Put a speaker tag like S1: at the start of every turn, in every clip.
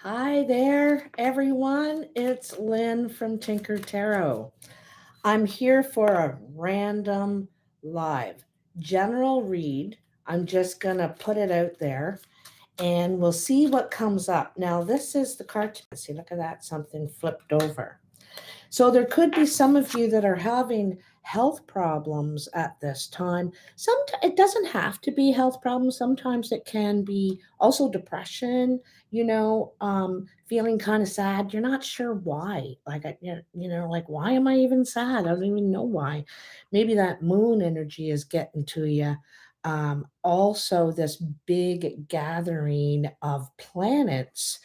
S1: Hi there, everyone. It's Lynn from Tinker Tarot. I'm here for a random live general read. I'm just going to put it out there and we'll see what comes up. Now, this is the Cartomancy. Look at that, something flipped over. So there could be some of you that are having health problems at this time. Sometimes it doesn't have to be health problems. Sometimes it can be also depression, feeling kind of sad. You're not sure why. Like why am I even sad? I don't even know why. Maybe that moon energy is getting to you. Also, this big gathering of planets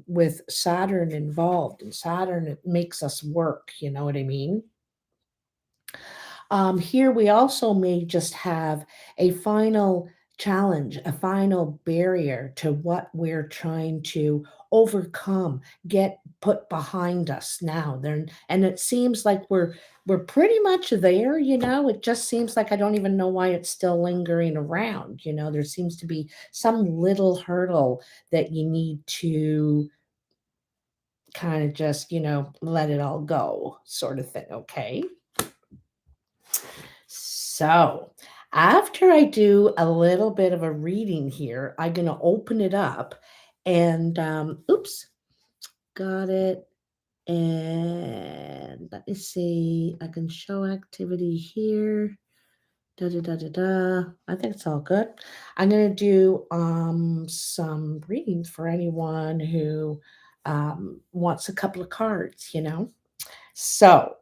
S1: with Saturn involved. And Saturn, it makes us work, you know what I mean? Here we also may just have a final challenge, a final barrier to what we're trying to overcome, get put behind us now. There, and it seems like we're pretty much there, you know. It just seems like I don't even know why it's still lingering around. You know, there seems to be some little hurdle that you need to kind of just, let it all go, sort of thing. Okay. So, after I do a little bit of a reading here, I'm going to open it up and, oops, got it. And let me see, I can show activity here. Da da da da da. I think it's all good. I'm going to do some readings for anyone who wants a couple of cards, you know. So,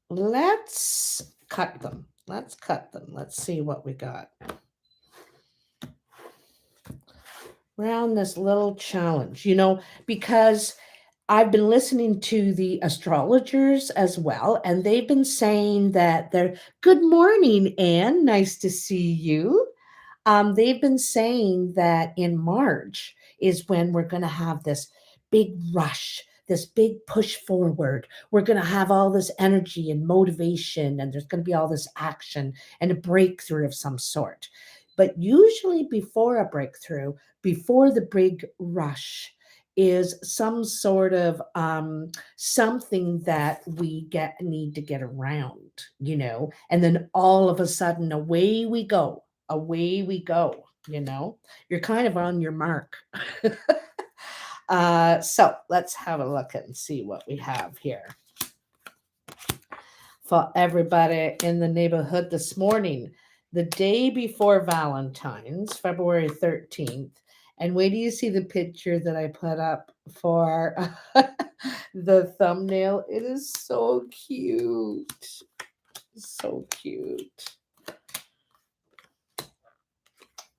S1: let's cut them. Let's cut them. Let's see what we got. Around this little challenge, because I've been listening to the astrologers as well, and they've been saying that they're good morning, Anne. Nice to see you. They've been saying that in March is when we're going to have this big rush, this big push forward. We're going to have all this energy and motivation, and there's going to be all this action and a breakthrough of some sort. But usually, before a breakthrough, before the big rush, is some sort of something that we need to get around, and then all of a sudden away we go, you're kind of on your mark. So let's have a look and see what we have here for everybody in the neighborhood this morning, the day before Valentine's, February 13th. And wait till you see the picture that I put up for the thumbnail. It is so cute. So cute.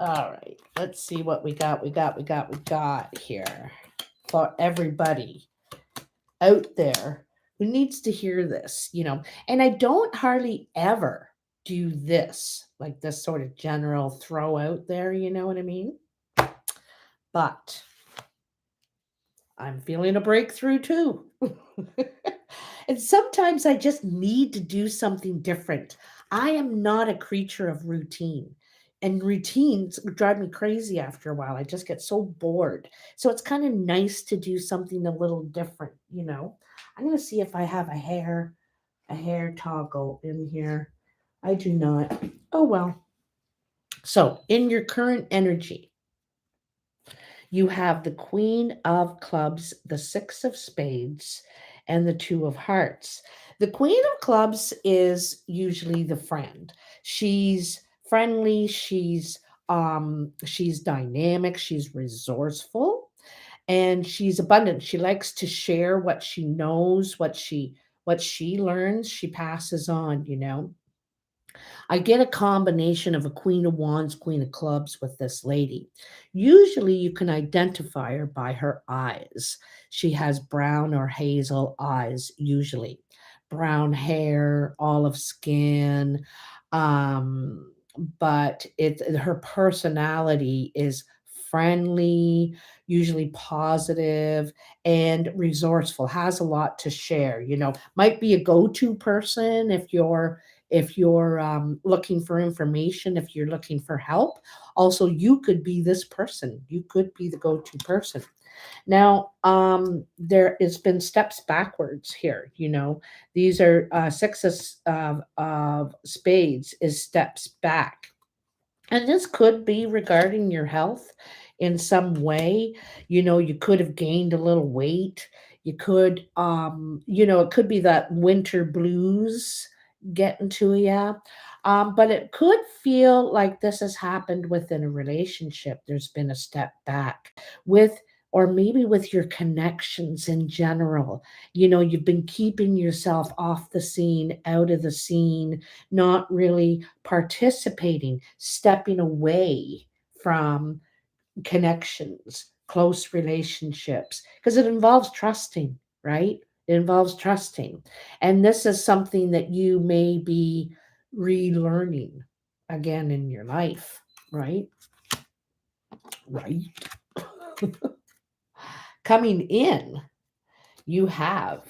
S1: All right, let's see what we got here for everybody out there who needs to hear this, And I don't hardly ever do this, like this sort of general throw out there, you know what I mean? But I'm feeling a breakthrough too. And sometimes I just need to do something different. I am not a creature of routine. And routines drive me crazy after a while. I just get so bored. So it's kind of nice to do something a little different, I'm going to see if I have a hair toggle in here. I do not. Oh well. So, in your current energy, you have the Queen of Clubs, the Six of Spades, and the Two of Hearts. The Queen of Clubs is usually the friend. She's friendly, she's dynamic, she's resourceful, and she's abundant. She likes to share what she knows, what she learns, she passes on. I get a combination of a Queen of Wands, Queen of Clubs with this lady. Usually you can identify her by her eyes. She has brown or hazel eyes, usually. Brown hair, olive skin. But her personality is friendly, usually positive, and resourceful, has a lot to share. Might be a go-to person if you're if you're looking for information, if you're looking for help. Also, you could be this person. You could be the go-to person. Now, there has been steps backwards here. These are sixes of spades is steps back. And this could be regarding your health in some way. You could have gained a little weight. You could, it could be that winter blues getting to you. But it could feel like this has happened within a relationship. There's been a step back with, or maybe with your connections in general. You've been keeping yourself off the scene, out of the scene, not really participating, stepping away from connections, close relationships, because it involves trusting, right? It involves trusting. And this is something that you may be relearning again in your life, right? Right. Coming in, you have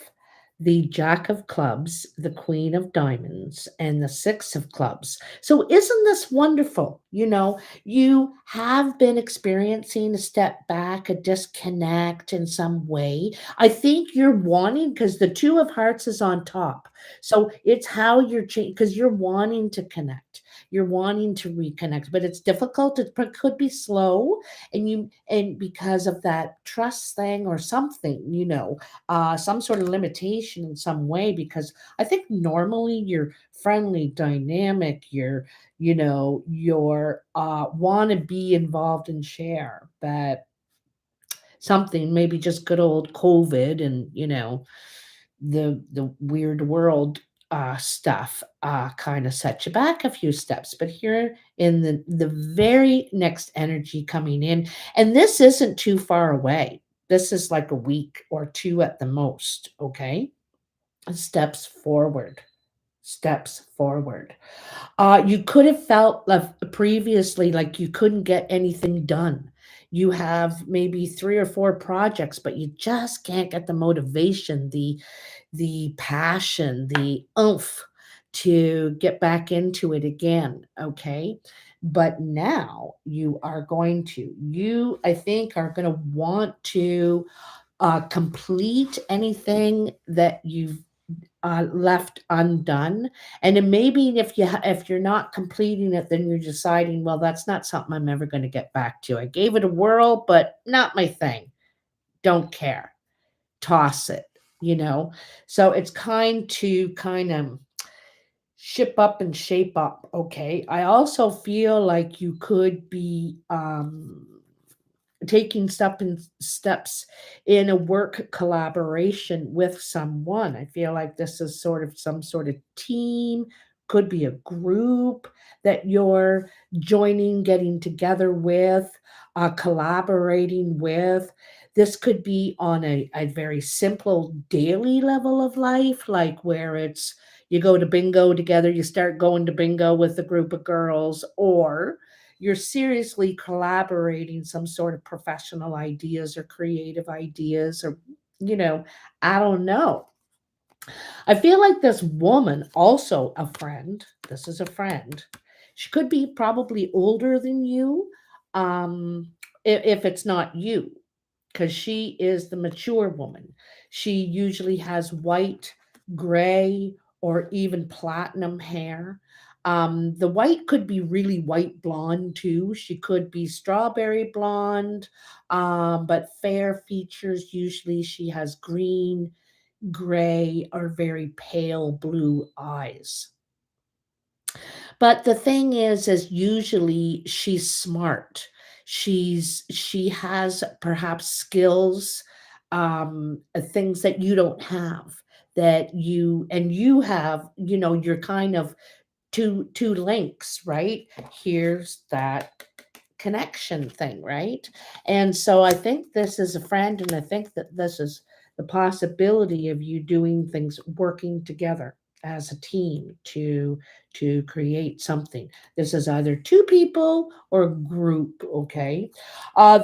S1: the Jack of Clubs, the Queen of Diamonds, and the Six of Clubs. So, isn't this wonderful? You have been experiencing a step back, a disconnect in some way. I think you're wanting, because the Two of Hearts is on top. So, it's how you're changing, because you're wanting to connect. You're wanting to reconnect, but it's difficult. It could be slow, and because of that trust thing or something, some sort of limitation in some way, because I think normally you're friendly, dynamic, you're want to be involved and share, but something, maybe just good old COVID and the weird world stuff kind of set you back a few steps. But here in the very next energy coming in, and this isn't too far away. This is like a week or two at the most, okay? Steps forward. Steps forward. You could have felt previously like you couldn't get anything done. You have maybe three or four projects, but you just can't get the motivation, the passion, the oomph to get back into it again. Okay. But now you, I think, are going to want to complete anything that you've left undone. And then maybe if you're not completing it, then you're deciding, well, that's not something I'm ever going to get back to. I gave it a whirl, but not my thing. Don't care. Toss it. you know so it's kind of ship up and shape up. Okay, I also feel like you could be taking steps in a work collaboration with someone. I feel like this is sort of some sort of team, could be a group that you're joining, getting together with, collaborating with. This could be on a very simple daily level of life, like where it's you go to bingo together, you start going to bingo with a group of girls, or you're seriously collaborating some sort of professional ideas or creative ideas, or you know I don't know. I feel like this woman, also a friend, this is a friend, she could be probably older than you, if it's not you, because she is the mature woman. She usually has white, gray, or even platinum hair. The white could be really white blonde too. She could be strawberry blonde, but fair features. Usually she has green, gray, or very pale blue eyes. But the thing is usually she's smart. She has perhaps skills, things that you don't have, that you have, you're kind of two links, right? Here's that connection thing, right? And so I think this is a friend, and I think that this is the possibility of you doing things, working together as a team to create something. This is either two people or a group. Okay,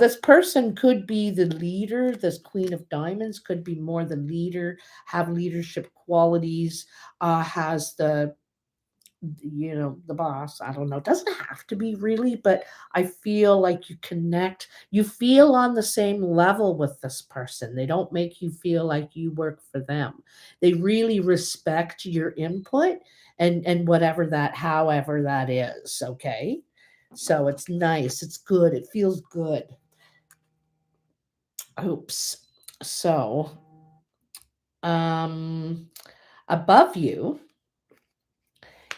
S1: this person could be the leader. This Queen of Diamonds could be more the leader, have leadership qualities, has the the boss. I don't know. It doesn't have to be really, but I feel like you connect. You feel on the same level with this person. They don't make you feel like you work for them. They really respect your input and whatever that, however that is. Okay. So it's nice. It's good. It feels good. Oops. So, um, above you,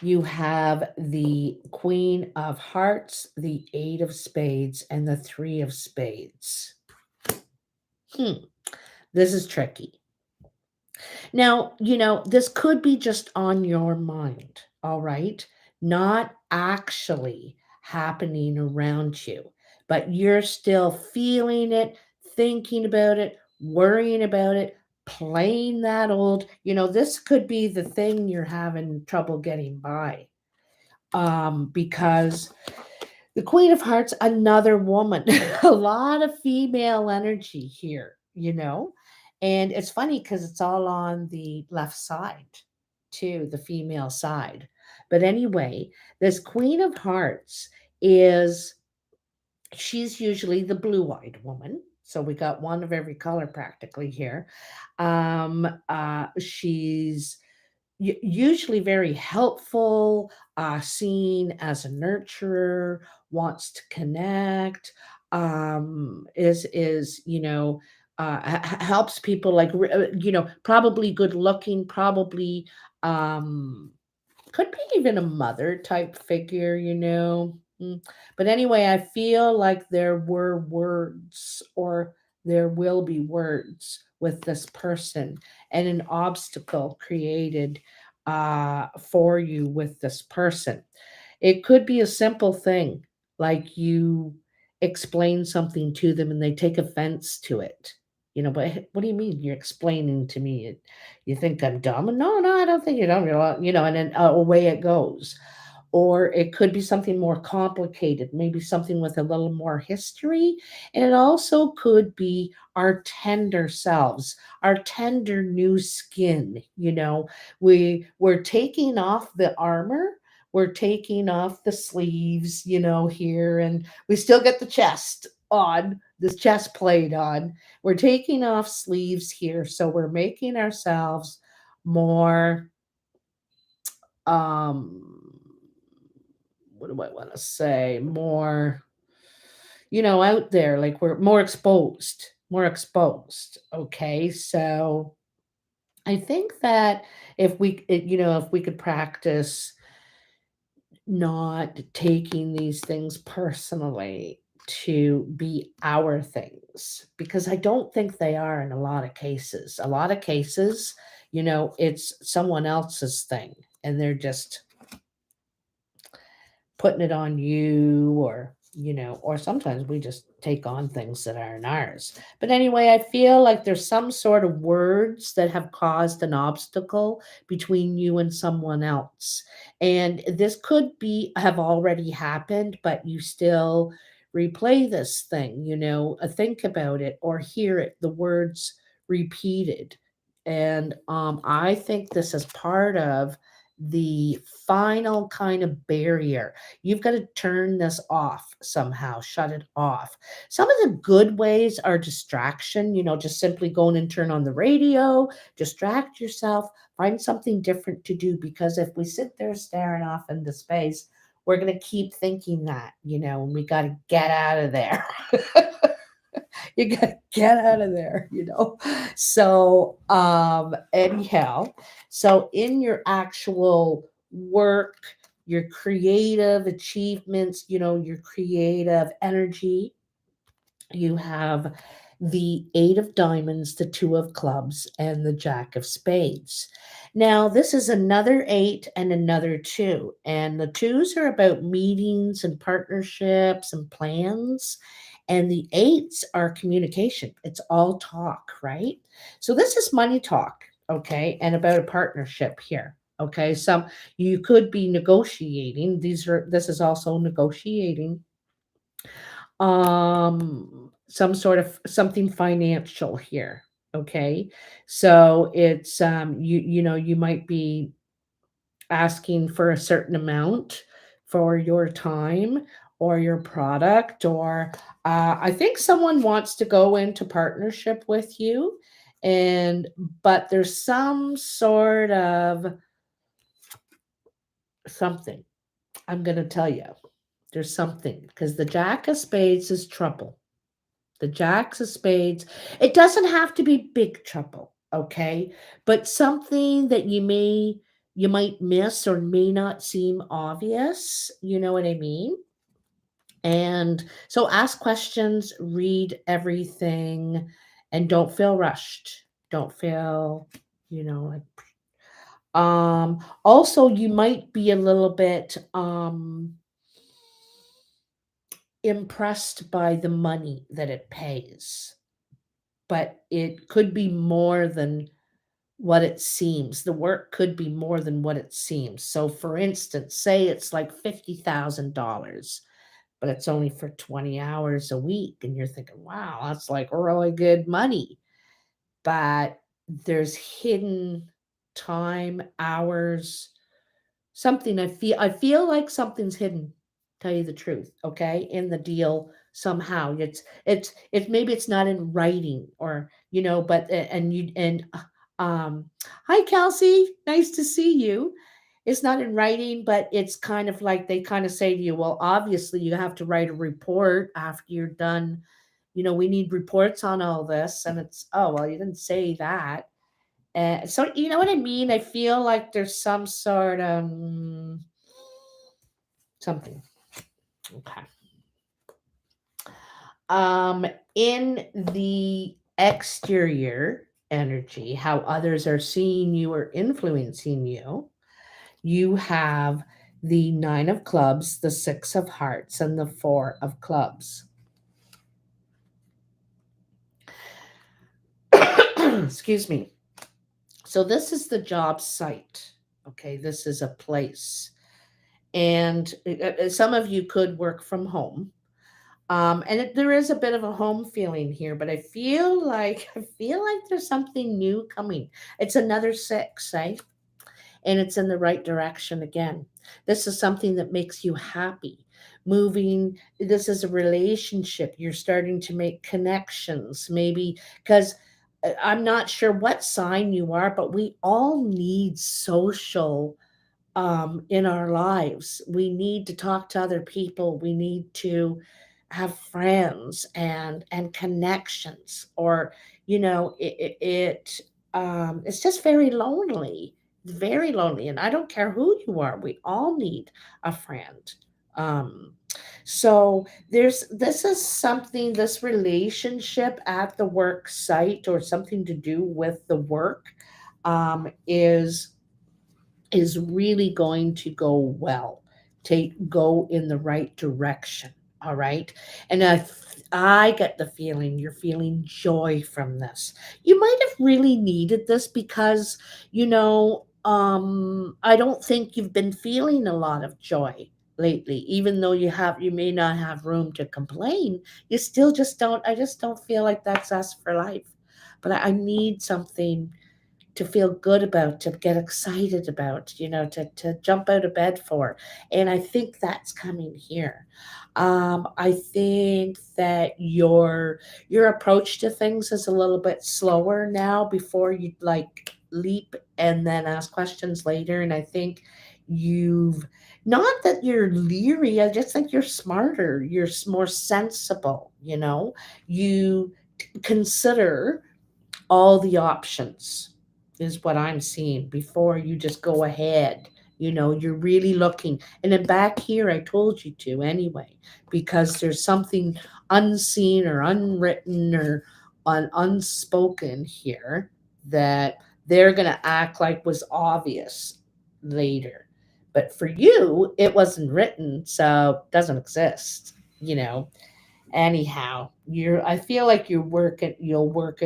S1: you have the Queen of Hearts, the Eight of Spades, and the Three of Spades. Hmm, this is tricky. Now, this could be just on your mind, all right? Not actually happening around you, but you're still feeling it, thinking about it, worrying about it, playing that old, this could be the thing you're having trouble getting by. Because the Queen of Hearts, another woman, a lot of female energy here, and it's funny because it's all on the left side, too, the female side. But anyway, this Queen of Hearts is, she's usually the blue-eyed woman. So we got one of every color practically here. She's usually very helpful, seen as a nurturer, wants to connect, is helps people, like probably good looking, probably um could be even a mother type figure, But anyway, I feel like there were words, or there will be words with this person, and an obstacle created for you with this person. It could be a simple thing, like you explain something to them and they take offense to it. But what do you mean you're explaining to me? You think I'm dumb? No, no, I don't think you're dumb. And then away it goes. Or it could be something more complicated, maybe something with a little more history. And it also could be our tender selves, our tender new skin. We're taking off the armor, we're taking off the sleeves, here, and we still get the chest on, this chest plate on. We're taking off sleeves here, so we're making ourselves more um what do I want to say? More, out there, like we're more exposed, more exposed. Okay. So I think that if we could practice not taking these things personally, to be our things, because I don't think they are in a lot of cases. A lot of cases, it's someone else's thing, and they're just putting it on you, or sometimes we just take on things that aren't ours. But anyway, I feel like there's some sort of words that have caused an obstacle between you and someone else. And this could be have already happened, but you still replay this thing, think about it or hear it, the words repeated. And I think this is part of the final kind of barrier. You've got to turn this off somehow, shut it off. Some of the good ways are distraction, just simply going and turn on the radio, distract yourself, find something different to do. Because if we sit there staring off into space, we're going to keep thinking that, and we got to get out of there. You got to get out of there. So, anyhow, so in your actual work, your creative achievements, your creative energy, you have the Eight of Diamonds, the Two of Clubs, and the Jack of Spades. Now, this is another eight and another two, and the twos are about meetings and partnerships and plans, and the eights are communication. It's all talk, right? So, this is money talk, okay, and about a partnership here. Okay, some you could be negotiating. This is also negotiating some sort of something financial here. Okay, so it's you might be asking for a certain amount for your time or your product, or I think someone wants to go into partnership with you, and but there's some sort of something. I'm going to tell you, there's something, because the Jack of Spades is trouble. The Jacks of Spades, it doesn't have to be big trouble, okay? But something that you might miss or may not seem obvious, you know what I mean? And so ask questions, read everything, and don't feel rushed. Don't feel, you know, like also you might be a little bit impressed by the money that it pays, but it could be more than what it seems. The work could be more than what it seems. So, for instance, say it's like $50,000, but it's only for 20 hours a week. And you're thinking, wow, that's like really good money. But there's hidden time, hours, something. I feel like something's hidden, tell you the truth, okay, in the deal somehow. It's maybe it's not in writing, or but and you and hi Kelsey, nice to see you. It's not in writing, but it's kind of like they kind of say to you, well, obviously you have to write a report after you're done. We need reports on all this, and it's, oh well, you didn't say that. So you know what I mean? I feel like there's some sort of something. Okay. In the exterior energy, how others are seeing you or influencing you, you have the Nine of Clubs, the Six of Hearts, and the Four of Clubs. Excuse me. So this is the job site. Okay, this is a place. And some of you could work from home. And there is a bit of a home feeling here, but I feel like there's something new coming. It's another six, right? And it's in the right direction again. This is something that makes you happy. Moving, this is a relationship. You're starting to make connections, maybe because I'm not sure what sign you are, but we all need social in our lives. We need to talk to other people. We need to have friends and connections, or it's just very lonely, and I don't care who you are. We all need a friend. Um, so this is something, this relationship at the work site, or something to do with the work, is really going to go well, go in the right direction. All right. And I get the feeling you're feeling joy from this. You might have really needed this, because I don't think you've been feeling a lot of joy lately. Even though you may not have room to complain, you still just don't I just don't feel like that's us for life. But I need something to feel good about, to get excited about, to jump out of bed for. And I think that's coming here. I think that your approach to things is a little bit slower now, before you like leap and then ask questions later. And I think you've not that you're leery, I just think you're smarter, you're more sensible, you consider all the options, is what I'm seeing, before you just go ahead. You're really looking. And then back here, I told you to anyway, because there's something unseen or unwritten or unspoken here that they're going to act like was obvious later. But for you, it wasn't written, so it doesn't exist, you know anyhow. I feel like you'll work it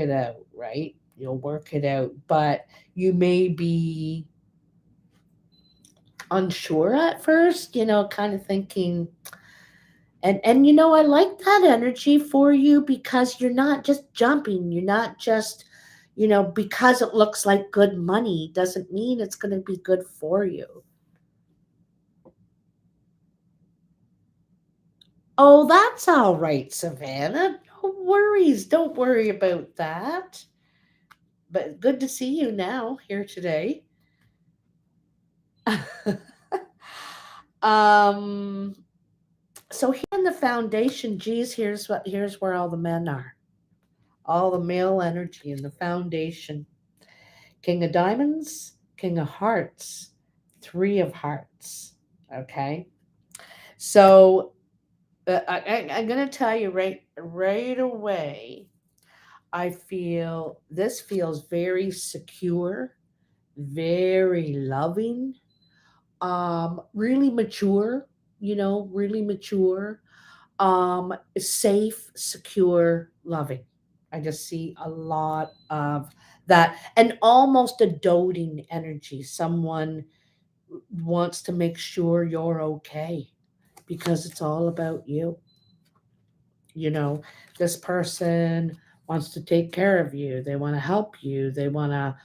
S1: out, right? You'll work it out, but you may be unsure at first, kind of thinking. And I like that energy for you, because you're not just jumping, you're not just because it looks like good money doesn't mean it's going to be good for you. Oh, that's all right, Savannah. No worries. Don't worry about that. But good to see you now here today. um so here in the foundation, geez, here's where all the men are. All the male energy in the foundation. King of diamonds, king of hearts, three of hearts. Okay. So I'm gonna tell you right away. I feel this feels very secure, very loving, really mature. Really mature, safe, secure, loving. I just see a lot of that, and almost a doting energy. Someone wants to make sure you're okay because it's all about you. you know this person wants to take care of you, they want to help you, they want to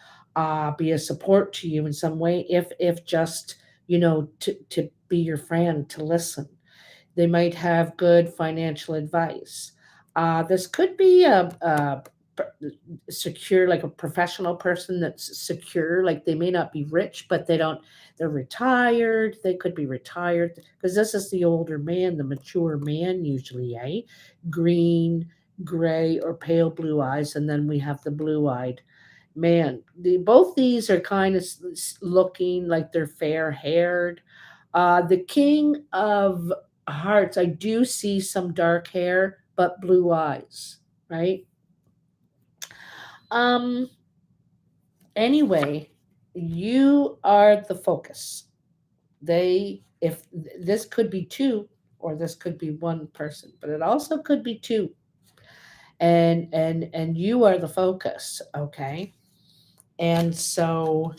S1: be a support to you in some way, if just to be your friend, to listen. They might have good financial advice. This could be secure, like a professional person that's secure. Like they may not be rich, but they're retired. They could be retired because this is the older man, the mature man, usually, eh? Green, gray, or pale blue eyes. And then we have the blue eyed man. Both these are kind of looking like they're fair haired. The king of hearts, I do see some dark hair, but blue eyes, right? Um, anyway, you are the focus. If this could be two, or this could be one person, but it also could be two, and you are the focus, okay? And so,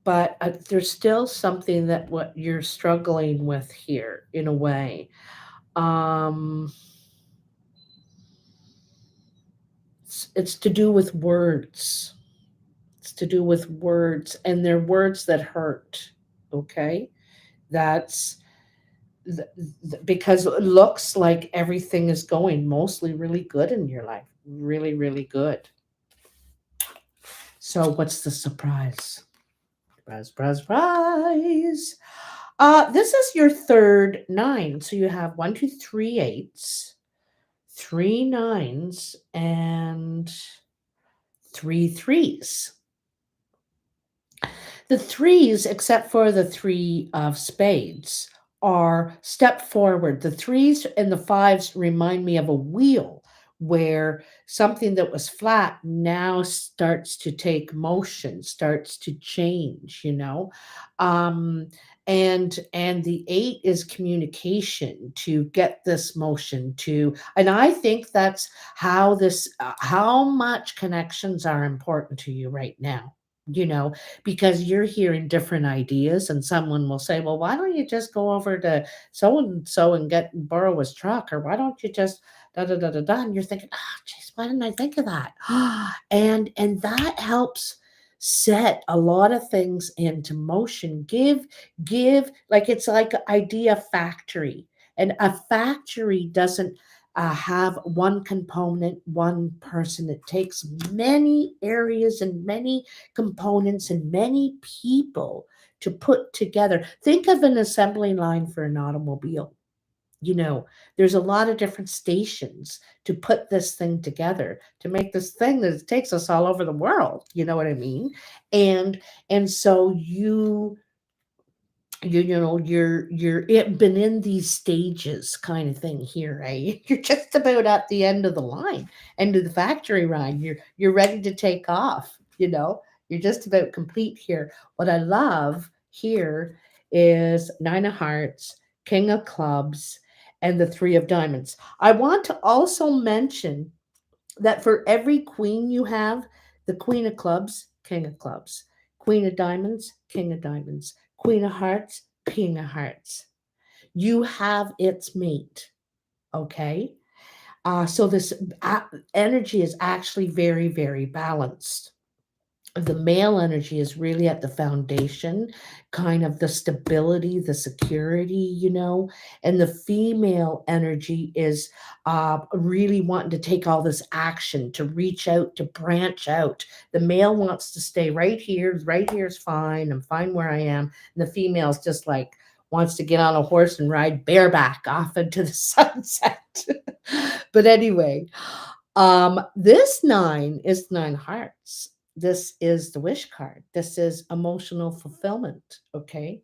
S1: but there's still something that what you're struggling with here in a way. Um, it's to do with words. It's to do with words, and they're words that hurt. Okay, that's because it looks like everything is going mostly really good in your life, really, really good. So, what's the surprise? Surprise, surprise, surprise. This is your third nine. So you have one, two, three eights, three nines, and three threes. The threes, except for the three of spades, are step forward. The threes and the fives remind me of a wheel where something that was flat now starts to take motion, starts to change. Um, and the eight is communication, to get this motion to, and I think that's how much connections are important to you right now. You know, because you're hearing different ideas, and someone will say, well, why don't you just go over to so and so and borrow his truck, or why don't you just da da da da da, and you're thinking, oh geez, why didn't I think of that? And that helps set a lot of things into motion. Give, like, it's like an idea factory, and a factory doesn't have one component, one person. It takes many areas and many components and many people to put together. Think of an assembly line for an automobile. You know, there's a lot of different stations to put this thing together, to make this thing that takes us all over the world. You know what I mean? And and so you're been in these stages kind of thing here, right? You're just about at the end of the line, end of the factory line. You're ready to take off. You're just about complete here. What I love here is nine of hearts, king of clubs, and the three of diamonds. I want to also mention that for every queen you have, the queen of clubs, king of clubs, queen of diamonds, king of diamonds, queen of hearts, king of hearts. You have its mate, okay? So this energy is actually very, very balanced. The male energy is really at the foundation, kind of the stability, the security, and the female energy is really wanting to take all this action, to reach out, to branch out. The male wants to stay right here is fine, I'm fine where I am. And the female's just like, wants to get on a horse and ride bareback off into the sunset. But anyway, this nine is nine hearts. This is the wish card. This is emotional fulfillment. Okay.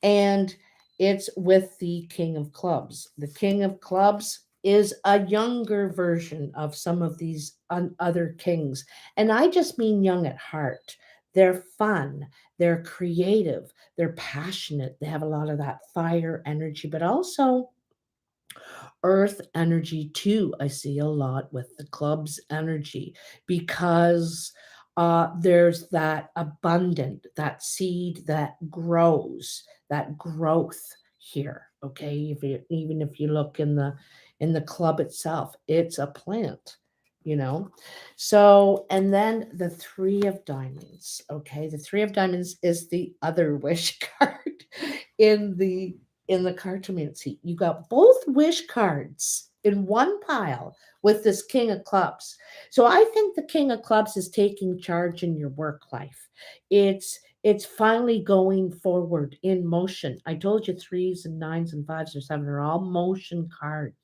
S1: And it's with the King of Clubs. The King of Clubs is a younger version of some of these other kings. And I just mean young at heart. They're fun, they're creative, they're passionate, they have a lot of that fire energy, but also earth energy too. I see a lot with the club's energy because there's that abundant, that seed that grows, that growth here. Okay, even if you look in the club itself, it's a plant. You know, so and then the three of diamonds. Okay, the three of diamonds is the other wish card in the cartomancy. You got both wish cards in one pile with this King of Clubs. So I think the King of Clubs is taking charge in your work life. It's finally going forward in motion. I told you threes and nines and fives or seven are all motion cards,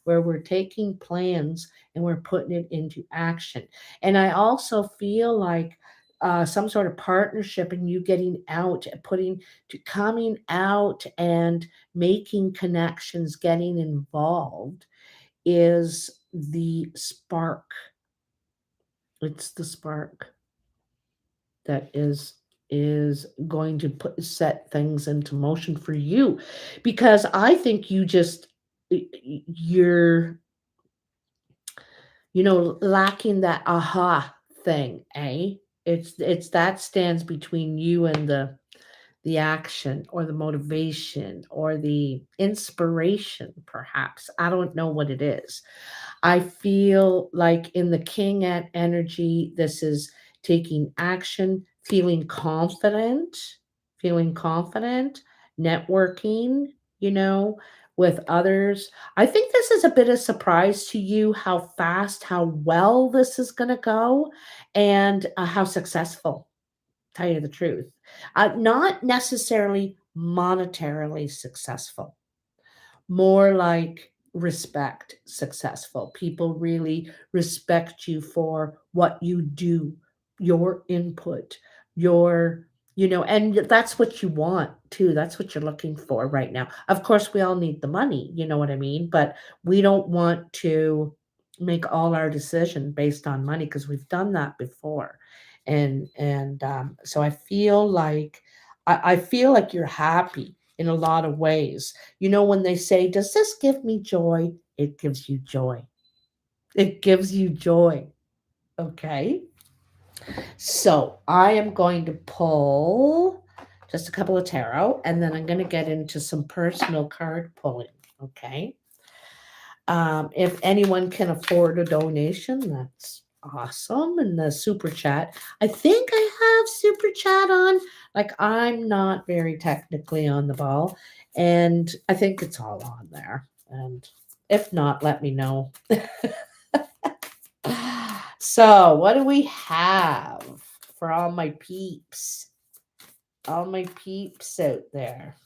S1: where we're taking plans and we're putting it into action. And I also feel like some sort of partnership and you getting out, putting to coming out and making connections, getting involved is the spark. It's the spark that is going to set things into motion for you, because I think you're lacking that aha thing, eh? It's that stands between you and the action or the motivation or the inspiration, perhaps. I don't know what it is. I feel like in the king at energy, this is taking action, feeling confident, networking, you know, with others. I think this is a bit of surprise to you how fast, how well this is going to go, and how successful, tell you the truth. Not necessarily monetarily successful, more like respect successful. People really respect you for what you do, your input, your, and that's what you want too. That's what you're looking for right now. Of course, we all need the money, you know what I mean? But we don't want to make all our decision based on money because we've done that before. And so I feel like you're happy in a lot of ways. When they say, does this give me joy? It gives you joy. It gives you joy. Okay. So I am going to pull just a couple of tarot and then I'm going to get into some personal card pulling. Okay. If anyone can afford a donation, that's awesome. And the super chat, I think I have super chat on. Like, I'm not very technically on the ball, and I think it's all on there. And if not, let me know. So, what do we have for all my peeps? All my peeps out there.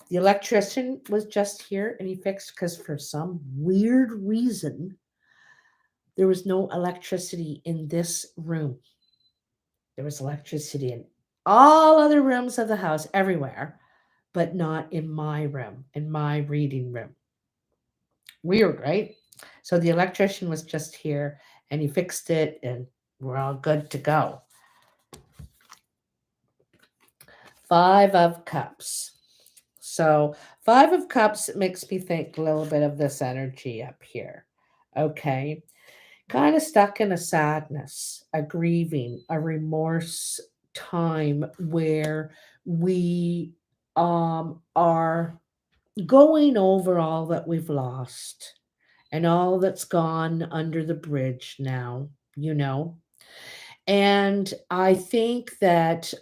S1: The electrician was just here and he fixed because for some weird reason, there was no electricity in this room. There was electricity in all other rooms of the house, everywhere, but not in my room, in my reading room. Weird, right? So the electrician was just here and he fixed it and we're all good to go. Five of Cups. So, Five of Cups makes me think a little bit of this energy up here. Okay. Kind of stuck in a sadness, a grieving, a remorse time where we are going over all that we've lost and all that's gone under the bridge now, you know. And I think that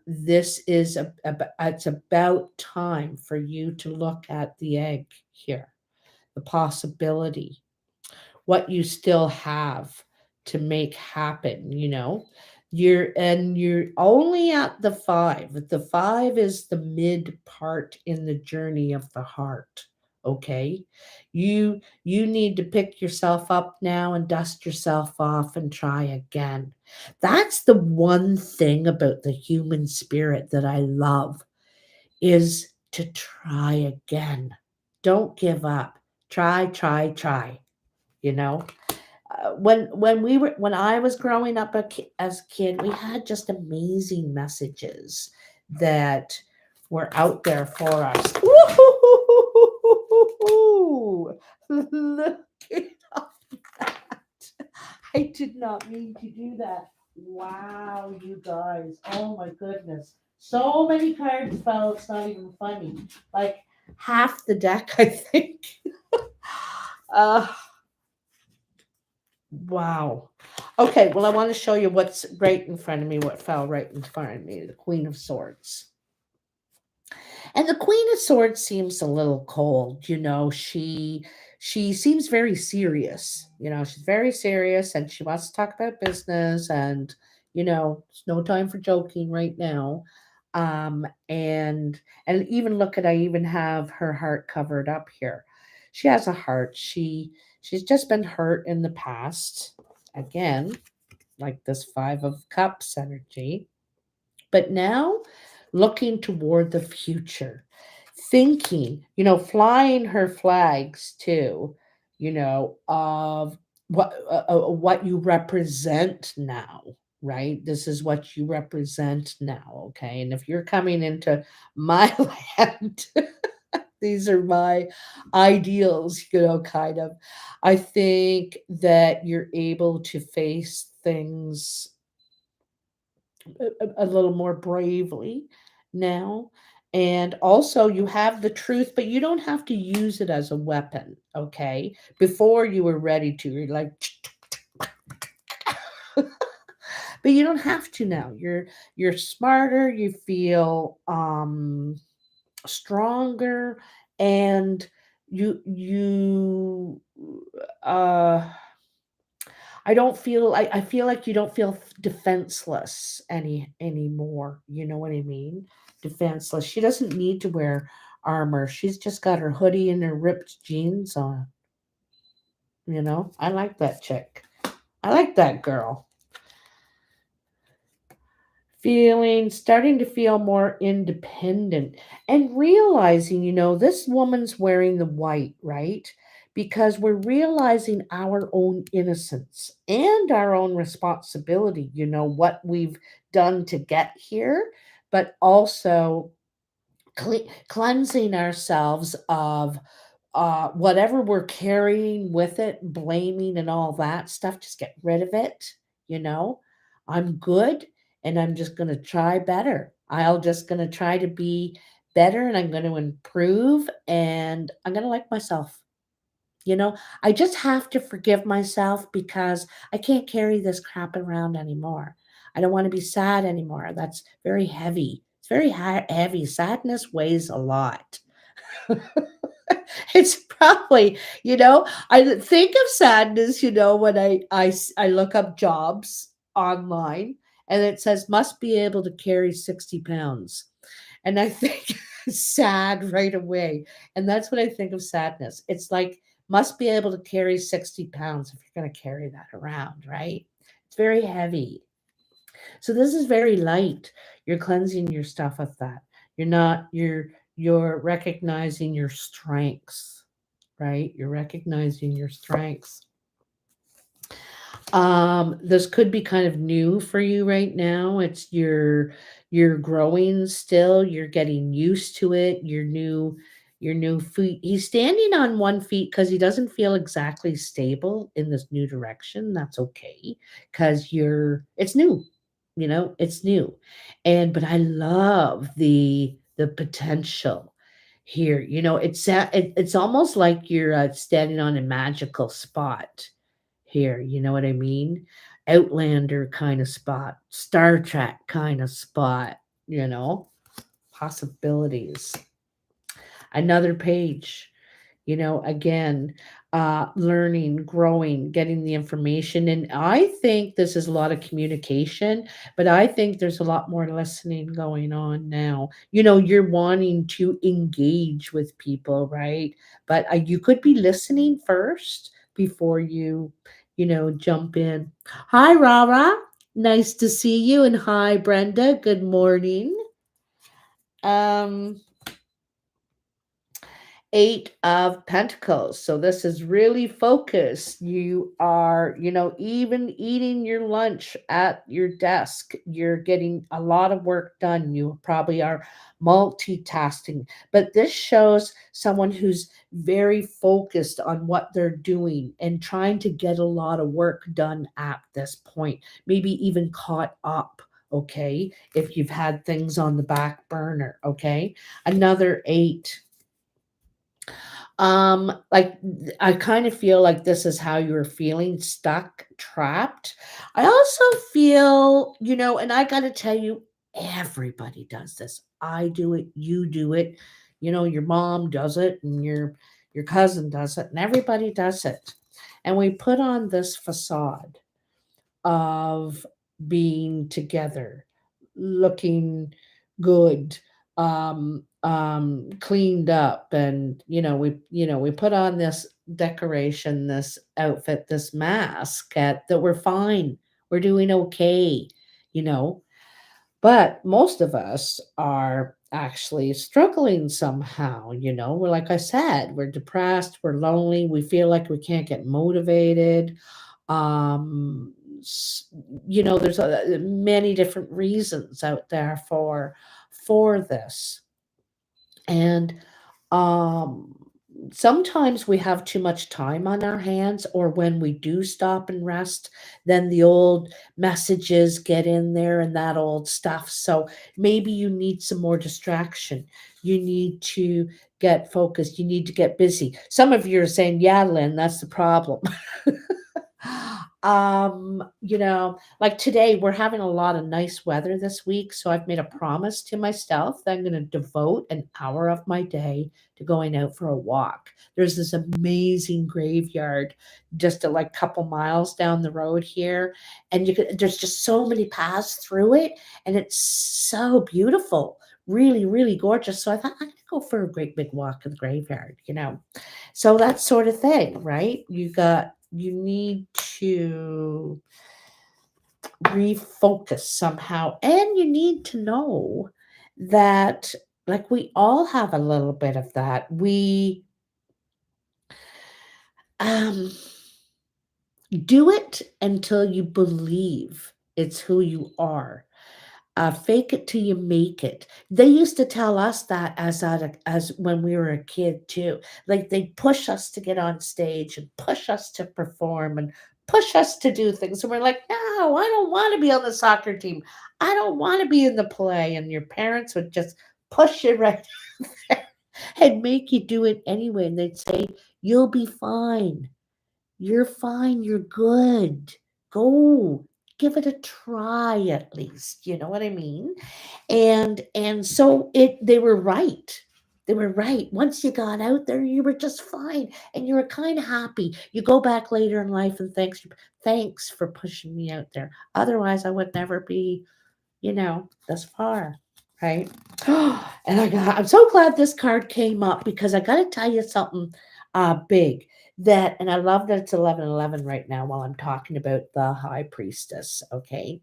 S1: this is it's about time for you to look at the egg here, the possibility, what you still have to make happen, you know. You're only at the 5. The 5 is the mid part in the journey of the heart. Okay? You need to pick yourself up now and dust yourself off and try again. That's the one thing about the human spirit that I love, is to try again. Don't give up. Try, try, try, you know. When I was growing up as a kid, we had just amazing messages that were out there for us. Woo-hoo-hoo-hoo-hoo-hoo-hoo. Look at that. I did not mean to do that. Wow, you guys. Oh my goodness. So many cards fell, it's not even funny. Like half the deck, I think. Uh, Wow. Okay, well, I want to show you what's right in front of me, what fell right in front of me, the Queen of Swords. And the Queen of Swords seems a little cold, you know. She seems very serious. You know, she's very serious and she wants to talk about business and you know, it's no time for joking right now. And even look at, I even have her heart covered up here. She has a heart. She's just been hurt in the past. Again, like this 5 of Cups energy, but now looking toward the future, thinking, you know, flying her flags too, you know, of what you represent now, right? This is what you represent now, okay? And if you're coming into my land, these are my ideals, you know, kind of. I think that you're able to face things a little more bravely now. And also, you have the truth, but you don't have to use it as a weapon. Okay. Before you were ready to, you're like, but you don't have to now. You're smarter. You feel stronger, and you uh I feel like you don't feel defenseless anymore. You know what I mean? Defenseless. She doesn't need to wear armor. She's just got her hoodie and her ripped jeans on. You know? I like that chick. I like that girl. Starting to feel more independent and realizing, you know, this woman's wearing the white, right? Because we're realizing our own innocence and our own responsibility, you know, what we've done to get here, but also cleansing ourselves of whatever we're carrying with it, blaming and all that stuff, just get rid of it. You know, I'm good and I'm just going to try better. I'll just going to try to be better and I'm going to improve and I'm going to like myself. You know, I just have to forgive myself because I can't carry this crap around anymore. I don't want to be sad anymore. That's very heavy. It's very heavy. Sadness weighs a lot. It's probably, you know, I think of sadness, you know, when I look up jobs online and it says must be able to carry 60 pounds. And I think sad right away. And that's what I think of sadness. It's like must be able to carry 60 pounds if you're going to carry that around, right? It's very heavy. So this is very light. You're cleansing your stuff of that. You're recognizing your strengths, right? You're recognizing your strengths. This could be kind of new for you right now. You're growing still, you're getting used to it, your new feet. He's standing on one feet because he doesn't feel exactly stable in this new direction. That's okay. Because it's new, you know, it's new. But I love the potential here. You know, it's almost like you're standing on a magical spot here. You know what I mean? Outlander kind of spot, Star Trek kind of spot, you know, possibilities. Another page, again, learning, growing, getting the information. And I think this is a lot of communication, but I think there's a lot more listening going on now. You're wanting to engage with people, right? But you could be listening first before you jump in. Hi, Rara. Nice to see you. And hi, Brenda. Good morning. Um, Eight of Pentacles. So this is really focused. You are, even eating your lunch at your desk, you're getting a lot of work done. You probably are multitasking, but this shows someone who's very focused on what they're doing and trying to get a lot of work done at this point, maybe even caught up. Okay, if you've had things on the back burner. Okay, another eight. Like, I kind of feel like this is how you're feeling, stuck, trapped. I also feel, and I got to tell you, everybody does this. I do it, you do it, your mom does it, and your cousin does it, and everybody does it. And we put on this facade of being together, looking good, cleaned up, and we put on this decoration, this outfit, this mask that we're fine, we're doing okay, you know. But most of us are actually struggling somehow, We're, like I said, we're depressed, we're lonely, we feel like we can't get motivated. um s- there's many different reasons out there for this. And um sometimes we have too much time on our hands, or when we do stop and rest, then the old messages get in there and that old stuff. So maybe you need some more distraction. You need to get focused, you need to get busy. Some of you are saying, yeah, Lynn, that's the problem. Like today, we're having a lot of nice weather this week. So I've made a promise to myself that I'm going to devote an hour of my day to going out for a walk. There's this amazing graveyard just a like couple miles down the road here. And there's just so many paths through it. And it's so beautiful, really, really gorgeous. So I thought I'm going to go for a great big walk in the graveyard. So that sort of thing, right? You need to refocus somehow, and you need to know that, like, we all have a little bit of that. We um do it until you believe it's who you are. Fake it till you make it. They used to tell us that as when we were a kid too. Like, they push us to get on stage and push us to perform and push us to do things. And we're like, no, I don't want to be on the soccer team. I don't want to be in the play. And your parents would just push you right there and make you do it anyway. And they'd say, you'll be fine. You're fine. You're good. Go. Give it a try at least. You know what I mean? And so they were right. They were right. Once you got out there, you were just fine, and you were kind of happy. You go back later in life and thanks for pushing me out there. Otherwise, I would never be, this far, right? And I'm so glad this card came up, because I got to tell you something big. And I love that it's 11:11 right now while I'm talking about the High Priestess. Okay.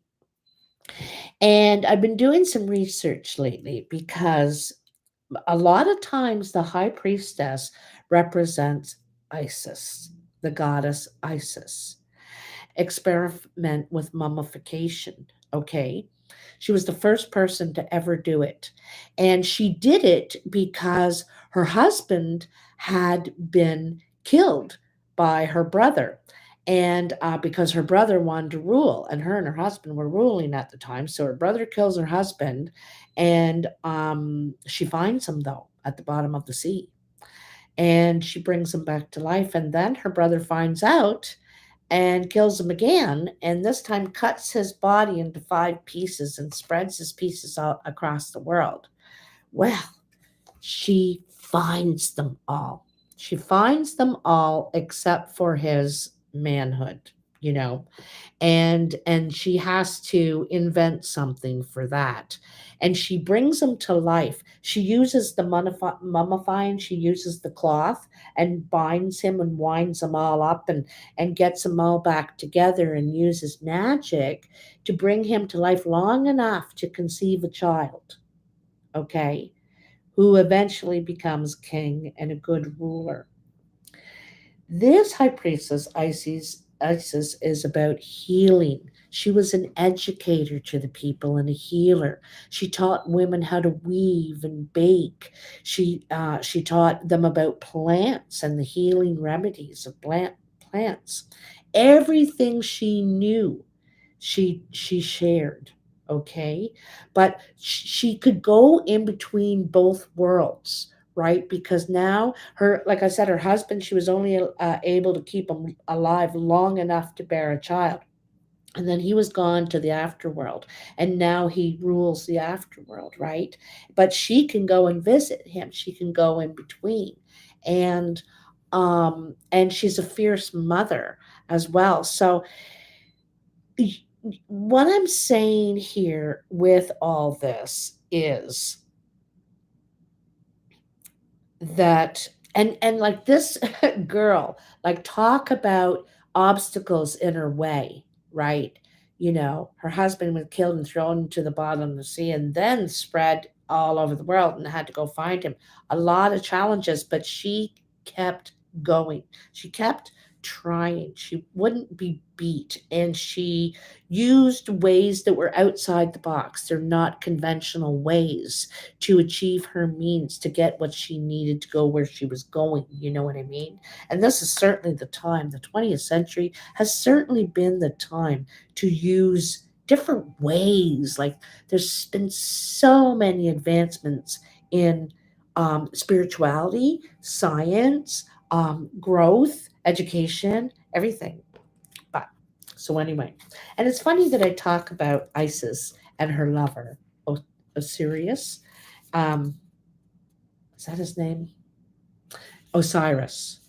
S1: And I've been doing some research lately, because a lot of times the high priestess represents Isis, the goddess Isis. Experiment with mummification. Okay. She was the first person to ever do it. And she did it because her husband had been killed by her brother. And because her brother wanted to rule, and her husband were ruling at the time. So her brother kills her husband, and she finds him, though, at the bottom of the sea. And she brings him back to life. And then her brother finds out, and kills him again, and this time cuts his body into 5 pieces and spreads his pieces out across the world. Well, she finds them all. She finds them all except for his manhood, you know, and she has to invent something for that, and she brings him to life. She uses the mummifying, she uses the cloth and binds him and winds them all up and gets them all back together and uses magic to bring him to life long enough to conceive a child, okay, who eventually becomes king and a good ruler. This high priestess, Isis, is about healing. She was an educator to the people and a healer. She taught women how to weave and bake. She taught them about plants and the healing remedies of plants. Everything she knew, she shared. Okay, but she could go in between both worlds, right? Because now her, like I said, her husband, she was only able to keep him alive long enough to bear a child, and then he was gone to the afterworld, and now he rules the afterworld, right? But she can go and visit him, she can go in between, and and she's a fierce mother as well. So what I'm saying here with all this is that, and like this girl, like, talk about obstacles in her way, right? You know, her husband was killed and thrown into the bottom of the sea and then spread all over the world and had to go find him. A lot of challenges, but she kept going. She kept trying. She wouldn't be beat, and she used ways that were outside the box. They're not conventional ways to achieve her means, to get what she needed to go where she was going. You know what I mean? And this is certainly the time. The 20th century has certainly been the time to use different ways. Like, there's been so many advancements in spirituality, science, growth, education, everything. But so anyway, and it's funny that I talk about Isis and her lover, Osiris. Um, is that his name? Osiris.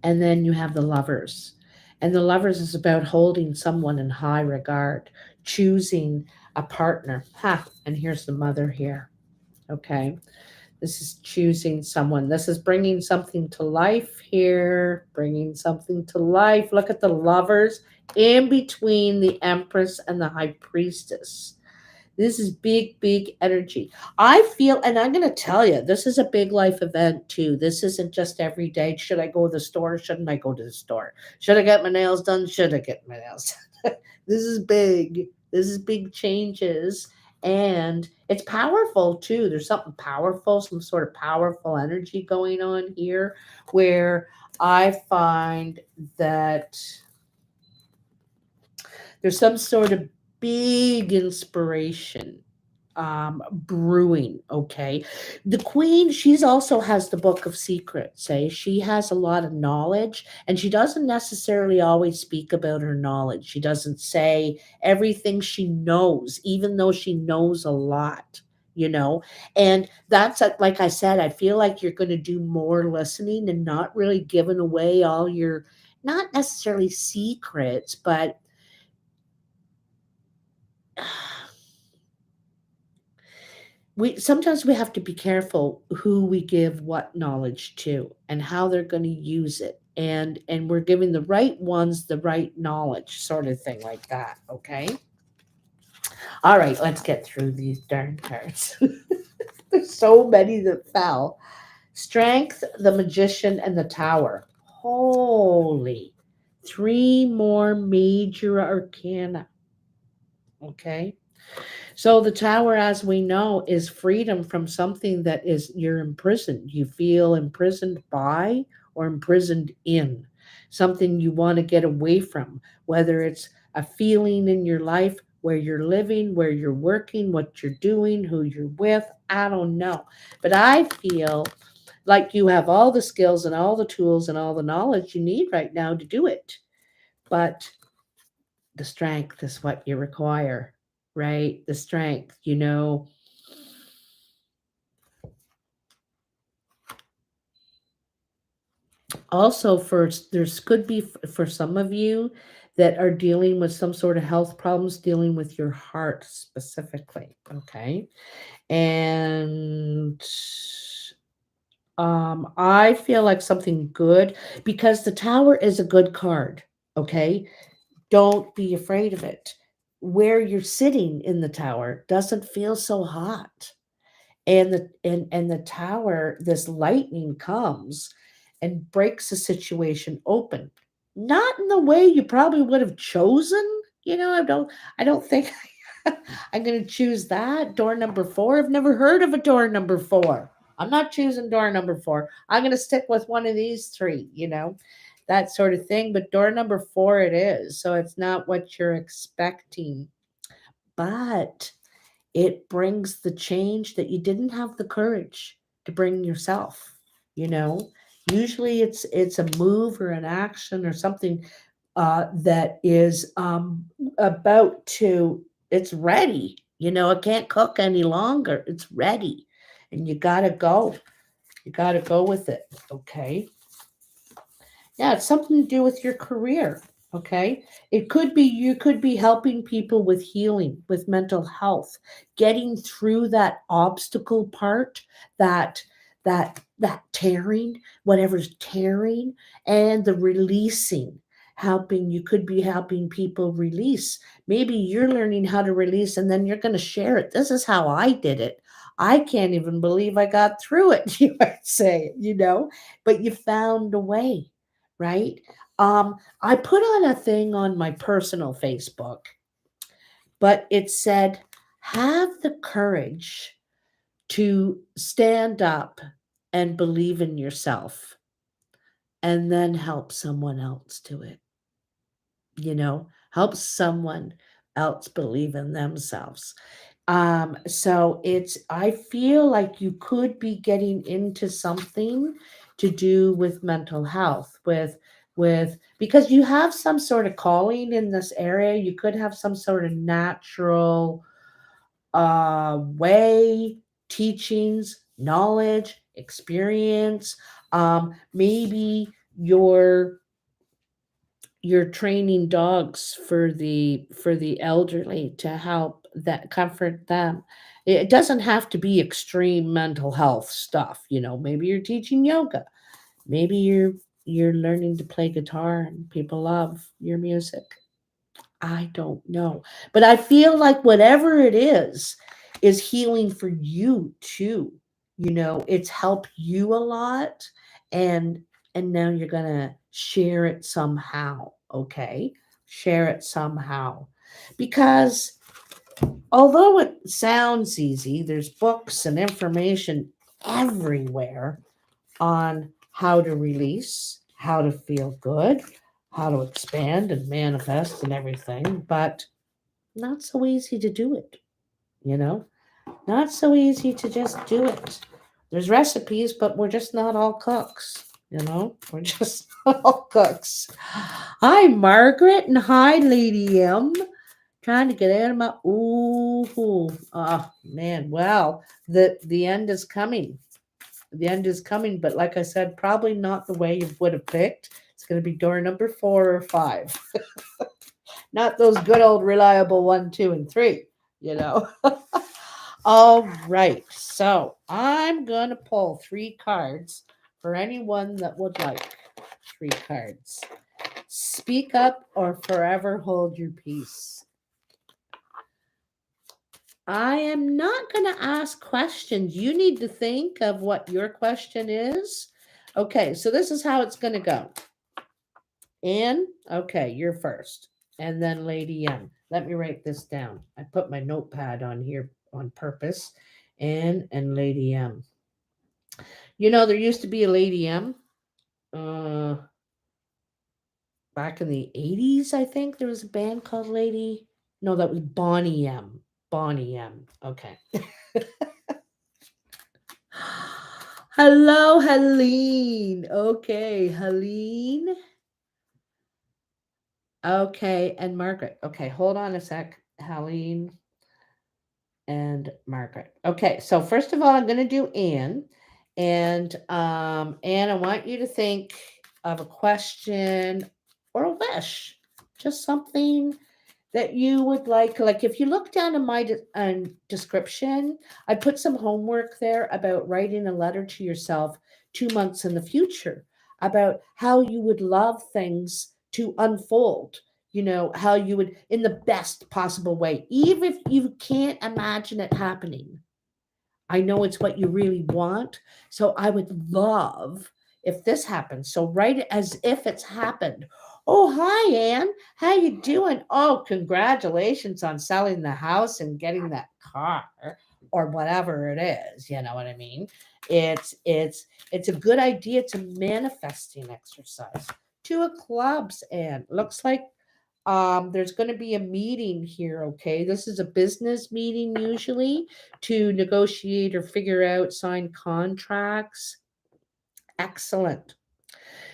S1: And then you have the lovers. And the lovers is about holding someone in high regard, choosing a partner. Ha! And here's the mother here. Okay. This is choosing someone. This is bringing something to life here, bringing something to life. Look at the lovers in between the empress and the high priestess. This is big, big energy. I feel, and I'm going to tell you, this is a big life event too. This isn't just every day. Should I go to the store? Shouldn't I go to the store? Should I get my nails done? Should I get my nails done? This is big. This is big changes. And it's powerful too. There's something powerful, some sort of powerful energy going on here, where I find that there's some sort of big inspiration brewing. Okay, the queen, she's also has the book of secrets. She has a lot of knowledge, and she doesn't necessarily always speak about her knowledge. She doesn't say everything she knows, even though she knows a lot, you know. And that's like I said, I feel like you're going to do more listening and not really giving away all your, not necessarily secrets, but we sometimes we have to be careful who we give what knowledge to and how they're going to use it, and we're giving the right ones the right knowledge, sort of thing, like that. Okay, all right, let's get through these darn cards. There's so many that fell. Strength, the magician, and the tower. Holy, three more major arcana. Okay, so the tower, as we know, is freedom from something that is, you're imprisoned. You feel imprisoned by or imprisoned in something you want to get away from, whether it's a feeling in your life, where you're living, where you're working, what you're doing, who you're with. I don't know. But I feel like you have all the skills and all the tools and all the knowledge you need right now to do it. But the strength is what you require, right? The strength, Also, there's could be for some of you that are dealing with some sort of health problems, dealing with your heart specifically. Okay. And I feel like something good because the tower is a good card. Okay. Don't be afraid of it. Where you're sitting in the tower doesn't feel so hot. And the tower, this lightning comes and breaks the situation open. Not in the way you probably would have chosen. I don't think I'm going to choose that. Door number 4. I've never heard of a door number 4. I'm not choosing door number 4. I'm going to stick with one of these 3, that sort of thing. But door number 4 it is. So it's not what you're expecting. But it brings the change that you didn't have the courage to bring yourself, you know. Usually it's a move or an action or something that is about to it's ready. It can't cook any longer. It's ready. And you got to go with it. Okay. Yeah, it's something to do with your career. Okay. It could be you could be helping people with healing, with mental health, getting through that obstacle part, that tearing, whatever's tearing, and the releasing. You could be helping people release. Maybe you're learning how to release and then you're going to share it. This is how I did it. I can't even believe I got through it, you might say, but you found a way, right? I put on a thing on my personal Facebook, but it said, have the courage to stand up and believe in yourself and then help someone else do it. Help someone else believe in themselves. So I feel like you could be getting into something to do with mental health, because you have some sort of calling in this area. You could have some sort of natural way, teachings, knowledge, experience. Maybe you're training dogs for the elderly to help that comfort them. It doesn't have to be extreme mental health stuff. Maybe you're teaching yoga. Maybe you're learning to play guitar and people love your music. I don't know. But I feel like whatever it is healing for you too. It's helped you a lot, and now you're going to share it somehow, okay? Share it somehow. Because although it sounds easy, there's books and information everywhere on how to release, how to feel good, how to expand and manifest and everything, but not so easy to do it, you know? Not so easy to just do it. There's recipes, but we're just not all cooks. We're just not all cooks. Hi, Margaret, and hi, Lady M. Trying to get out of my oh man. Well, the end is coming. The end is coming, but like I said, probably not the way you would have picked. It's going to be door number 4 or 5. Not those good old reliable 1, 2, and 3. All right. So I'm going to pull 3 cards for anyone that would like 3 cards. Speak up or forever hold your peace. I am not going to ask questions. You need to think of what your question is. Okay, so this is how it's going to go. Anne, okay, you're first. And then Lady M. Let me write this down. I put my notepad on here on purpose. Anne and Lady M. There used to be a Lady M. Back in the 80s, I think there was a band called Lady. No, that was Bonnie M. Bonnie M. Okay. Hello, Helene. Okay, Helene. Okay, and Margaret. Okay, hold on a sec. Helene and Margaret. Okay, so first of all, I'm going to do Anne. And Anne, I want you to think of a question or a wish, just something that you would like if you look down in my description, I put some homework there about writing a letter to yourself 2 months in the future about how you would love things to unfold, how you would in the best possible way, even if you can't imagine it happening. I know it's what you really want. So I would love if this happens. So write it as if it's happened. Oh, hi, Anne. How you doing? Oh, congratulations on selling the house and getting that car or whatever it is. You know what I mean? It's a good idea. It's a manifesting exercise. Two of clubs, and looks like there's going to be a meeting here. Okay, this is a business meeting usually to negotiate or figure out sign contracts. Excellent.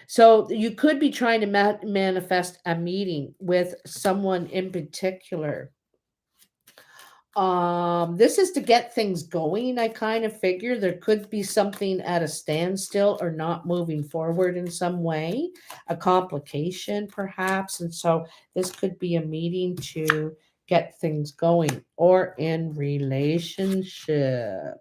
S1: So you could be trying to manifest a meeting with someone in particular. This is to get things going. I kind of figure there could be something at a standstill or not moving forward in some way, a complication perhaps. And so this could be a meeting to get things going or in relationship.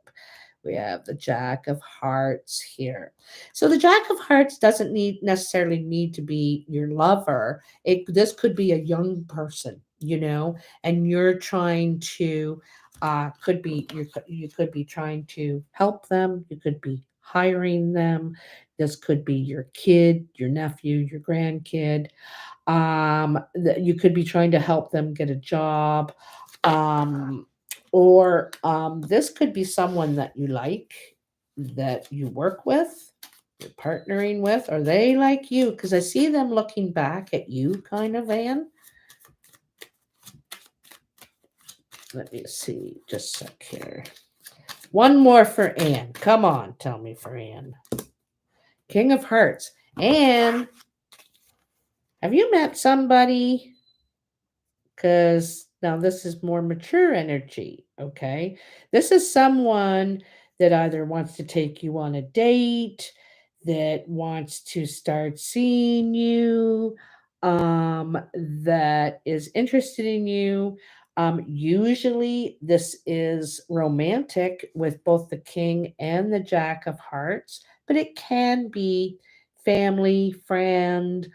S1: We have the Jack of Hearts here. So the Jack of Hearts doesn't necessarily need to be your lover. This could be a young person, and you're trying to you could be trying to help them. You could be hiring them. This could be your kid, your nephew, your grandkid. You could be trying to help them get a job. Or this could be someone that you like, that you work with, you're partnering with, or they like you, because I see them looking back at you, kind of, Anne. Let me see, just a sec here. One more for Anne. Come on, tell me for Anne. King of Hearts. Anne, have you met somebody? Because now this is more mature energy, okay? This is someone that either wants to take you on a date, that wants to start seeing you, that is interested in you. Usually, this is romantic with both the king and the jack of hearts, but it can be family, friend.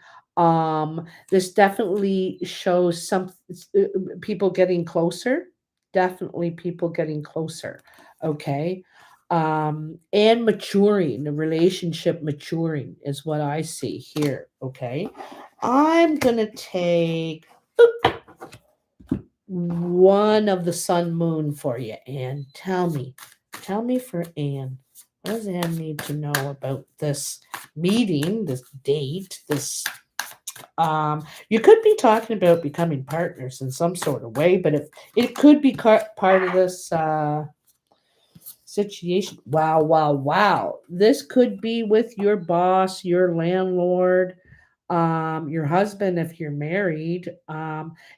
S1: This definitely shows some people getting closer. Definitely people getting closer. Okay. And maturing, the relationship maturing is what I see here. Okay. I'm going to take one of the sun moon for you, Anne. Tell me for Anne. What does Anne need to know about this meeting, this date, this you could be talking about becoming partners in some sort of way, but if it could be part of this situation. Wow, wow, wow. This could be with your boss, your landlord, your husband if you're married.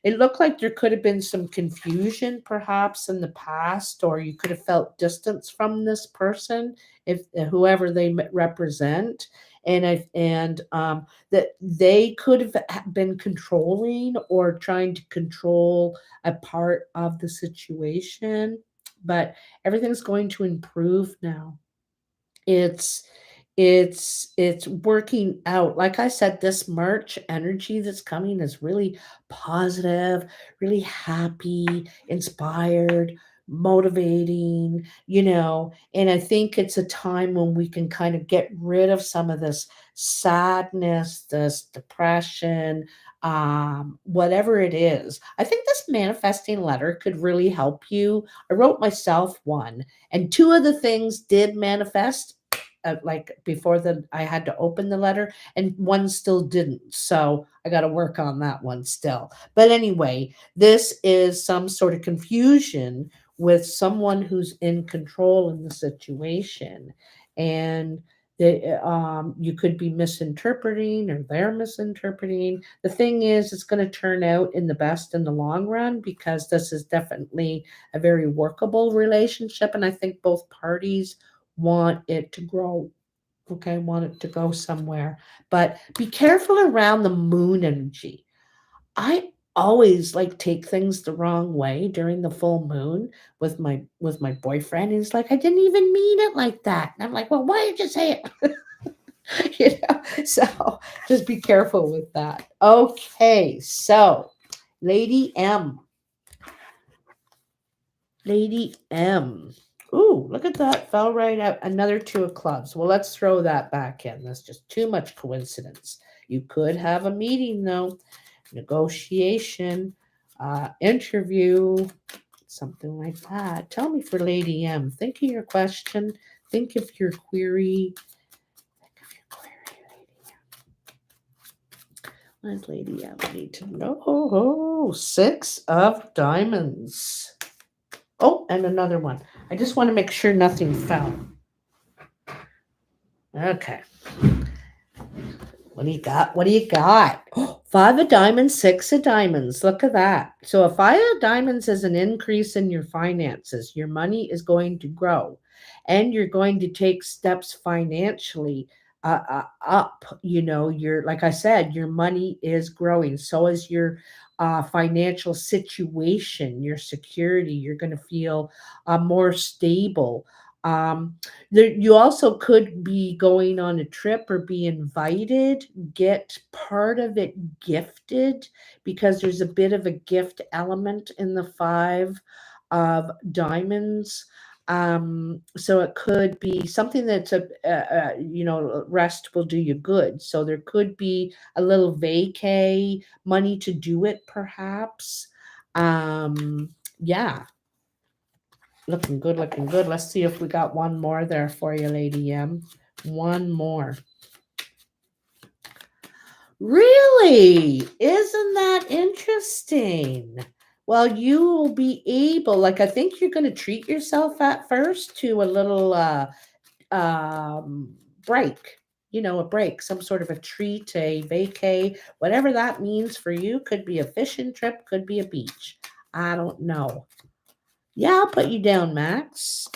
S1: It looked like there could have been some confusion perhaps in the past, or you could have felt distance from this person, if whoever they represent. And that they could have been controlling or trying to control a part of the situation, but everything's going to improve now. It's it's working out. Like I said, this March energy that's coming is really positive, really happy, inspired, motivating, and I think it's a time when we can kind of get rid of some of this sadness, this depression, whatever it is. I think this manifesting letter could really help you. I wrote myself one, and two of the things did manifest, like before I had to open the letter, and one still didn't. So I got to work on that one still. But anyway, this is some sort of confusion with someone who's in control in the situation. and you could be misinterpreting or they're misinterpreting. The thing is, it's going to turn out in the best in the long run because this is definitely a very workable relationship. And I think both parties want it to grow. Okay, want it to go somewhere. But be careful around the moon energy. I always like take things the wrong way during the full moon with my boyfriend. He's like, I didn't even mean it like that. And I'm like, well, why did you say it? So just be careful with that. Okay, so Lady M. Lady M. Ooh, look at that. Fell right out. Another two of clubs. Well, let's throw that back in. That's just too much coincidence. You could have a meeting, though. Negotiation, interview, something like that. Tell me for Lady M. Think of your question. Think of your query. What does Lady M need to know? Six of diamonds. Oh, and another one. I just want to make sure nothing fell. Okay. What do you got? What do you got? Oh, five of diamonds, six of diamonds. Look at that. So a five of diamonds is an increase in your finances. Your money is going to grow and you're going to take steps financially up. You're, like I said, your money is growing. So is your financial situation, your security. You're going to feel more stable. Um, you also could be going on a trip or be invited, get part of it gifted because there's a bit of a gift element in the five of diamonds. So it could be something that's rest will do you good. So there could be a little vacay, money to do it, perhaps. Um, yeah, looking good, looking good. Let's see if we got one more there for you, Lady M. One more. Really? Isn't that interesting? Well, you will be able, like, I think you're going to treat yourself at first to a little break, a break, some sort of a treat, a vacay, whatever that means for you. Could be a fishing trip, could be a beach. I don't know. Yeah, I'll put you down, Max.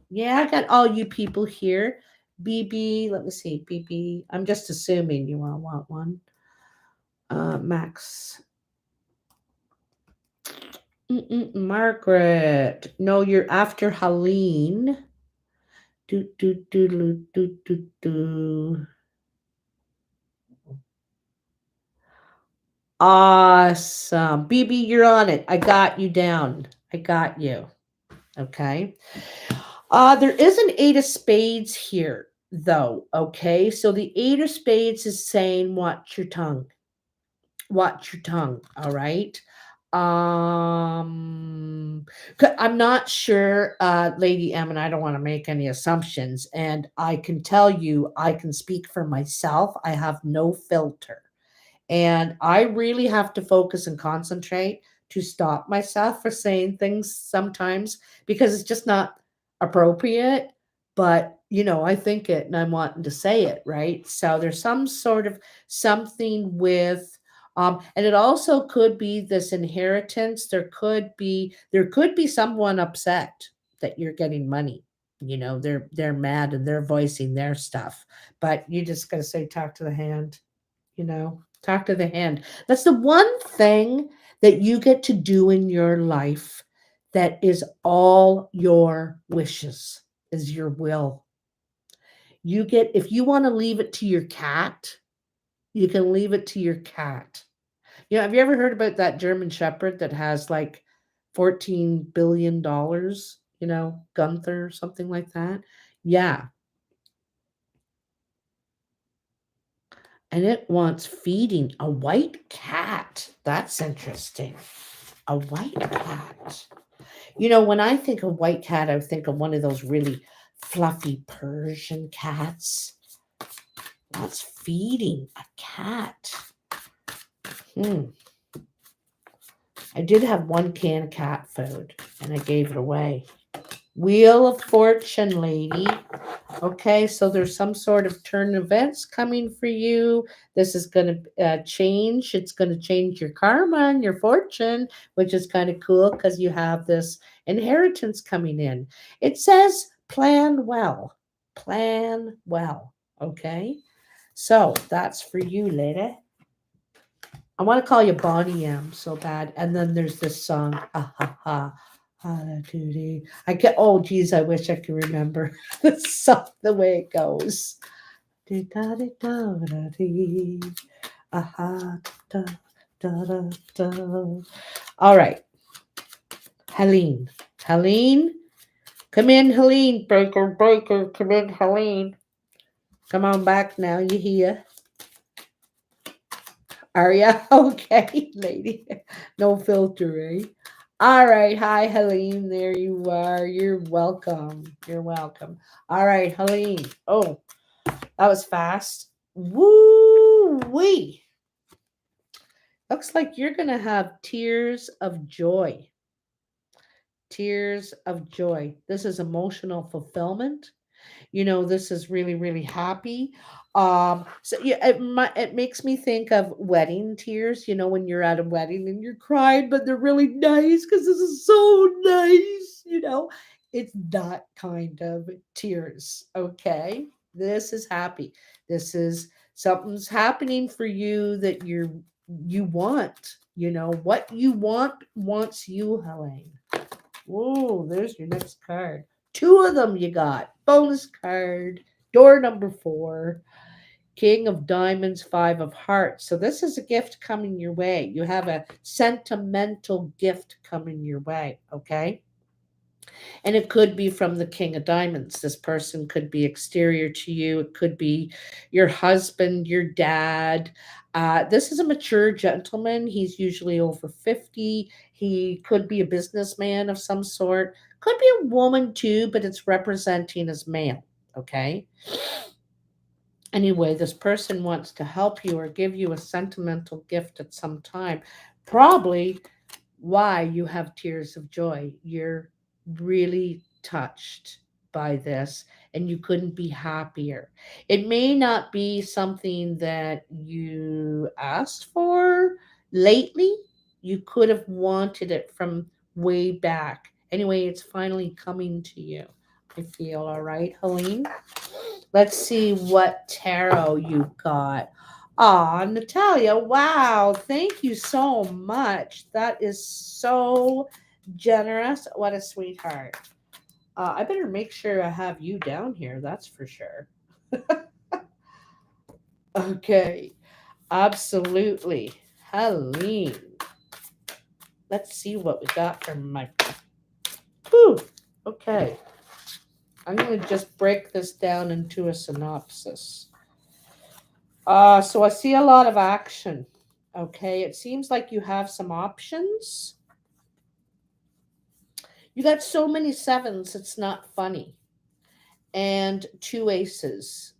S1: Yeah, I got all you people here. BB, let me see, BB. I'm just assuming you all want one. Max. Margaret. No, you're after Helene. Do, do, do, do, do, do, do. Awesome. BB, you're on it. I got you down. I got you. Okay. There is an eight of spades here, though. Okay. So the eight of spades is saying, watch your tongue. Watch your tongue. All right. I'm not sure, Lady M, and I don't want to make any assumptions. And I can tell you, I can speak for myself. I have no filter. And I really have to focus and concentrate to stop myself for saying things sometimes because it's just not appropriate. But, I think it and I'm wanting to say it, right? So there's some sort of something with, and it also could be this inheritance. There could be someone upset that you're getting money. They're mad and they're voicing their stuff. But you just gotta say, talk to the hand, talk to the hand. That's the one thing that you get to do in your life that is all your wishes, is your will. If you want to leave it to your cat, you can leave it to your cat. Have you ever heard about that German Shepherd that has like $14 billion, Gunther or something like that? Yeah. And it wants feeding. A white cat. That's interesting. A white cat. When I think of white cat, I think of one of those really fluffy Persian cats. That's feeding a cat. I did have one can of cat food and I gave it away. Wheel of Fortune, lady. Okay, so there's some sort of turn events coming for you. This is going to change. It's going to change your karma and your fortune, which is kind of cool because you have this inheritance coming in. It says plan well. Plan well. Okay, so that's for you, lady. I want to call you Bonnie M so bad. And then there's this song, ah ha ha. I get, oh geez, I wish I could remember the song, the way it goes. Ah, da, da, da, da. All right, Helene. Helene, come in, Helene. Breaker, breaker, come in, Helene. Come on back now, you here. Are ya? Okay, lady. No filter, eh? All right. Hi, Helene. There you are. You're welcome. You're welcome. All right, Helene. Oh, that was fast. Woo wee. Looks like you're going to have tears of joy. Tears of joy. This is emotional fulfillment. This is really really happy. So yeah, it makes me think of wedding tears, when you're at a wedding and you're crying but they're really nice because this is so nice. It's that kind of tears. Okay, this is happy. This is something's happening for you that you want. What you want wants you, Helene. Whoa, there's your next card. Two of them you got. Bonus card. Door number 4. King of Diamonds, 5 of Hearts. So this is a gift coming your way. You have a sentimental gift coming your way, okay? And it could be from the King of Diamonds. This person could be exterior to you. It could be your husband, your dad. This is a mature gentleman. He's usually over 50. He could be a businessman of some sort. Could be a woman too, but it's representing as male. Okay. Anyway, this person wants to help you or give you a sentimental gift at some time. Probably why you have tears of joy. You're really touched by this and you couldn't be happier. It may not be something that you asked for lately. You could have wanted it from way back. Anyway, it's finally coming to you. I feel all right, Helene. Let's see what tarot you got. Aw, Natalia, wow, thank you so much. That is so generous. What a sweetheart. I better make sure I have you down here, that's for sure. Okay, absolutely. Helene. Let's see what we got from my. Whew. Okay. I'm going to just break this down into a synopsis. So I see a lot of action. Okay, it seems like you have some options. You got so many 7s, it's not funny. And 2 aces.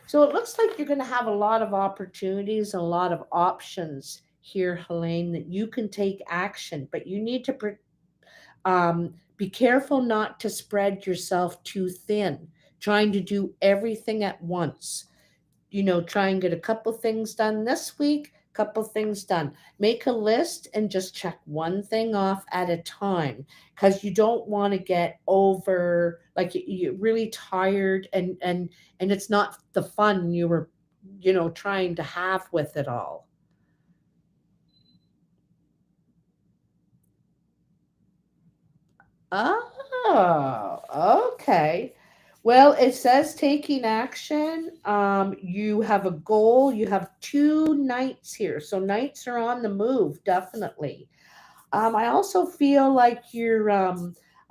S1: So it looks like you're going to have a lot of opportunities and a lot of options here, Helene, that you can take action, but you need to be careful not to spread yourself too thin, trying to do everything at once. Try and get a couple things done this week, couple things done. Make a list and just check one thing off at a time because you don't want to get over like you're really tired and it's not the fun you were trying to have with it all. Oh, okay. Well, it says taking action. You have a goal. You have 2 knights here. So knights are on the move, definitely. I also feel like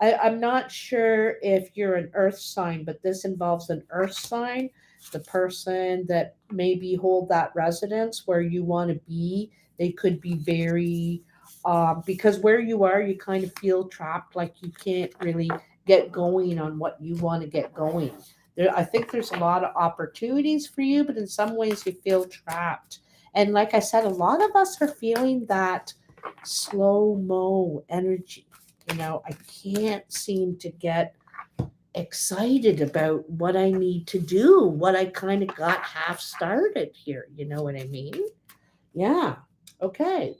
S1: I'm not sure if you're an earth sign, but this involves an earth sign. The person that maybe hold that residence where you want to be, they could be very, because where you are, you kind of feel trapped, like you can't really get going on what you want to get going. I think there's a lot of opportunities for you, but in some ways you feel trapped. And like I said, a lot of us are feeling that slow mo energy. You know, I can't seem to get excited about what I need to do, what I kind of got half started here. You know what I mean? Yeah. Okay.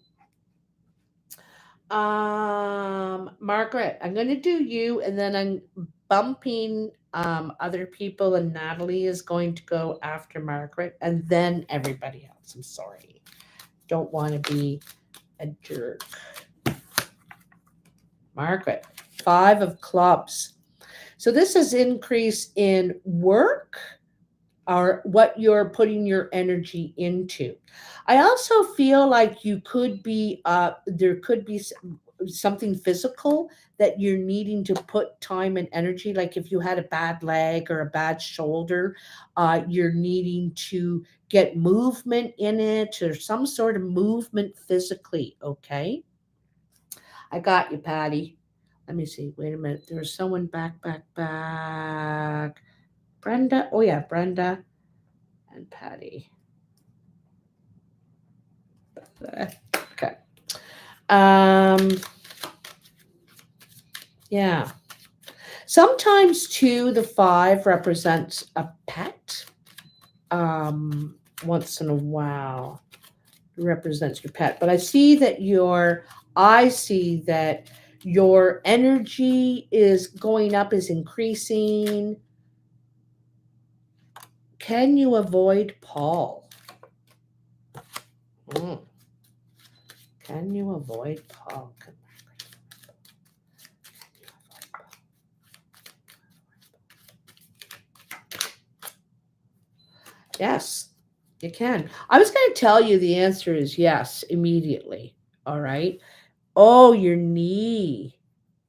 S1: Margaret, I'm going to do you, and then I'm bumping other people, and Natalie is going to go after Margaret, and then everybody else. I'm sorry. Don't want to be a jerk. Margaret, 5 of clubs. So this is increase in work or what you're putting your energy into. I also feel like you could be there could be something physical that you're needing to put time and energy. Like if you had a bad leg or a bad shoulder, you're needing to get movement in it or some sort of movement physically. Okay, I got you, Patty. Let me see. Wait a minute. There's someone back. Brenda. Oh yeah, Brenda and Patty. Okay. Um, yeah. Sometimes too, the 5 represents a pet. Um, Once in a while, it represents your pet. But I see that your energy is going up, is increasing. Can you avoid Paul? Mm. Can you avoid Paul? Yes, you can. I was going to tell you the answer is yes immediately. All right. Oh, your knee.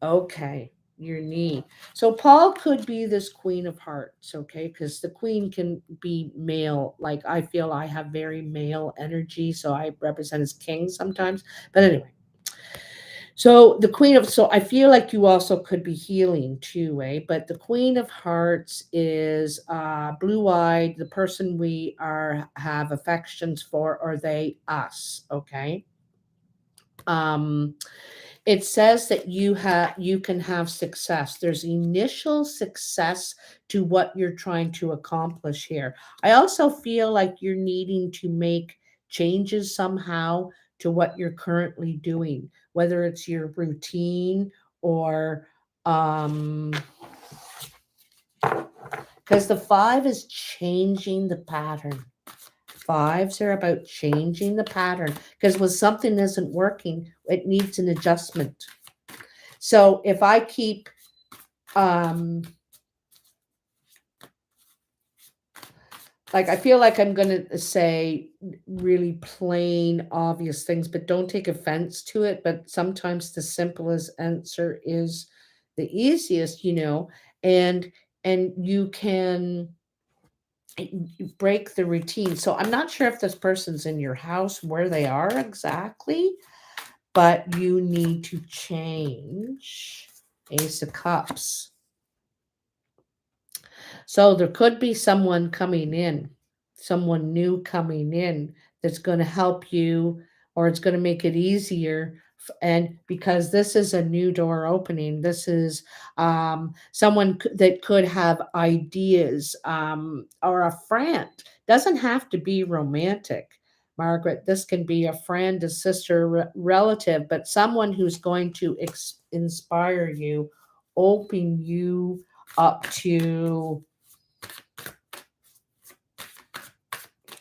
S1: Okay, your knee. So Paul could be this Queen of Hearts, okay? Because the Queen can be male. Like I feel I have very male energy, so I represent as king sometimes. But anyway, so I feel like you also could be healing too, eh? But the Queen of Hearts is blue-eyed, the person we are have affections for, or they us, okay? Um it says that you can have success. There's initial success to what you're trying to accomplish here. I also feel like you're needing to make changes somehow to what you're currently doing, whether it's your routine or because the 5 is changing the pattern. 5s are about changing the pattern because when something isn't working, it needs an adjustment. So if I keep like I feel like I'm gonna say really plain obvious things, but don't take offense to it. But sometimes the simplest answer is the easiest, and you can break the routine. So I'm not sure if this person's in your house, where they are exactly, but you need to change. Ace of Cups. So there could be someone coming in, someone new coming in that's going to help you or it's going to make it easier. And because this is a new door opening, this is someone that could have ideas or a friend. Doesn't have to be romantic. Margaret, this can be a friend, a sister, relative, but someone who's going to inspire you, open you up to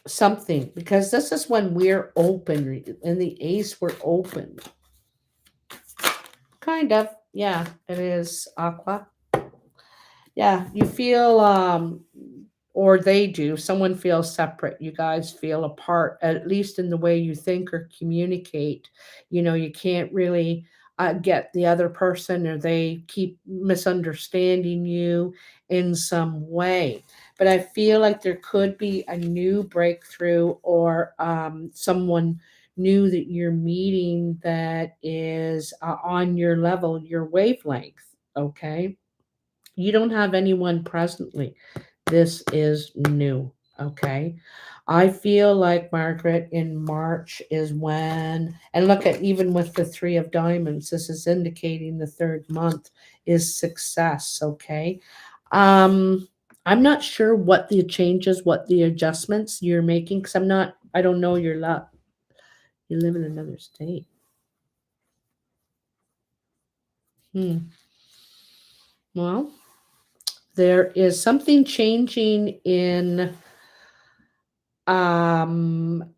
S1: something, because this is when we're open. In the ace, we're open. Kind of. Yeah, it is aqua. Yeah, you feel or they do. Someone feels separate. You guys feel apart, at least in the way you think or communicate. You can't really get the other person, or they keep misunderstanding you in some way. But I feel like there could be a new breakthrough or someone new that you're meeting that is on your level, your wavelength. Okay. You don't have anyone presently. This is new. Okay. I feel like, Margaret, in March is when, and look at even with the Three of Diamonds, this is indicating the third month is success, okay? Um, I'm not sure what the changes, what the adjustments you're making, because I don't know your luck. You live in another state. Well, there is something changing in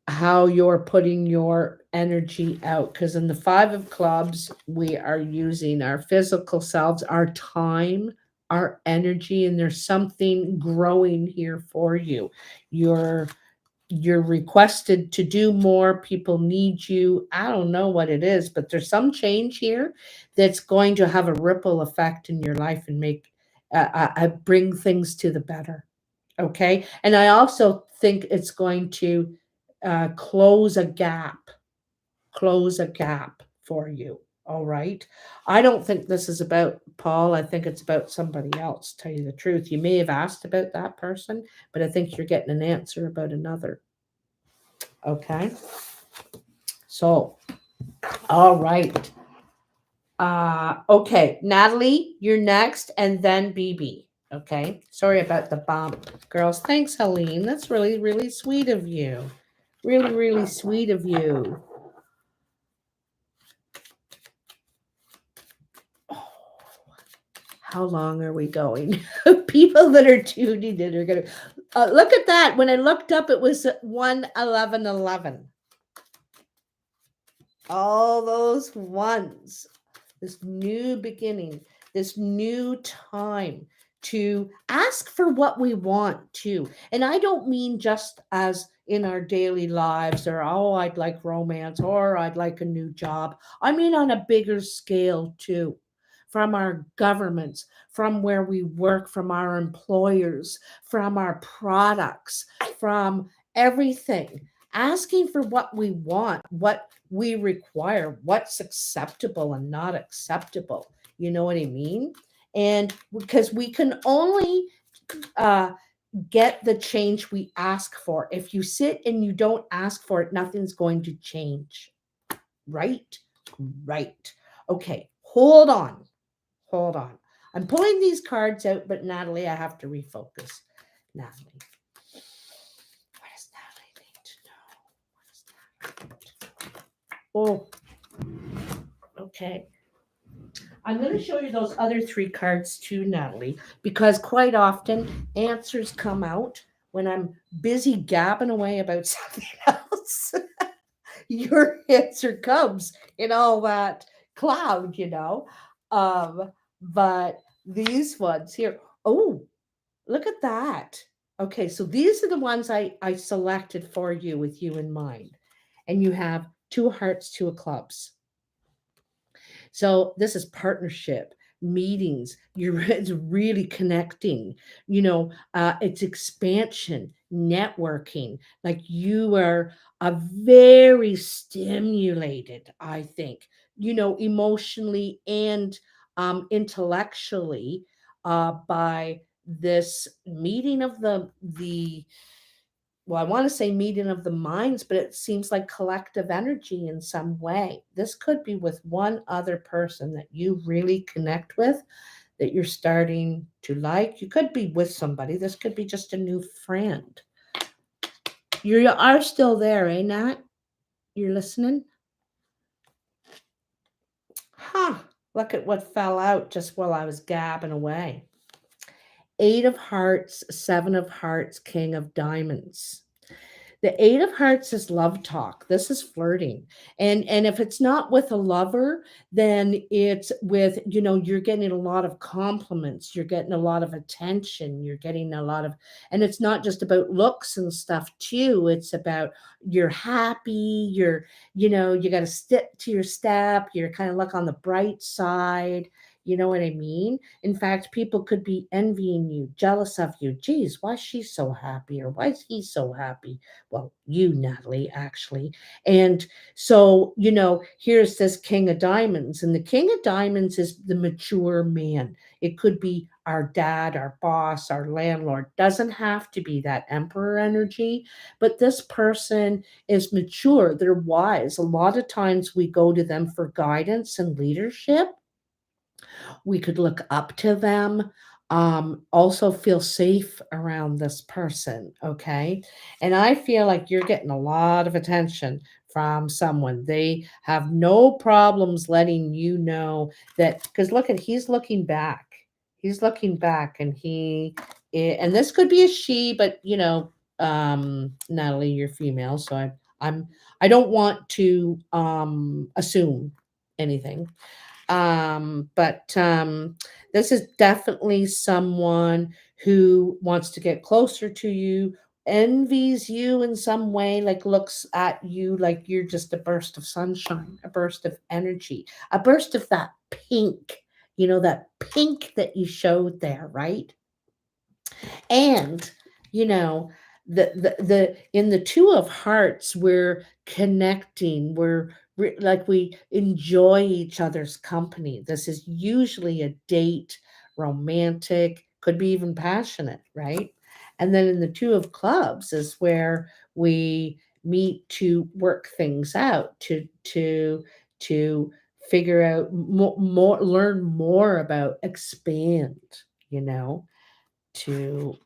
S1: how you're putting your energy out, because in the Five of Clubs we are using our physical selves, our time, our energy, and there's something growing here for you. You're requested to do more, people need you. I don't know what it is, but there's some change here that's going to have a ripple effect in your life and make bring things to the better. Okay. And I also think it's going to close a gap, for you. All right. I don't think this is about Paul. I think it's about somebody else, tell you the truth. You may have asked about that person, but I think you're getting an answer about another. Okay. So, all right. Okay, Natalie, you're next, and then BB. Okay, sorry about the bump, girls. Thanks, Helene. That's really, really sweet of you. Really, really sweet of you. Oh, how long are we going? People that are tuning in are gonna look at that. When I looked up, it was 1:11:11. All those ones. This new beginning, this new time to ask for what we want too. And I don't mean just as in our daily lives or, oh, I'd like romance or I'd like a new job. I mean on a bigger scale too. From our governments, from where we work, from our employers, from our products, from everything. Asking for what we want, what we require, what's acceptable and not acceptable. You know what I mean? And because we can only uh, get the change we ask for. If you sit and you don't ask for it, nothing's going to change. Right? Right. Okay, hold on. Hold on. I'm pulling these cards out, but Natalie, I have to refocus. Natalie. What does Natalie need to know? What does Natalie need to know? Oh, okay. I'm going to show you those other three cards too, Natalie, because quite often answers come out when I'm busy gabbing away about something else. Your answer comes in all that cloud, you know. But these ones here, oh, look at that. Okay, so these are the ones I selected for you with you in mind. And you have two hearts, two of clubs. So this is partnership, meetings. You're it's really connecting. It's expansion, networking. Like you are a very stimulated, I think. Emotionally and intellectually by this meeting of the well, I want to say meeting of the minds, but it seems like collective energy in some way. This could be with one other person that you really connect with, that you're starting to like. You could be with somebody. This could be just a new friend. You are still there, eh, Nat? You're listening? Huh. Look at what fell out just while I was gabbing away. Eight of Hearts, Seven of Hearts, King of Diamonds. The Eight of Hearts is love talk. This is flirting. And if it's not with a lover, then it's with, you're getting a lot of compliments, you're getting a lot of attention, you're getting a lot of, and it's not just about looks and stuff too. It's about you're happy, you got to stick to your step, you're kind of look on the bright side. You know what I mean? In fact, people could be envying you, jealous of you. Geez, why is she so happy? Or why is he so happy? Well, you, Natalie, actually. And so, here's this King of Diamonds, and the King of Diamonds is the mature man. It could be our dad, our boss, our landlord. Doesn't have to be that emperor energy, but this person is mature, they're wise. A lot of times we go to them for guidance and leadership. We could look up to them. Also feel safe around this person, okay? And I feel like you're getting a lot of attention from someone. They have no problems letting you know that, because look at, he's looking back. He's looking back, and and this could be a she, but Natalie, you're female, so I'm I don't want to assume anything. But this is definitely someone who wants to get closer to you, envies you in some way, like looks at you like you're just a burst of sunshine, a burst of energy, a burst of that pink, that pink that you showed there, right? And you know the in the two of hearts, we're connecting, like we enjoy each other's company. This is usually a date, romantic, could be even passionate, right? And then in the two of clubs is where we meet to work things out, to figure out more, learn more about, expand, you know to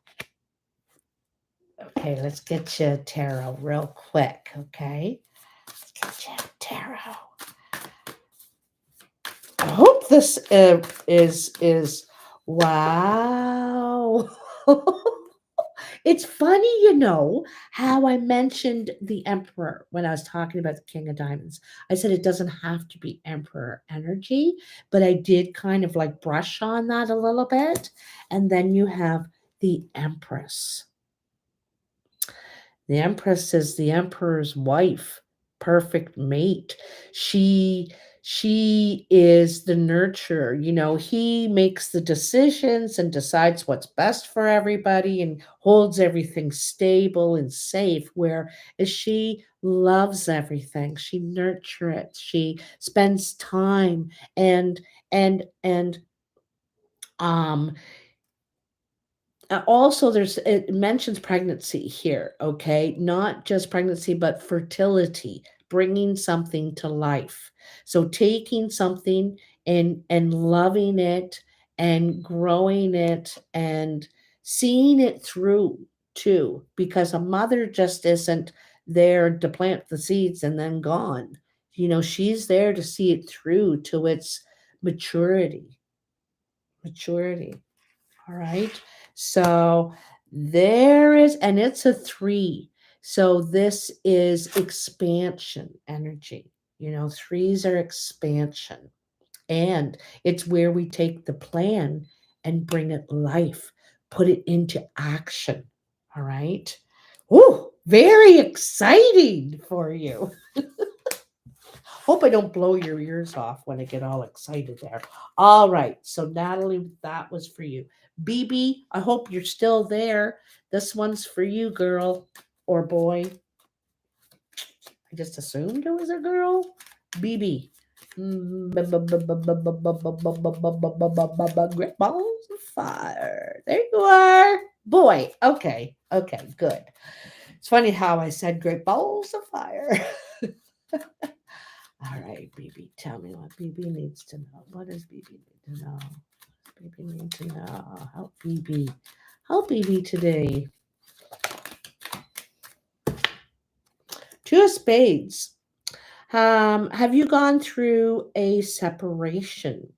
S1: okay, let's get you tarot real quick, okay? Let's get you tarot. I hope this is wow. It's funny, how I mentioned the Emperor when I was talking about the King of Diamonds. I said it doesn't have to be Emperor energy, but I did kind of like brush on that a little bit. And then you have the Empress. The Empress is the Emperor's wife, perfect mate. She she is the nurturer. He makes the decisions and decides what's best for everybody and holds everything stable and safe. Whereas she loves everything. She nurtures it. She spends time and um also, it mentions pregnancy here, okay? Not just pregnancy, but fertility, bringing something to life. So taking something and loving it and growing it and seeing it through too, because a mother just isn't there to plant the seeds and then gone. She's there to see it through to its maturity. Maturity. All right. So and it's a 3. So this is expansion energy. Threes are expansion. And it's where we take the plan and bring it life, put it into action. All right. Oh, very exciting for you. Hope I don't blow your ears off when I get all excited there. All right. So, Natalie, that was for you. BB, I hope you're still there. This one's for you, girl or boy. I just assumed it was a girl. BB. Great balls of fire. There you are. Boy. Okay. Okay. Good. It's funny how I said great balls of fire. All right, BB, tell me what BB needs to know. What does BB need to know? BB need to know. Help BB. Help BB today. Two of Spades. Have you gone through a separation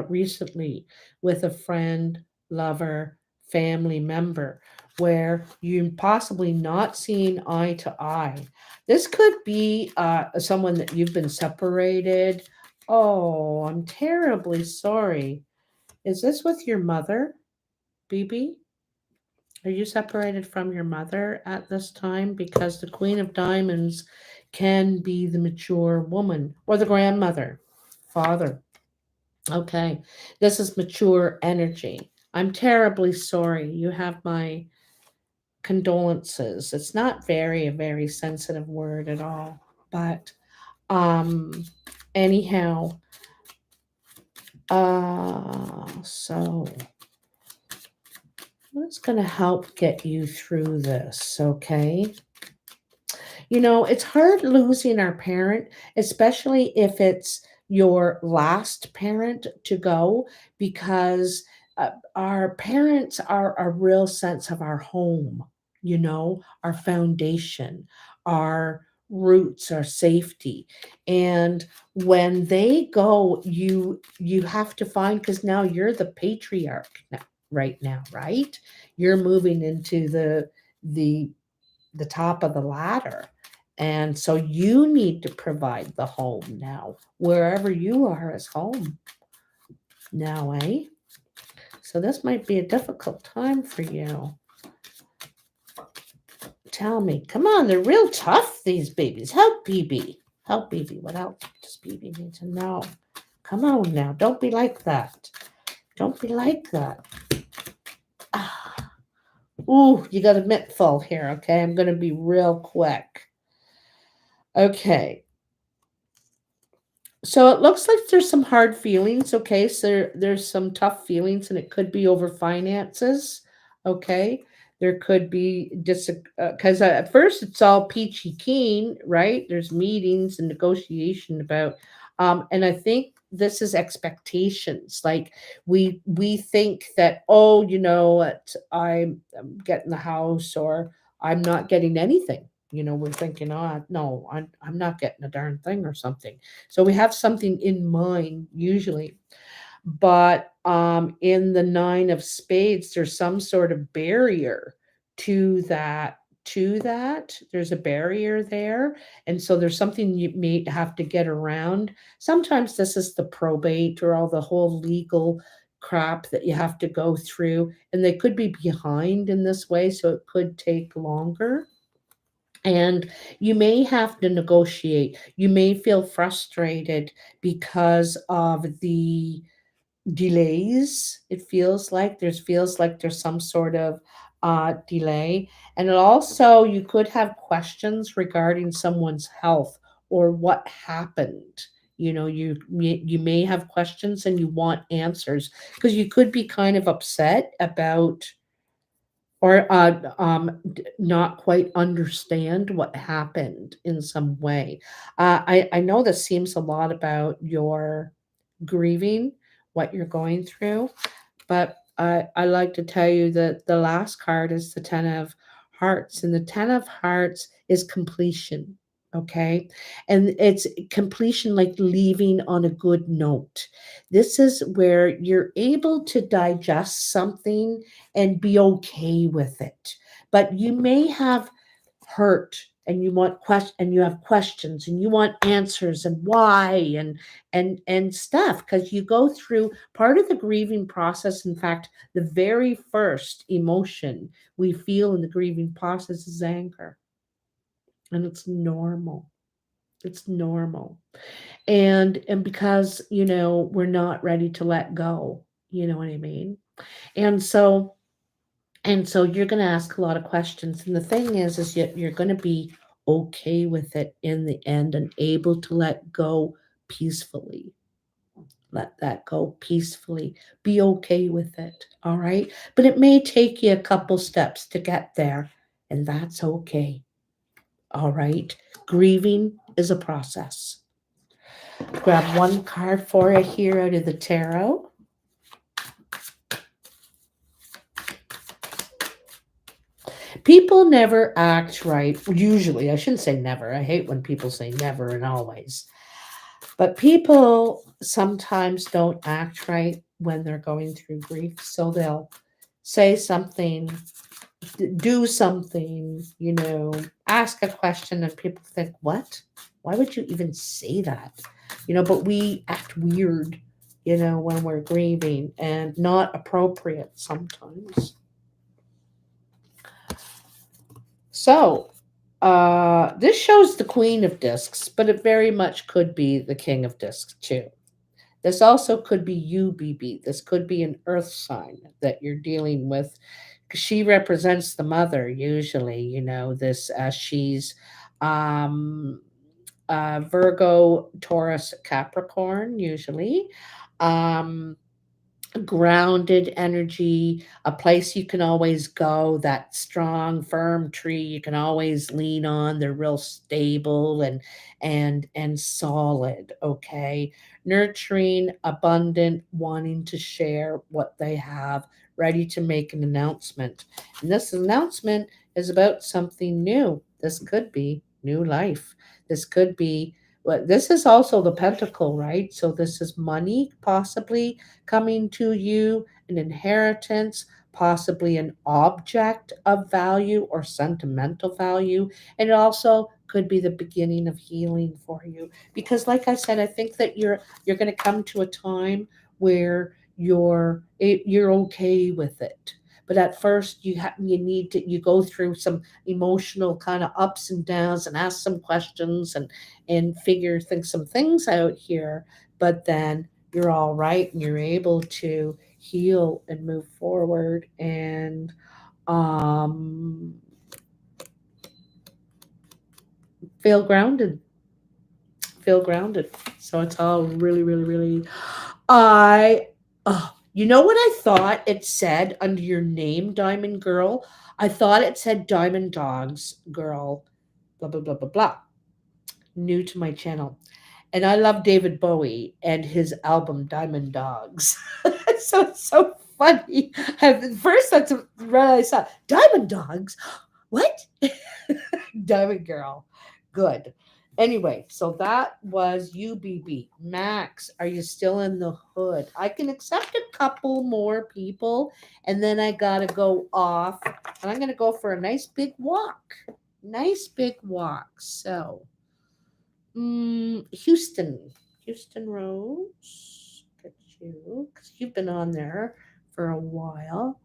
S1: recently with a friend, lover, family member where you possibly not seeing eye to eye? This could be someone that you've been separated. Oh, I'm terribly sorry. Is this with your mother, BB? Are you separated from your mother at this time? Because the Queen of Diamonds can be the mature woman or the grandmother, father. Okay, this is mature energy. I'm terribly sorry. You have my condolences. It's not a very sensitive word at all. But um anyhow, so What's going to help get you through this, okay? You know, it's hard losing our parent, especially if it's your last parent to go, because our parents are a real sense of our home, you know, our foundation, our roots, our safety. And when they go, you have to find, because now you're the patriarch now, right now, right? You're moving into the the top of the ladder. And so you need to provide the home now, wherever you are as home now, eh? So this might be a difficult time for you. Tell me, come on, they're real tough, these babies. Help BB. Help BB. What else does BB need to know? Come on now, don't be like that. Don't be like that. Ah. Ooh, you got a mitt full here, okay? I'm going to be real quick. Okay, so it looks like there's some hard feelings, okay? So there's some tough feelings, and it could be over finances, okay? There could be because at first it's all peachy keen, right? There's meetings and negotiation about, and I think this is expectations. Like we think that, oh, you know what, I'm getting the house, or I'm not getting anything. You know, we're thinking, oh no, I'm not getting a darn thing or something. So we have something in mind usually. But in the nine of spades, there's some sort of barrier to that. To that, there's a barrier there. And so there's something you may have to get around. Sometimes this is the probate or all the whole legal crap that you have to go through. And they could be behind in this way. So it could take longer, and you may have to negotiate. You may feel frustrated because of the delays. It feels like there's some sort of delay. And it also, you could have questions regarding someone's health or what happened. You know, you may have questions and you want answers, because you could be kind of upset about, or not quite understand what happened in some way. I know this seems a lot about your grieving, what you're going through, but I like to tell you that the last card is the Ten of Hearts, and the Ten of Hearts is completion. Okay. And it's completion, like leaving on a good note. This is where you're able to digest something and be okay with it. But you may have hurt, and you want and you have questions, and you want answers, and why, and stuff, because you go through part of the grieving process. In fact, the very first emotion we feel in the grieving process is anger, and it's normal. It's normal. And because, you know, we're not ready to let go, you know what I mean? And so you're going to ask a lot of questions. And the thing is you're going to be okay with it in the end, and able to let go peacefully. Let that go peacefully. Be okay with it. All right. But it may take you a couple steps to get there, and that's okay. All right. Grieving is a process. Grab one card for it here out of the tarot. People never act right. Usually, I shouldn't say never. I hate when people say never and always. But people sometimes don't act right when they're going through grief. So they'll say something, do something, you know, ask a question, and people think, what? Why would you even say that? You know, but we act weird, you know, when we're grieving, and not appropriate sometimes. So, this shows the Queen of Discs, but it very much could be the King of Discs too. This also could be you, BB. This could be an earth sign that you're dealing with. 'Cause she represents the mother, usually, you know, this, she's um, Virgo, Taurus, Capricorn, usually. Um, grounded energy, a place you can always go, that strong, firm tree you can always lean on. They're real stable and solid, okay? Nurturing, abundant, wanting to share what they have, ready to make an announcement. And this announcement is about something new. This could be new life. This could be well, this is also the pentacle, right? So this is money possibly coming to you, an inheritance, possibly an object of value or sentimental value. And it also could be the beginning of healing for you. Because like I said, I think that you're going to come to a time where you're okay with it. But at first you need to you go through some emotional kind of ups and downs and ask some questions and figure some things out here. But then you're all right and you're able to heal and move forward and um, feel grounded. Feel grounded. So it's all really, really, really. I, oh, you know what I thought it said under your name, Diamond Girl? I thought it said Diamond Dogs Girl, blah, blah, blah, blah, blah. New to my channel. And I love David Bowie and his album Diamond Dogs. So it's so funny. At first, that's what I saw. Diamond Dogs? What? Diamond Girl. Good. Anyway, so that was UBB. Max, are you still in the hood? I can accept a couple more people, and then I gotta go off, and I'm gonna go for a nice big walk. Nice big walk. So, Houston. Houston Rose. Get you, because you've been on there for a while.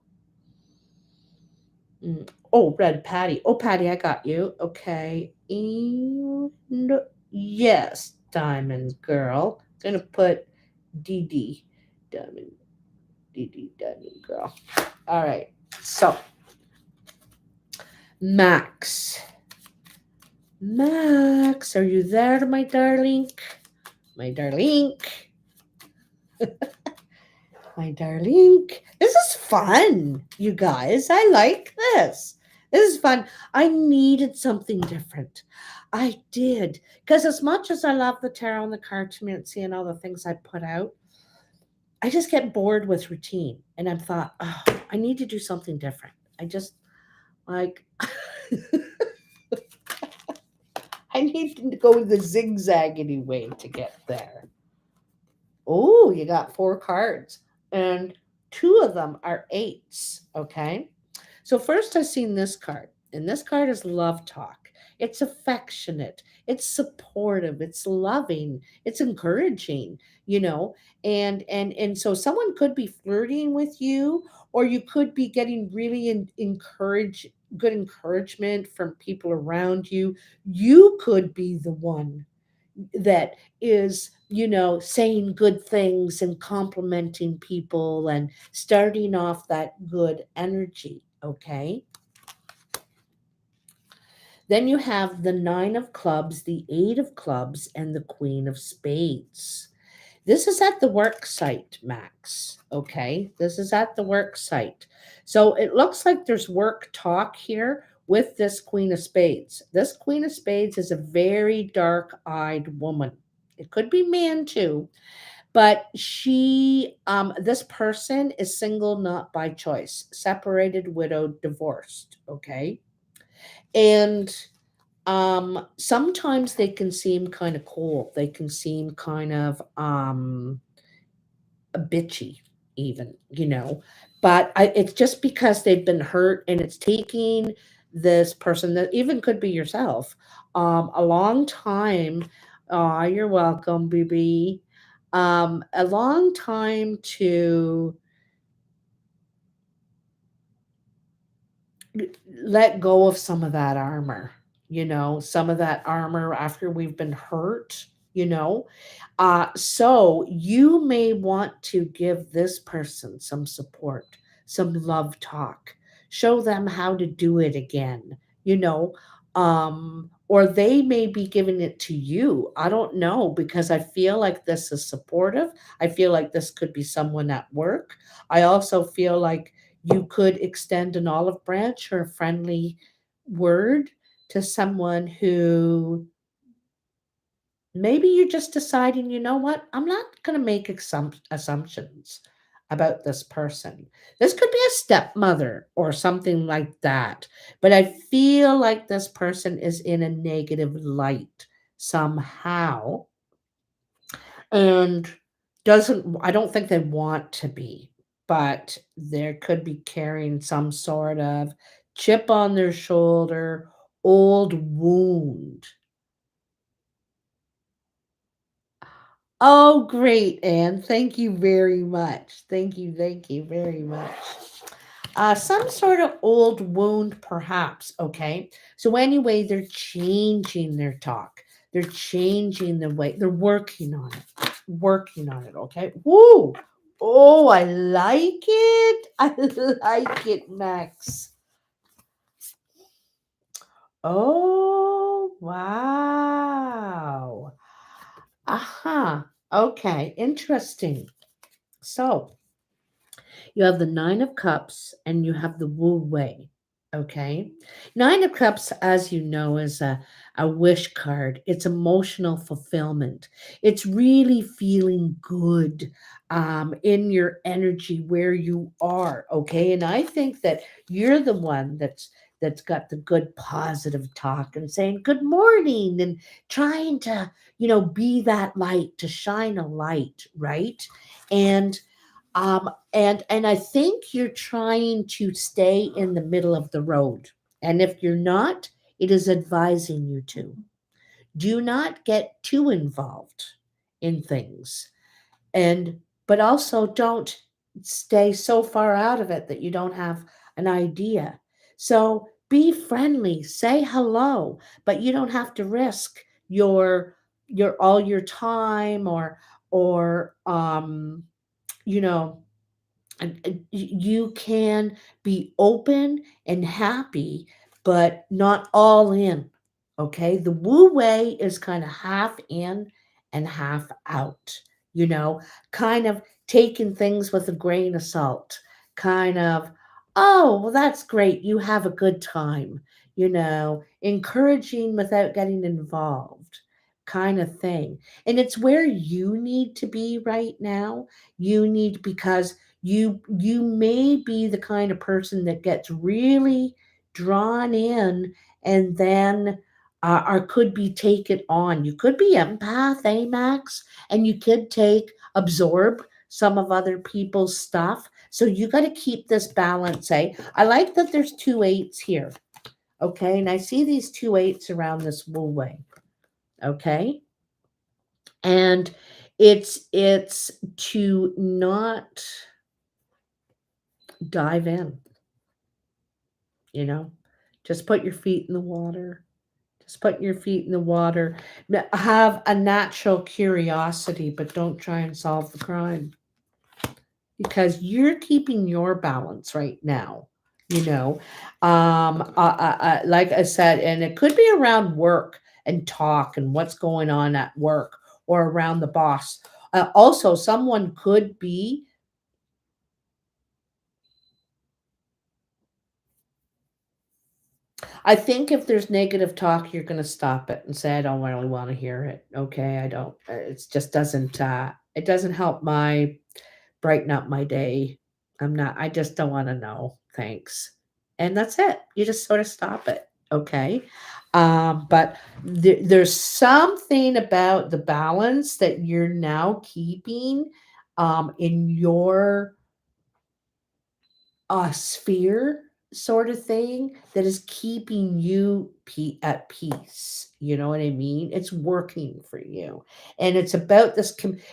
S1: Oh, Red Patty. Oh, Patty, I got you. Okay. And yes, Diamond Girl. Gonna put DD. Diamond. DD, Diamond Girl. All right. So, Max. Max, are you there, my darling? My darling. My darling. This is fun, you guys. I like this. This is fun. I needed something different. I did. Because as much as I love the tarot and the cartomancy and all the things I put out, I just get bored with routine. And I thought, oh, I need to do something different. I just like I need to go the zigzaggedy way to get there. Oh, you got four cards, and two of them are eights. Okay. So, first, I've seen this card, and this card is love talk. It's affectionate, it's supportive, it's loving, it's encouraging, you know. And so someone could be flirting with you, or you could be getting really good encouragement from people around you. You could be the one that is, saying good things and complimenting people and starting off that good energy. Okay. Then you have the nine of clubs, the eight of clubs, and the queen of spades. This is at the work site, Max. Okay. This is at the work site. So it looks like there's work talk here with this queen of spades. This queen of spades is a very dark eyed woman. It could be man too, but this person is single, not by choice, separated, widowed, divorced. Okay. And sometimes they can seem kind of cold. They can seem kind of bitchy, even, but it's just because they've been hurt, and it's taking this person, that even could be yourself, a long time. You're welcome, BB. A long time to let go of some of that armor, some of that armor after we've been hurt, so you may want to give this person some support, some love talk, show them how to do it again, you know, or they may be giving it to you. I don't know, because I feel like this is supportive. I feel like this could be someone at work. I also feel like you could extend an olive branch or a friendly word to someone who maybe you're just deciding, you know what, I'm not going to make assumptions about this person. This could be a stepmother or something like that. But I feel like this person is in a negative light somehow, and doesn't, I don't think they want to be, but there could be carrying some sort of chip on their shoulder, old wound. Oh, great, Anne. Thank you very much. Thank you very much. Some sort of old wound, perhaps. Okay. So, anyway, they're changing their talk. They're changing the way, they're working on it. Working on it. Okay. Woo. Oh, I like it. I like it, Max. Oh, wow. Aha. Okay. Interesting. So, you have the Nine of Cups and you have the Wu Wei. Okay. Nine of Cups, as you know, is a wish card. It's emotional fulfillment. It's really feeling good in your energy where you are. Okay. And I think that you're the one that's got the good positive talk and saying good morning and trying to, be that light, to shine a light, right? And and I think you're trying to stay in the middle of the road. And if you're not, it is advising you to. Do not get too involved in things. And but also don't stay so far out of it that you don't have an idea. So be friendly, say hello, but you don't have to risk your all your time or you know you can be open and happy, but not all in. Okay. The Wu Wei is kind of half in and half out, you know, kind of taking things with a grain of salt, kind of, oh, well, that's great. You have a good time, encouraging without getting involved, kind of thing. And it's where you need to be right now. You need, because you may be the kind of person that gets really drawn in and then or could be taken on. You could be empath, Max, and you could absorb some of other people's stuff. So you got to keep this balance. I like that there's two eights here. Okay, and I see these two eights around this Wu Wei. Okay, and it's to not dive in, you know? Just put your feet in the water. Just put your feet in the water. Have a natural curiosity, but don't try and solve the crime, because you're keeping your balance right now. Like I said, and it could be around work and talk and what's going on at work or around the boss. Also, someone could be, I think if there's negative talk, you're going to stop it and say, I don't really want to hear it. Okay. I don't, it just doesn't, it doesn't help brighten up my day. I just don't want to know. Thanks. And that's it. You just sort of stop it. Okay. But there's something about the balance that you're now keeping in your a sphere sort of thing that is keeping you at peace. You know what I mean? It's working for you. And it's about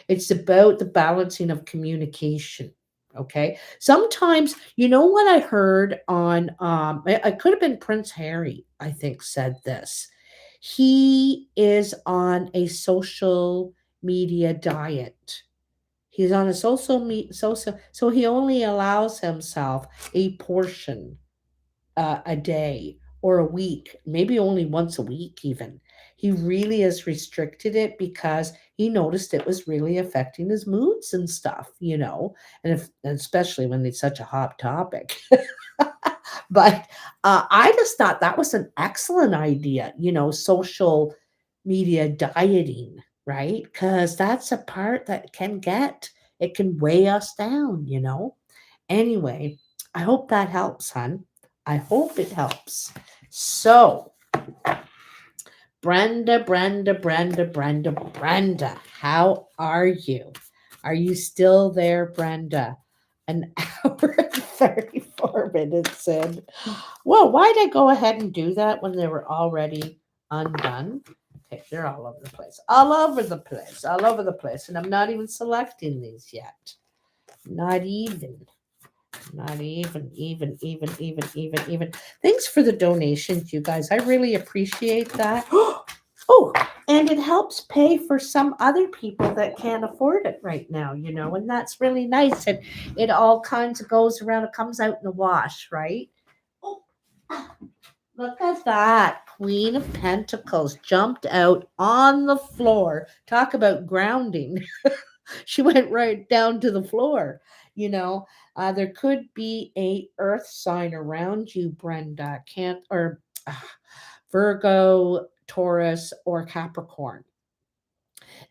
S1: it's about the balancing of communication. Okay. Sometimes, you know what I heard on I could have been Prince Harry, I think, said this. He is on a social media diet. He's on a so he only allows himself a portion a day or a week, maybe only once a week even. He really has restricted it because he noticed it was really affecting his moods and stuff, and especially when it's such a hot topic. But I just thought that was an excellent idea, social media dieting, right? Because that's a part that it can weigh us down. Anyway, I hope that helps, hon. I hope it helps. So, Brenda, how are you? Are you still there, Brenda? An hour and 34 minutes in. Whoa, why did I go ahead and do that when they were already undone? Okay, they're all over the place. All over the place. All over the place. And I'm not even selecting these yet. Not even. Not even. Thanks for the donations, you guys. I really appreciate that. Oh, and it helps pay for some other people that can't afford it right now, and that's really nice. And it all kinds of goes around, it comes out in the wash, right? Oh, look at that. Queen of Pentacles jumped out on the floor. Talk about grounding. She went right down to the floor. You know, there could be a earth sign around you, Brenda. Can't or Virgo, Taurus, or Capricorn.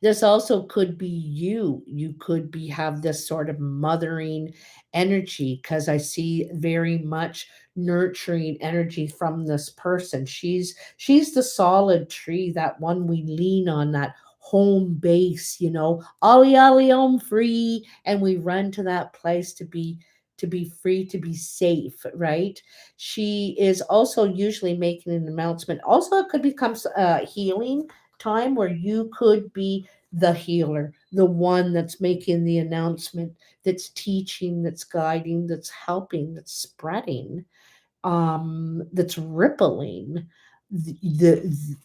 S1: This also could be you. You could be have this sort of mothering energy because I see very much nurturing energy from this person. She's the solid tree, that one we lean on, that home base. Ollie ollie home free, and we run to that place to be free, to be safe, right? She is also usually making an announcement. Also, it could become healing time where you could be the healer, the one that's making the announcement, that's teaching, that's guiding, that's helping, that's spreading, that's rippling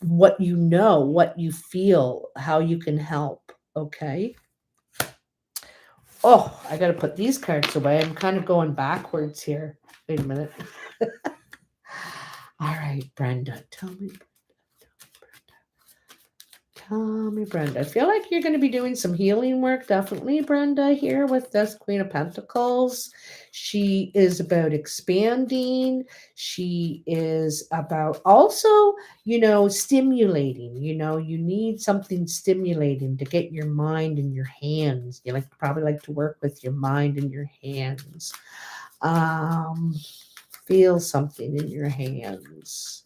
S1: what you know, what you feel, how you can help. Okay. Oh, I got to put these cards away. I'm kind of going backwards here. Wait a minute. All right, Brenda, tell me, Brenda. I feel like you're going to be doing some healing work, definitely, Brenda, here with this Queen of Pentacles. She is about expanding. She is about also, stimulating. You need something stimulating to get your mind in your hands. You probably like to work with your mind in your hands. Feel something in your hands.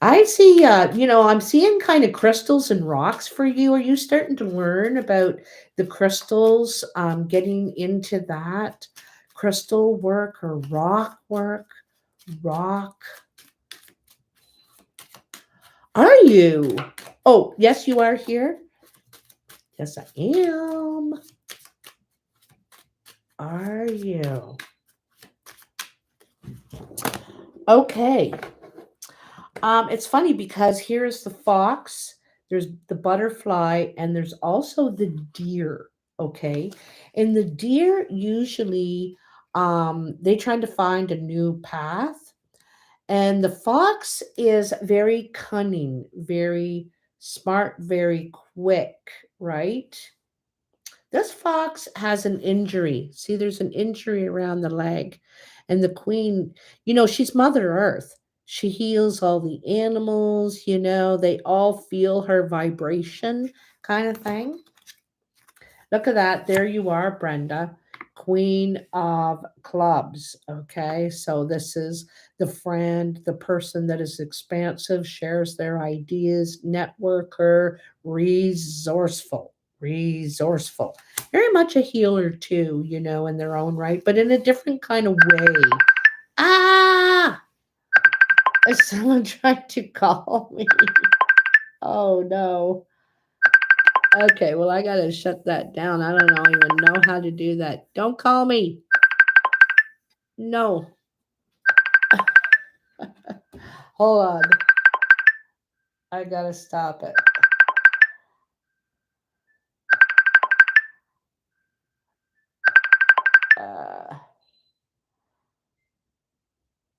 S1: I see, I'm seeing kind of crystals and rocks for you. Are you starting to learn about the crystals, getting into that crystal work or rock work? Rock. Are you? Oh, yes, you are here. Yes, I am. Are you? Okay. It's funny because here's the fox, there's the butterfly, and there's also the deer. Okay, and the deer usually, they trying to find a new path, and the fox is very cunning, very smart, very quick, right? This fox has an injury. See, there's an injury around the leg. And the queen, she's Mother Earth. She heals all the animals, they all feel her vibration, kind of thing. Look at that. There you are, Brenda. Queen of Clubs. Okay. So this is the friend, the person that is expansive, shares their ideas, networker, resourceful. Resourceful. Very much a healer, too, in their own right, but in a different kind of way. Ah! Is someone trying to call me? Oh, no. Okay, well, I gotta shut that down. I don't even know how to do that. Don't call me. No. Hold on. I gotta stop it.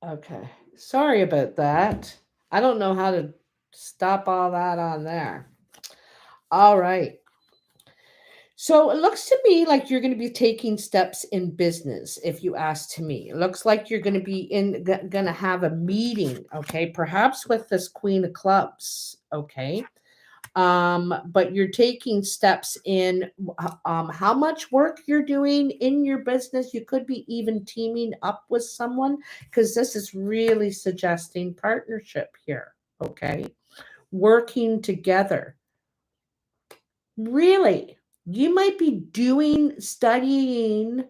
S1: Uh, Okay. Sorry about that. I don't know how to stop all that on there. All right. So it looks to me like you're going to be taking steps in business. If you ask to me, it looks like you're going to be going to have a meeting. Okay, perhaps with this Queen of Clubs. Okay, but you're taking steps in how much work you're doing in your business. You could be even teaming up with someone because this is really suggesting partnership here. Okay, working together. Really, you might be studying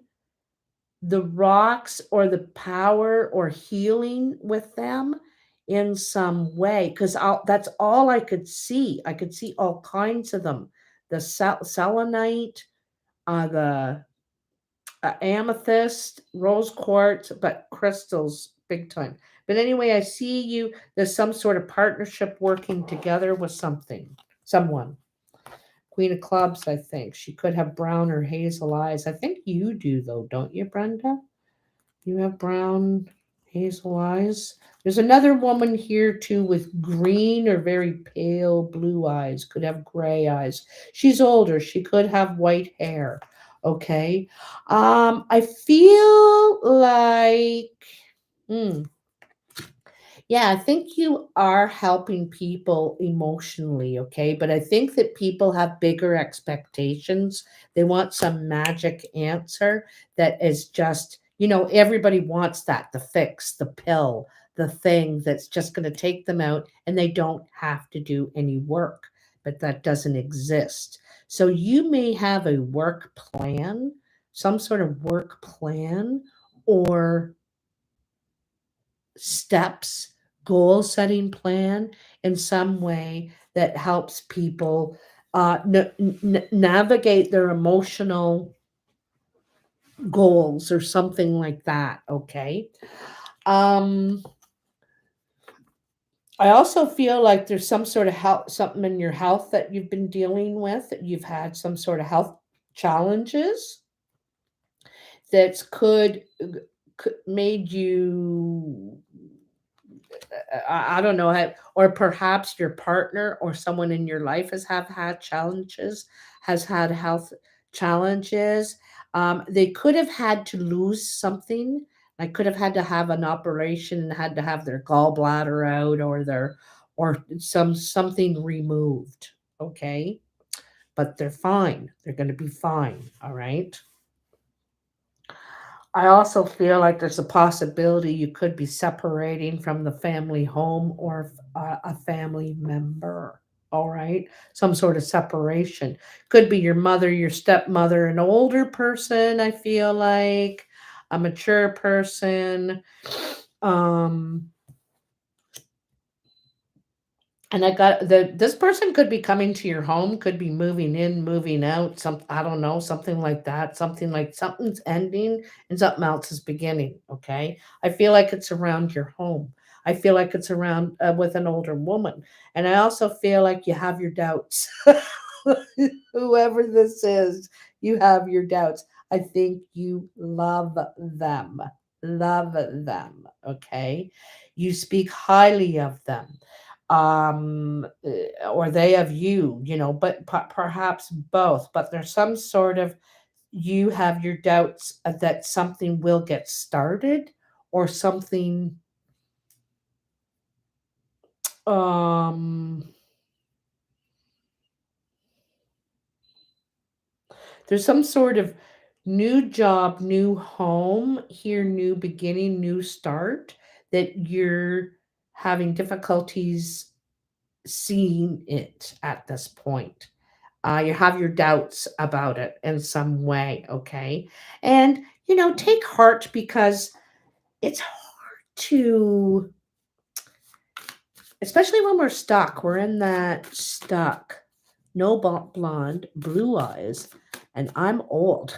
S1: the rocks or the power or healing with them in some way because that's all I could see. I could see all kinds of them, the selenite, the amethyst, rose quartz, but crystals big time. But anyway, I see you, there's some sort of partnership working together with someone. Queen of Clubs, I think. She could have brown or hazel eyes. I think you do, though, don't you, Brenda? You have brown, hazel eyes. There's another woman here, too, with green or very pale blue eyes. Could have gray eyes. She's older. She could have white hair. Okay. I feel like. Hmm. Yeah, I think you are helping people emotionally, okay? But I think that people have bigger expectations. They want some magic answer that is just, everybody wants that, the fix, the pill, the thing that's just going to take them out and they don't have to do any work. But that doesn't exist. So you may have a work plan, some sort of work plan, or steps, goal setting plan in some way that helps people navigate their emotional goals or something like that. Okay. Um, I also feel like there's some sort of health, something in your health that you've been dealing with, that you've had some sort of health challenges that could made you I don't know how, or perhaps your partner or someone in your life have had challenges, has had health challenges. They could have had to lose something. I could have had to have an operation and had to have their gallbladder out or something removed. Okay, but they're fine. They're going to be fine. All right. I also feel like there's a possibility you could be separating from the family home or a family member. All right. Some sort of separation. Could be your mother, your stepmother, an older person, I feel like, a mature person. Um, and I got this person could be coming to your home, could be moving in, moving out, I don't know, something like that. Something like something's ending and something else is beginning. Okay. I feel like it's around your home. I feel like it's around with an older woman. And I also feel like you have your doubts. Whoever this is, you have your doubts. I think you love them. Love them. Okay. You speak highly of them, or they of you, but perhaps both. But there's some sort of, you have your doubts that something will get started or something. Um, there's some sort of new job, new home here, new beginning, new start that you're having difficulties seeing it at this point. You have your doubts about it in some way, okay? And, take heart because it's hard to, especially when we're stuck, we're in that stuck, no blonde, blue eyes, and I'm old.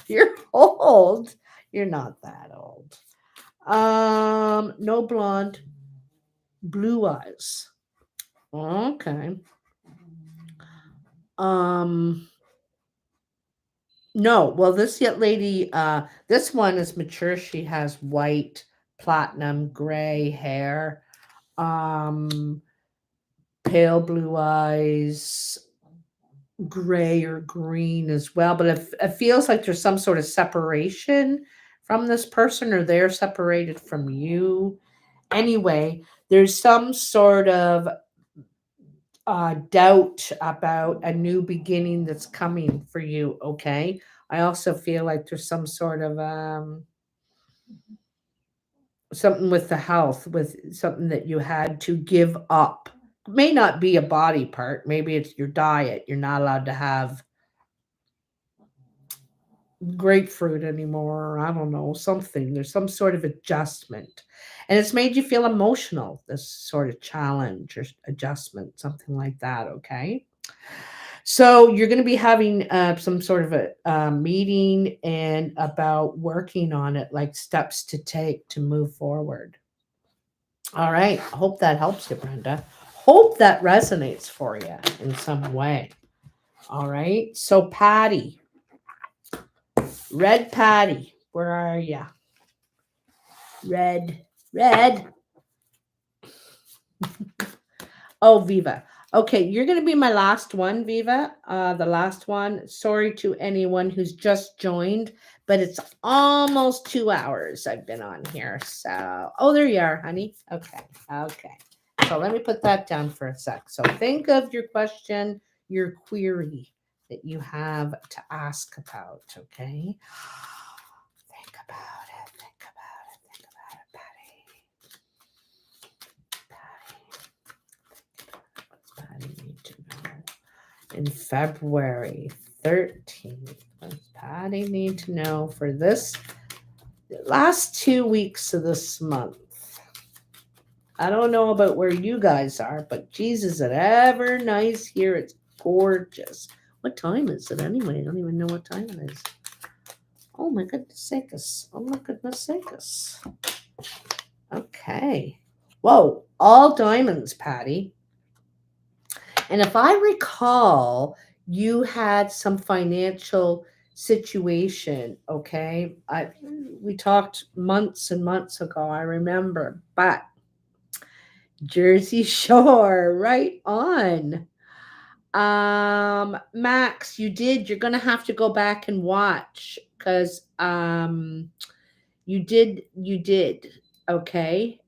S1: You're old. You're not that old. No blonde, blue eyes. Okay. Um, No, well, this yet lady, this one is mature. She has white, platinum, gray hair, um, pale blue eyes, gray or green as well. But it feels like there's some sort of separation from this person, or they're separated from you. Anyway, there's some sort of doubt about a new beginning that's coming for you. Okay. I also feel like there's some sort of something with the health, with something that you had to give up. May not be a body part. Maybe it's your diet. You're not allowed to have grapefruit anymore. I don't know, something. There's some sort of adjustment. And it's made you feel emotional, this sort of challenge or adjustment, something like that. Okay. So you're going to be having some sort of a meeting and about working on it, like steps to take to move forward. All right. I hope that helps you, Brenda. Hope that resonates for you in some way. All right. So, Patty, Red Patty, where are you? Red, red. Oh, Viva. Okay, you're going to be my last one, Viva. The last one. Sorry to anyone who's just joined, but it's almost 2 hours I've been on here. So, oh, there you are, honey. Okay, okay. So let me put that down for a sec. So think of your question, your query that you have to ask about. Okay. Think about it. Think about it. Think about it, Patty. Patty. Patty need to know in February 13th. What does Patty need to know for this last 2 weeks of this month? I don't know about where you guys are, but Jesus, is it ever nice here? It's gorgeous. What time is it anyway? I don't even know what time it is. Oh my goodness sakes. Oh my goodness sakes. Okay. Whoa, all diamonds, Patty. And if I recall, you had some financial situation, okay? We talked months and months ago, I remember. But Jersey Shore, right on. Max, you're gonna have to go back and watch because you did. Okay.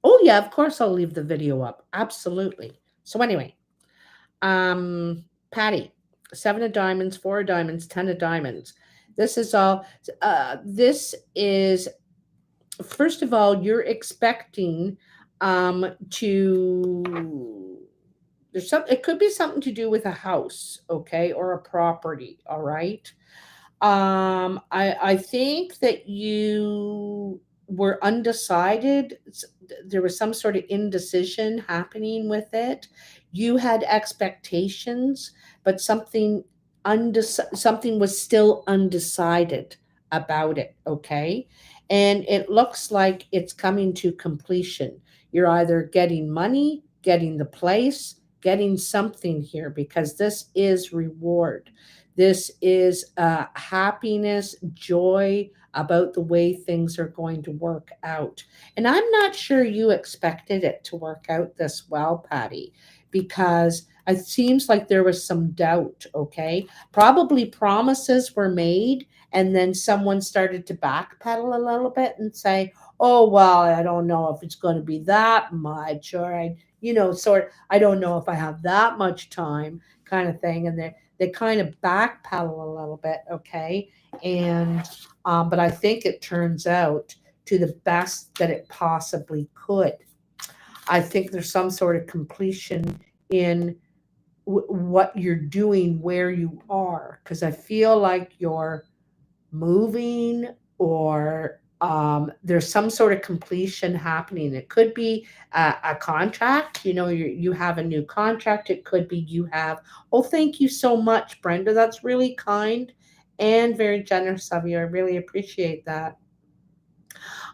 S1: Oh yeah, of course I'll leave the video up. Absolutely. So anyway, um, Patty, seven of diamonds, four of diamonds, 10 of diamonds. This is all. This is first of all, you're expecting to there's some it could be something to do with a house, okay, or a property, all right. I think that you were undecided. There was some sort of indecision happening with it. You had expectations, but something was still undecided about it, okay? And it looks like it's coming to completion. You're either getting money, getting the place, getting something here because this is reward. This is happiness, joy about the way things are going to work out. And I'm not sure you expected it to work out this well, Patty, because it seems like there was some doubt, okay? Probably promises were made, and then someone started to backpedal a little bit and say, oh, well, I don't know if it's going to be that much, or I don't know if I have that much time, kind of thing. And they kind of backpedal a little bit, okay? And but I think it turns out to the best that it possibly could. I think there's some sort of completion in what you're doing where you are, because I feel like you're moving, or there's some sort of completion happening. It could be a contract, you have a new contract. It could be you have, oh, thank you so much, Brenda. That's really kind and very generous of you. I really appreciate that.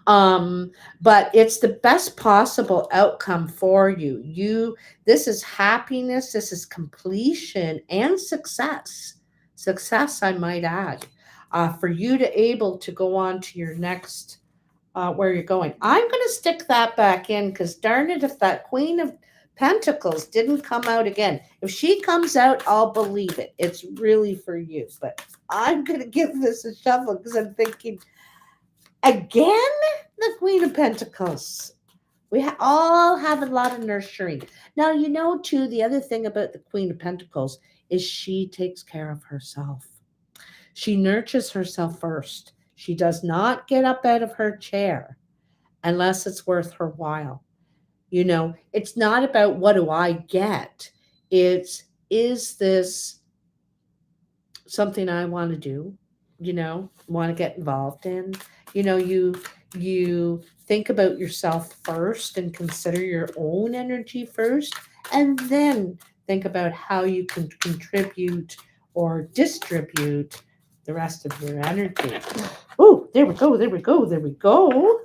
S1: um but it's the best possible outcome for you. This is happiness, this is completion and success, I might add. for you to able to go on to your next where you're going. I'm going to stick that back in because darn it, if that Queen of Pentacles didn't come out again, if she comes out, I'll believe it. It's really for you. But I'm going to give this a shuffle because I'm thinking, again, the Queen of Pentacles. We all have a lot of nurturing. Now, you know, too, the other thing about the Queen of Pentacles is she takes care of herself. She nurtures herself first. She does not get up out of her chair unless it's worth her while. You know, it's not about what do I get. It's, is this something I want to do? You know, want to get involved in? You know, you think about yourself first and consider your own energy first, and then think about how you can contribute or distribute the rest of your energy. Oh, there we go, there we go, there we go.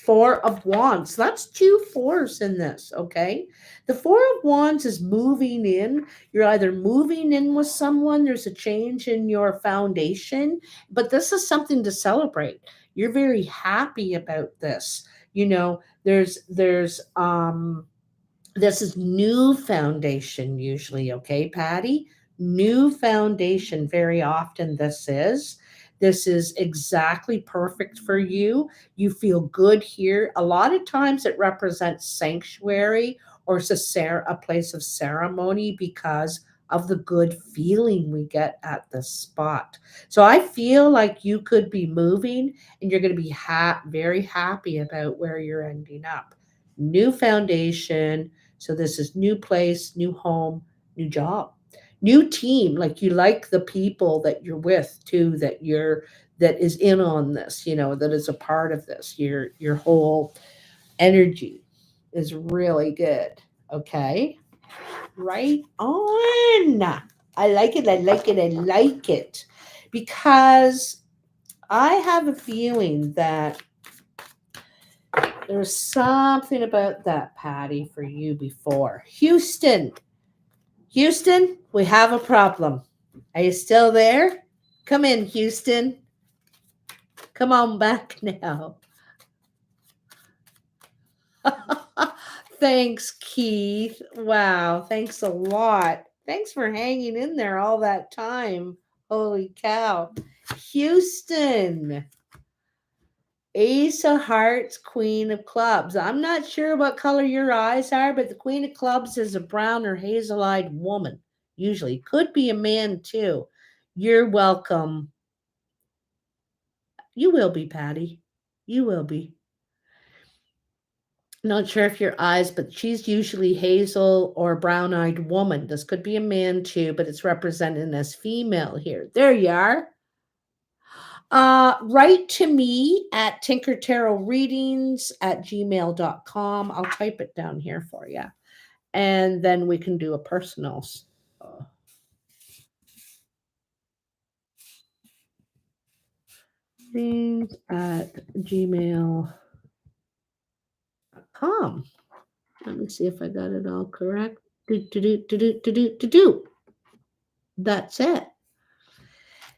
S1: Four of Wands. That's two fours in this, okay? The Four of Wands is moving in. You're either moving in with someone, there's a change in your foundation, but this is something to celebrate. You're very happy about this. You know, there's this is new foundation usually, okay, Patty? New foundation very often this is. This is exactly perfect for you. You feel good here. A lot of times it represents sanctuary or a place of ceremony because of the good feeling we get at this spot. So I feel like you could be moving and you're going to be very happy about where you're ending up. New foundation, so this is new place, new home, new job, new team. Like you like the people that you're with too, that is in on this, you know, that is a part of this. Your whole energy is really good. Okay. Right on. I like it. I like it. I like it. Because I have a feeling that there's something about that, Patty, for you before. Houston. Houston, we have a problem. Are you still there? Come in, Houston. Come on back now. Thanks, Keith. Wow, thanks a lot. Thanks for hanging in there all that time. Holy cow. Houston. Ace of Hearts, Queen of Clubs. I'm not sure what color your eyes are, but the Queen of Clubs is a brown or hazel-eyed woman. Usually. Could be a man too. You're welcome. You will be, Patty. You will be. Not sure if your eyes, but she's usually hazel or brown-eyed woman. This could be a man too, but it's represented as female here. There you are. Write to me at tinkertarotreadings at gmail.com. I'll type it down here for you. And then we can do a personal. Things at gmail.com. Let me see if I got it all correct. That's it.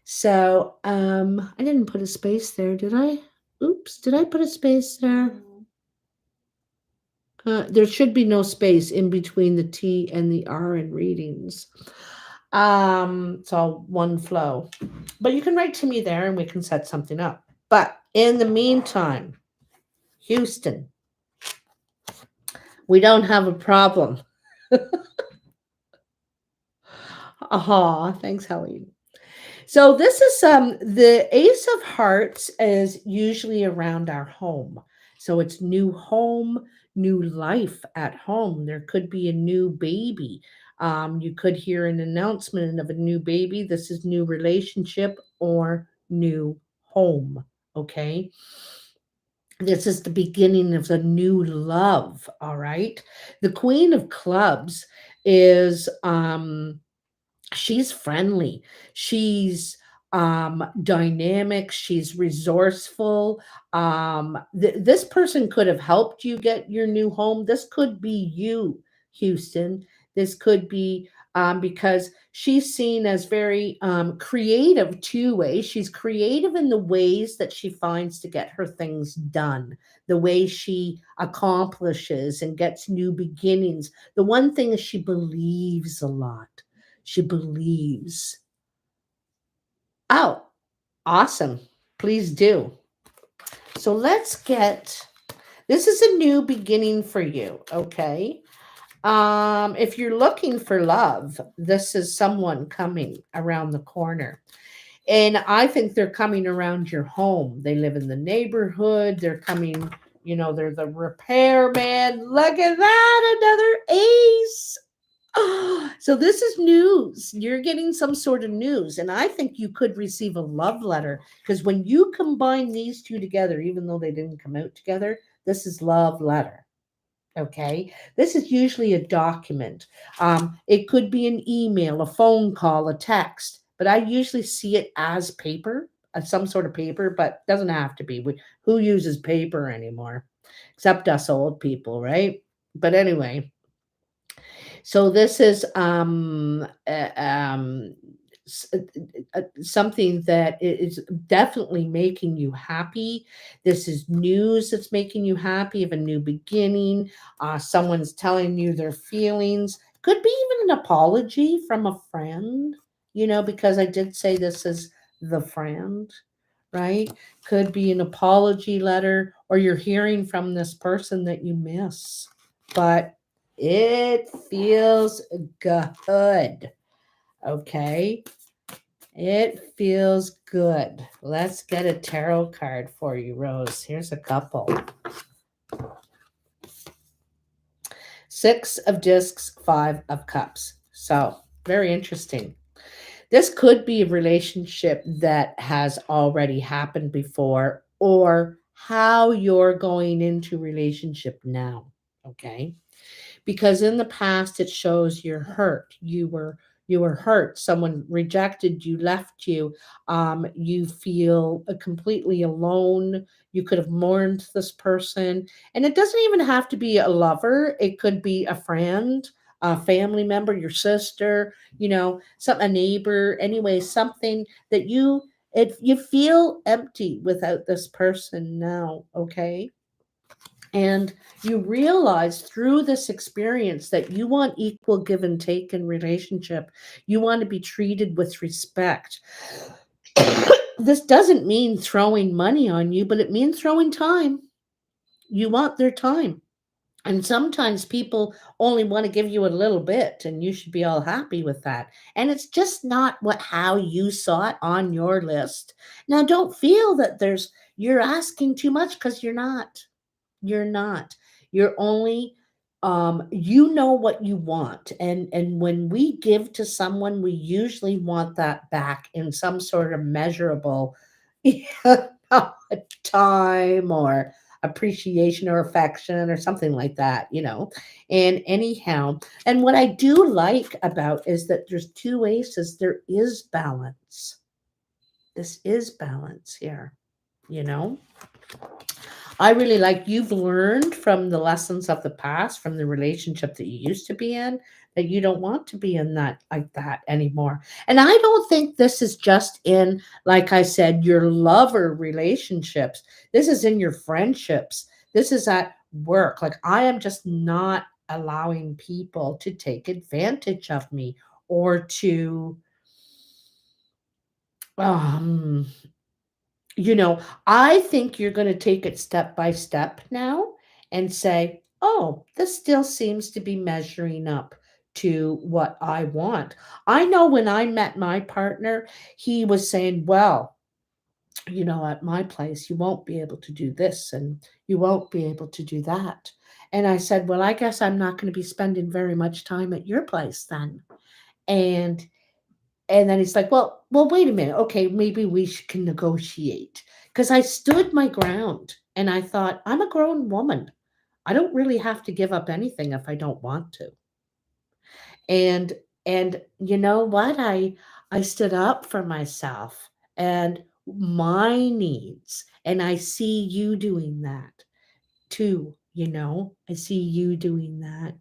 S1: So I didn't put a space there, did I? Oops, did I put a space there? There should be no space in between the T and the R in readings. It's all one flow. But you can write to me there and we can set something up. But in the meantime, Houston, we don't have a problem. Aha, thanks, Helene. So this is the Ace of Hearts is usually around our home. So it's new home, new life at home. There could be a new baby. You could hear an announcement of a new baby. This is new relationship or new home. Okay. This is the beginning of a new love. All right. The Queen of Clubs is she's friendly, she's dynamic, she's resourceful. This person could have helped you get your new home. This could be you, Houston. This could be because she's seen as very creative two ways. She's creative in the ways that she finds to get her things done, the way she accomplishes and gets new beginnings. The one thing is she believes a lot. She believes. Oh, awesome. Please do. So let's get this is a new beginning for you, okay? If you're looking for love, this is someone coming around the corner. And I think they're coming around your home. They live in the neighborhood. They're coming, they're the repairman. Look at that, another ace. So this is news. You're getting some sort of news. And I think you could receive a love letter because when you combine these two together, even though they didn't come out together, this is love letter. Okay. This is usually a document. It could be an email, a phone call, a text, but I usually see it as paper, some sort of paper, but doesn't have to be. Who uses paper anymore? Except us old people, right? But anyway, so this is something that is definitely making you happy. This is news that's making you happy of a new beginning. Someone's telling you their feelings. Could be even an apology from a friend, because I did say this is the friend, right? Could be an apology letter, or you're hearing from this person that you miss. But it feels good. Okay. It feels good. Let's get a tarot card for you, Rose. Here's a couple. Six of Discs, Five of Cups. So, very interesting. This could be a relationship that has already happened before, or how you're going into relationship now. Okay. Because in the past it shows you're hurt, you were hurt, someone rejected you, left you, you feel completely alone. You could have mourned this person, and it doesn't even have to be a lover. It could be a friend, a family member, your sister, a neighbor, anyway, something that you feel empty without this person now. Okay. And you realize through this experience that you want equal give and take in relationship. You want to be treated with respect. This doesn't mean throwing money on you, but it means throwing time. You want their time. And sometimes people only want to give you a little bit, and you should be all happy with that. And it's just not how you saw it on your list. Now don't feel that you're asking too much, because you're not. You're not. You're only you know what you want. And when we give to someone, we usually want that back in some sort of measurable time or appreciation or affection or something like that. And anyhow, and what I do like about is that there's two aces. There is balance. This is balance here, you know? I really like you've learned from the lessons of the past, from the relationship that you used to be in, that you don't want to be in that like that anymore. And I don't think this is just in, like I said, your lover relationships. This is in your friendships. This is at work. Like I am just not allowing people to take advantage of me or to um you know, I think you're going to take it step by step now and say, oh, this still seems to be measuring up to what I want. I know when I met my partner, he was saying, well, at my place, you won't be able to do this and you won't be able to do that. And I said, well, I guess I'm not going to be spending very much time at your place then. And and then he's like, well, wait a minute. Okay, maybe can negotiate. Because I stood my ground and I thought, I'm a grown woman. I don't really have to give up anything if I don't want to. And you know what? I stood up for myself and my needs. And I see you doing that too. I see you doing that.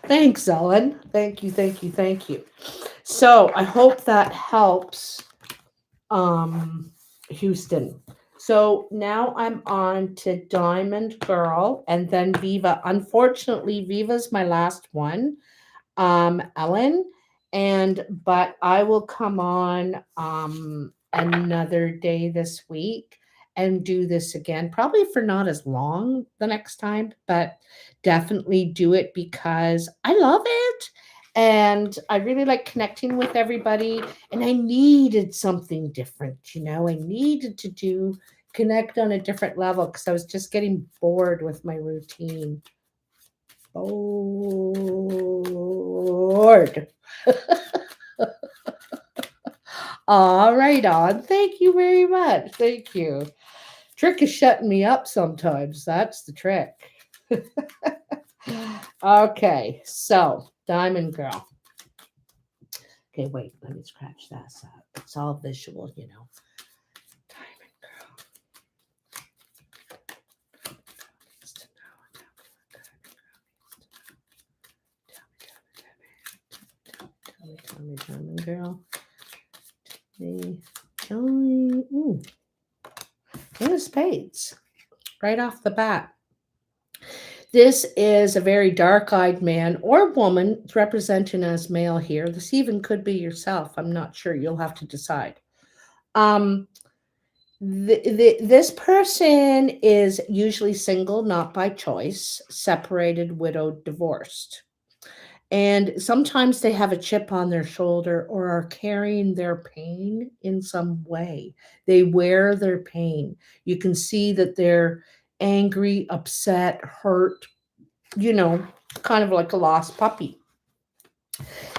S1: Thanks, Ellen. Thank you, thank you, thank you. So I hope that helps, Houston. So now I'm on to Diamond Girl and then Viva. Unfortunately, Viva's my last one, Ellen, and but I will come on another day this week and do this again, probably for not as long the next time, but definitely do it because I love it and I really like connecting with everybody, and I needed something different, I needed to do connect on a different level because I was just getting bored with my routine. Bored. All right, on. Thank you very much. Thank you. Trick is shutting me up sometimes. That's the trick. Okay, so Diamond Girl. Okay, wait, let me scratch that up. It's all visual. Diamond Girl. Tell me, Diamond Girl. Tell me. Ooh, King of Spades. Right off the bat. This is a very dark-eyed man or woman. It's represented as male here. This even could be yourself. I'm not sure. You'll have to decide. This person is usually single, not by choice, separated, widowed, divorced. And sometimes they have a chip on their shoulder or are carrying their pain in some way. They wear their pain. You can see that they're angry, upset, hurt, kind of like a lost puppy.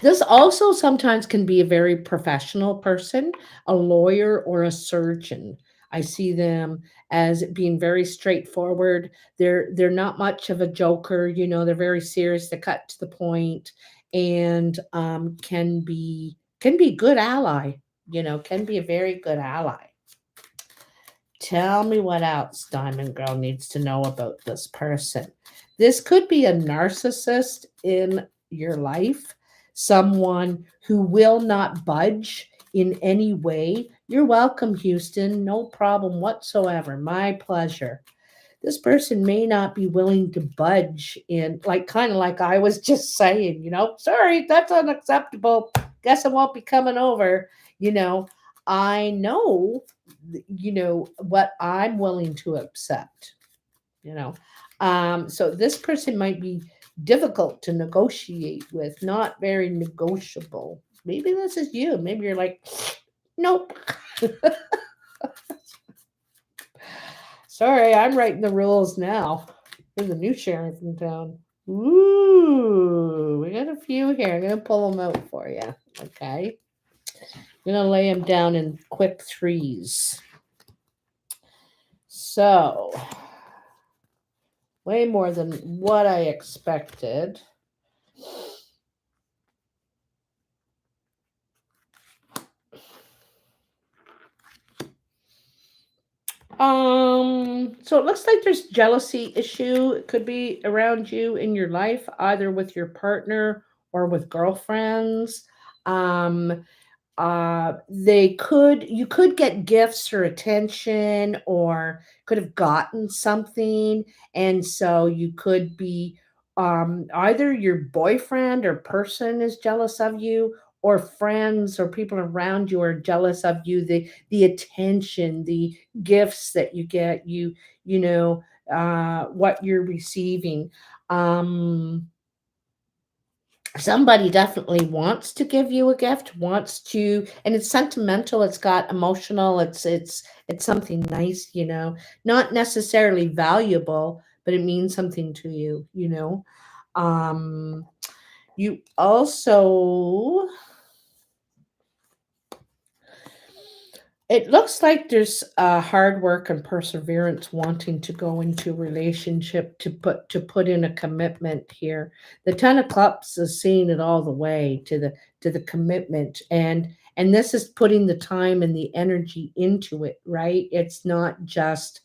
S1: This also sometimes can be a very professional person, a lawyer or a surgeon. I see them as being very straightforward. They're not much of a joker, they're very serious, they cut to the point, and can be good ally, can be a very good ally. Tell me what else Diamond Girl needs to know about this person. This could be a narcissist in your life, someone who will not budge in any way. You're welcome, Houston. No problem whatsoever. My pleasure. This person may not be willing to budge in, like, kind of like I was just saying, sorry, that's unacceptable. Guess I won't be coming over. I know, what I'm willing to accept, so this person might be difficult to negotiate with, not very negotiable. Maybe this is you. Maybe you're like, nope. Sorry, I'm writing the rules now. There's a new sheriff in town. Ooh, we got a few here. I'm going to pull them out for you. Okay. I'm going to lay them down in quick threes. So, way more than what I expected. So it looks like there's jealousy issue. It could be around you in your life, either with your partner or with girlfriends. You could get gifts or attention, or could have gotten something, and so you could be, either your boyfriend or person is jealous of you, or friends or people around you are jealous of you, the attention, the gifts that you get, what you're receiving. Somebody definitely wants to give you a gift, wants to, and it's sentimental, it's got emotional, it's something nice, not necessarily valuable, but it means something to you. You also, it looks like there's hard work and perseverance wanting to go into a relationship, to put in a commitment here. The Ten of Cups is seeing it all the way to the commitment, And this is putting the time and the energy into it, right? It's not just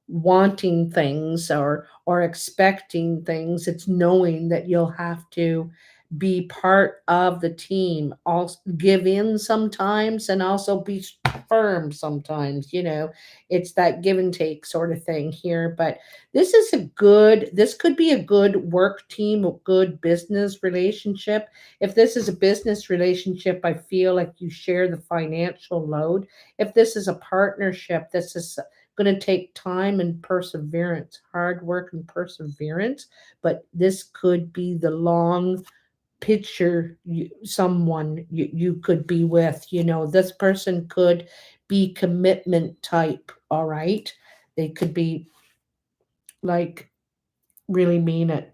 S1: wanting things or expecting things. It's knowing that you'll have to be part of the team, also give in sometimes and also be firm sometimes, it's that give and take sort of thing here. But this could be a good work team, a good business relationship. If this is a business relationship, I feel like you share the financial load. If this is a partnership, this is going to take time and perseverance, hard work and perseverance. But this could be the long picture, someone you could be with. This person could be commitment type, all right? They could be like really mean it.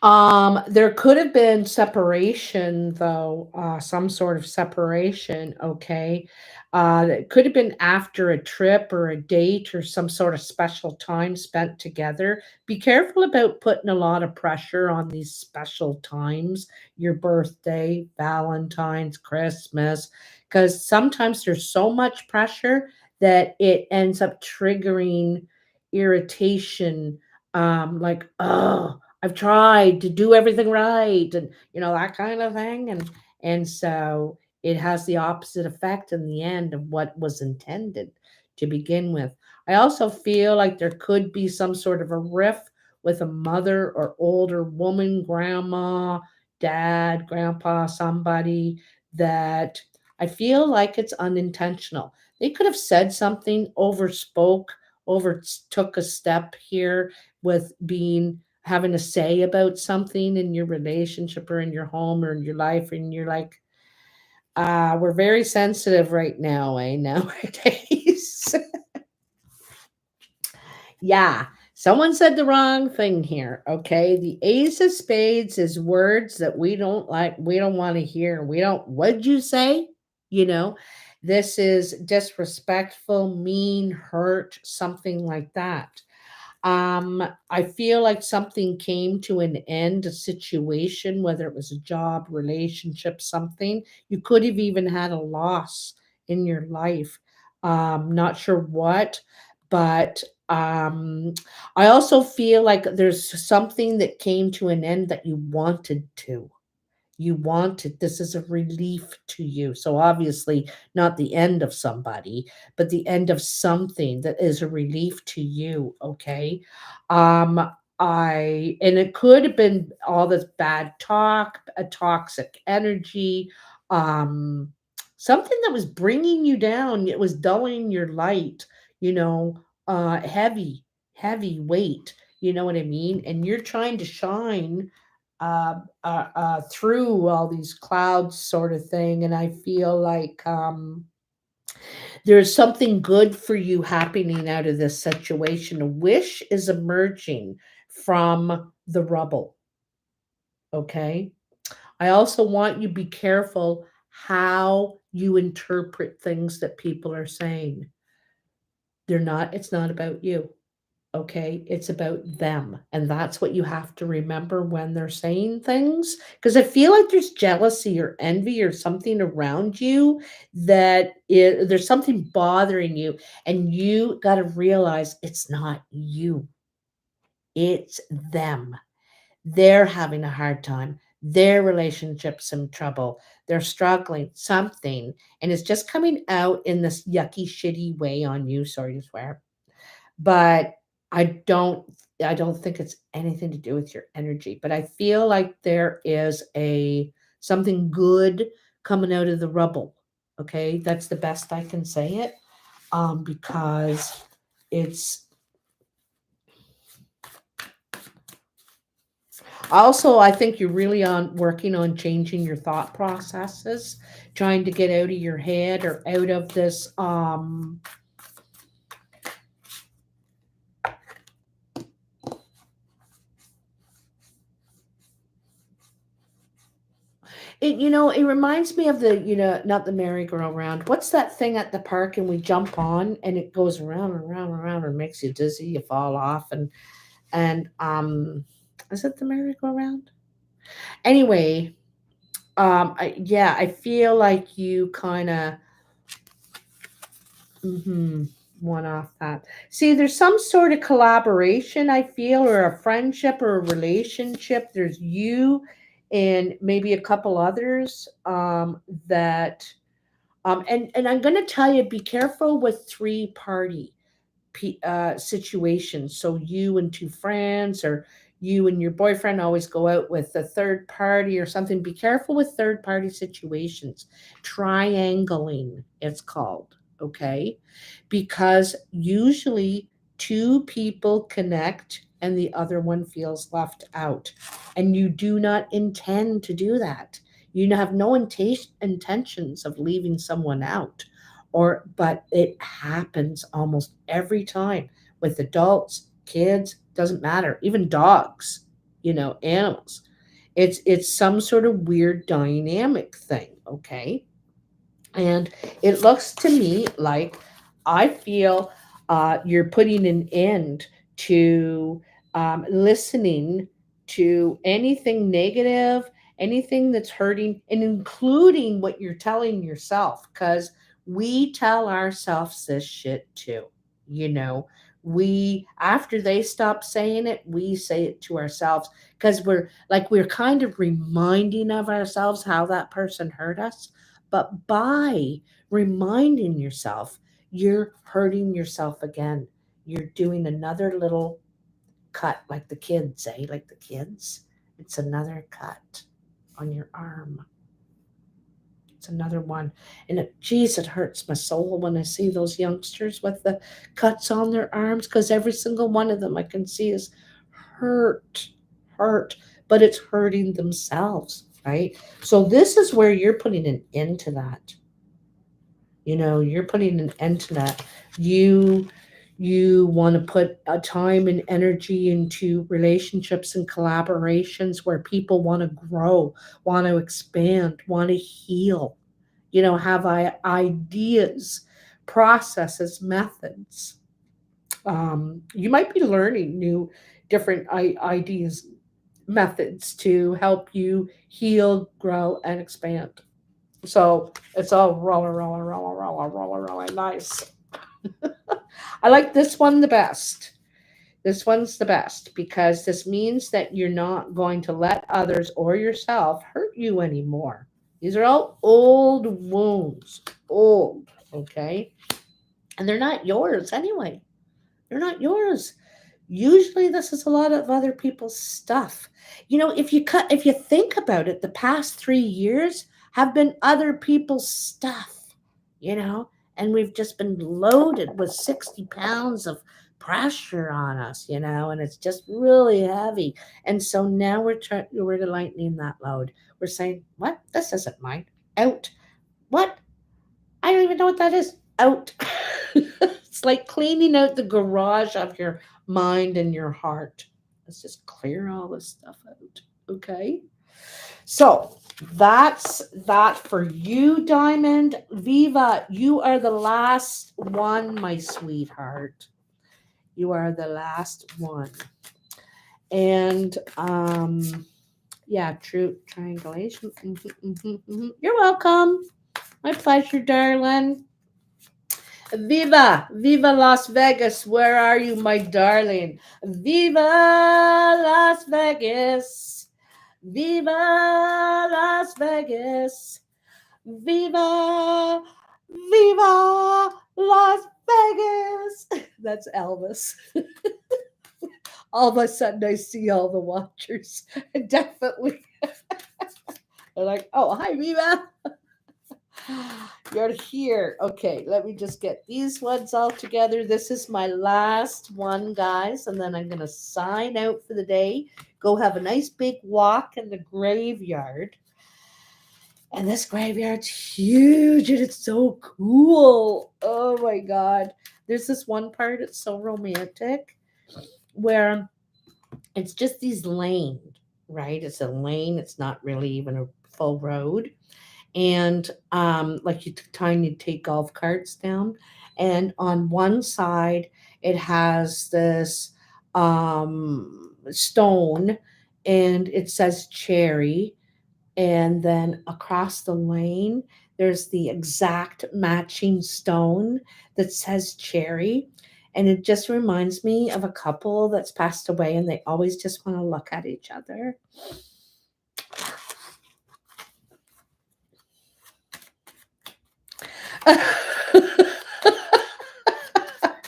S1: There could have been separation, though, some sort of separation, okay? It could have been after a trip or a date or some sort of special time spent together. Be careful about putting a lot of pressure on these special times, your birthday, Valentine's, Christmas, because sometimes there's so much pressure that it ends up triggering irritation, like, oh, I've tried to do everything right, and that kind of thing. And so it has the opposite effect in the end of what was intended to begin with. I also feel like there could be some sort of a rift with a mother or older woman, grandma, dad, grandpa, somebody that I feel like it's unintentional. They could have said something, overtook a step here with being having a say about something in your relationship or in your home or in your life, and you're like, we're very sensitive right now, nowadays. Yeah, someone said the wrong thing here, okay? The ace of spades is words that we don't like, we don't want to hear. What'd you say? You know, this is disrespectful, mean, hurt, something like that. I feel like something came to an end, a situation, whether it was a job, relationship, something. You could have even had a loss in your life. Not sure what, but I also feel like there's something that came to an end that you wanted to. You want it. This is a relief to you. So obviously not the end of somebody, but the end of something that is a relief to you. Okay. Um, and it could have been all this bad talk, a toxic energy, um, something that was bringing you down. It was dulling your light, you know, heavy weight. You know what I mean? And you're trying to shine through all these clouds, sort of thing. And I feel like there's something good for you happening out of this situation. A wish is emerging from the rubble. Okay. I also want you to be careful how you interpret things that people are saying. It's not about you. Okay, it's about them. And that's what you have to remember when they're saying things. Because I feel like there's jealousy or envy or something around you there's something bothering you. And you got to realize it's not you, it's them. They're having a hard time. Their relationship's in trouble. They're struggling, something. And it's just coming out in this yucky, shitty way on you. Sorry to swear, but I don't I don't think it's anything to do with your energy, but I feel like there is a something good coming out of the rubble. Okay, that's the best I can say it, because it's also, I think you're really on working on changing your thought processes, trying to get out of your head or out of this it reminds me of not the merry-go-round. What's that thing at the park and we jump on and it goes around and around and around and makes you dizzy, you fall off and is it the merry-go-round? Anyway, I feel like you kind of one off that. See, there's some sort of collaboration, I feel, or a friendship or a relationship. There's you and maybe a couple others that and I'm going to tell you, be careful with three party situations. So you and two friends, or you and your boyfriend always go out with a third party or something. Be careful with third party situations. Triangling, it's called. Okay, because usually two people connect and the other one feels left out, and you do not intend to do that. You have no intentions of leaving someone out, or but it happens almost every time with adults, kids, doesn't matter, even dogs, animals. It's some sort of weird dynamic thing. Okay, and it looks to me like, I feel you're putting an end to listening to anything negative, anything that's hurting, and including what you're telling yourself. Because we tell ourselves this shit too. You know, after they stop saying it, we say it to ourselves, because we're kind of reminding of ourselves how that person hurt us. But by reminding yourself, you're hurting yourself again. You're doing another little cut, like the kids, eh? Like the kids. It's another cut on your arm. It's another one. And geez, it hurts my soul when I see those youngsters with the cuts on their arms, because every single one of them I can see is hurt, hurt, but it's hurting themselves, right? So this is where you're putting an end to that. You're putting an end to that. You want to put a time and energy into relationships and collaborations where people want to grow, want to expand, want to heal, have ideas, processes, methods. You might be learning new different ideas, methods to help you heal, grow, and expand. So it's all roller, nice. I like this one the best. This one's the best because this means that you're not going to let others or yourself hurt you anymore. These are all old wounds. Old, okay? And they're not yours anyway. They're not yours. Usually this is a lot of other people's stuff. If you think about it, the past 3 years have been other people's stuff, you know, and we've just been loaded with 60 pounds of pressure on us, and it's just really heavy. And so now we're lightening that load. We're saying, what? This isn't mine. Out. What? I don't even know what that is. Out. It's like cleaning out the garage of your mind and your heart. Let's just clear all this stuff out. Okay. So that's that for you, Diamond. Viva, you are the last one, my sweetheart. You are the last one. And yeah, true triangulation. You're welcome. My pleasure, darling. Viva, Viva Las Vegas. Where are you, my darling? Viva Las Vegas. Viva Las Vegas. Viva, Viva Las Vegas. That's Elvis. All of a sudden, I see all the watchers. Definitely. They're like, oh, hi, Viva. You're here. Okay, let me just get these ones all together. This is my last one, guys, and then I'm going to sign out for the day. Go have a nice big walk in the graveyard. And this graveyard's huge and it's so cool. Oh my God. There's this one part, it's so romantic, where it's just these lanes, right? It's a lane. It's not really even a full road. And like you take golf carts down, and on one side it has this stone, and it says cherry, And then across the lane, there's the exact matching stone that says cherry. And it just reminds me of a couple that's passed away and they always just want to look at each other.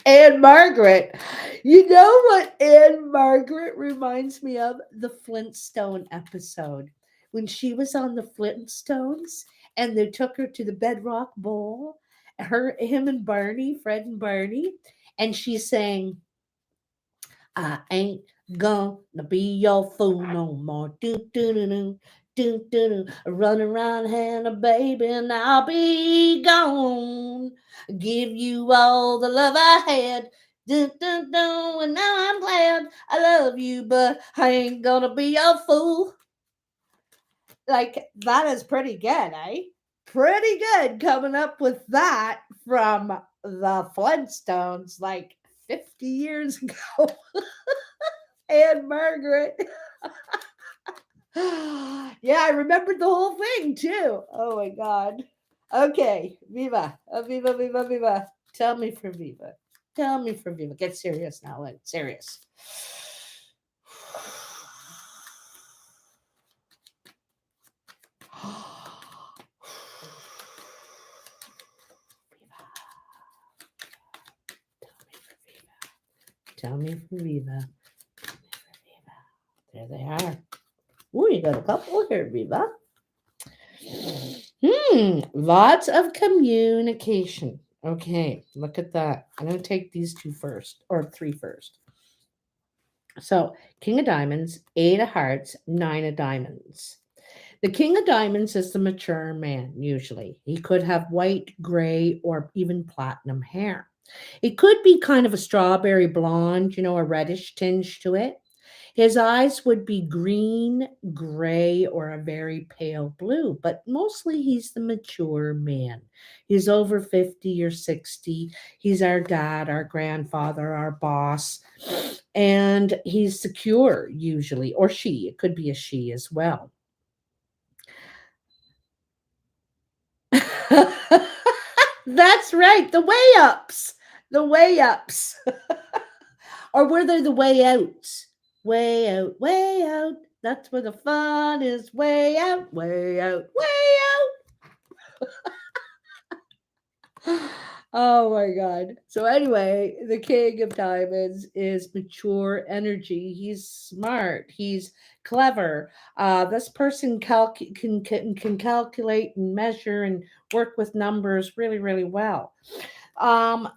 S1: Anne Margaret. You know what Anne Margaret reminds me of? The Flintstone episode. When she was on the Flintstones and they took her to the Bedrock Bowl, him and Barney, Fred and Barney, and she's saying, I ain't gonna be your fool no more. Do do do do. Do, do, do. Run around Hannah, baby, and I'll be gone. Give you all the love I had. Do, do, do, and now I'm glad I love you, but I ain't gonna be your fool. Like, that is pretty good, eh? Pretty good coming up with that from the Flintstones like 50 years ago. And Margaret. Yeah, I remembered the whole thing too. Oh my God. Okay, Viva. Viva, Viva, Viva. Tell me for Viva. Tell me for Viva. Get serious now, Lyn. Serious. Tell me for Viva. Tell me for Viva. There they are. Ooh, you got a couple here, Viva. Lots of communication. Okay, look at that. I'm going to take these two first, or three first. So, King of Diamonds, Eight of Hearts, Nine of Diamonds. The King of Diamonds is the mature man, usually. He could have white, gray, or even platinum hair. It could be kind of a strawberry blonde, a reddish tinge to it. His eyes would be green, gray, or a very pale blue, but mostly he's the mature man. He's over 50 or 60. He's our dad, our grandfather, our boss, and he's secure usually, or she. It could be a she as well. That's right, the way ups. The way ups. Or were they the way outs? Way out, way out. That's where the fun is. Way out, way out, way out. Oh my God. So, anyway, the King of Diamonds is mature energy. He's smart. He's clever. This person can calculate and measure and work with numbers really, really well.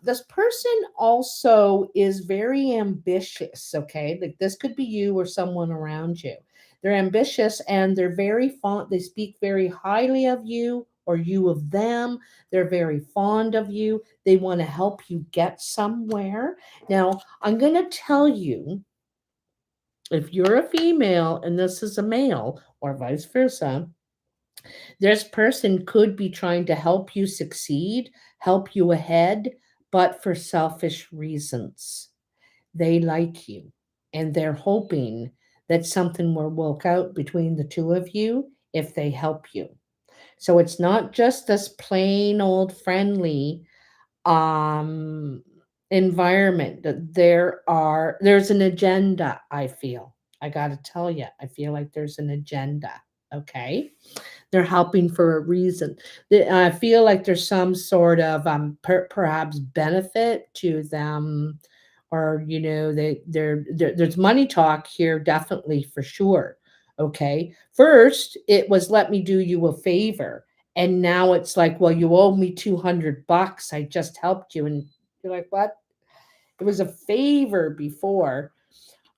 S1: This person also is very ambitious. Okay, like this could be you or someone around you. They're ambitious and they're very fond. They speak very highly of you or you of them. They're very fond of you. They want to help you get somewhere. Now, I'm going to tell you, if you're a female and this is a male, or vice versa, this person could be trying to help you succeed, help you ahead, but for selfish reasons. They like you and they're hoping that something will work out between the two of you if they help you. So it's not just this plain old friendly um environment. There's an agenda, I feel. I got to tell you, I feel like there's an agenda. Okay, they're helping for a reason. I feel like there's some sort of perhaps benefit to them, or there's money talk here, definitely for sure. Okay, first it was let me do you a favor, and now it's like, well, you owe me $200. I just helped you, and you're like, what? It was a favor before.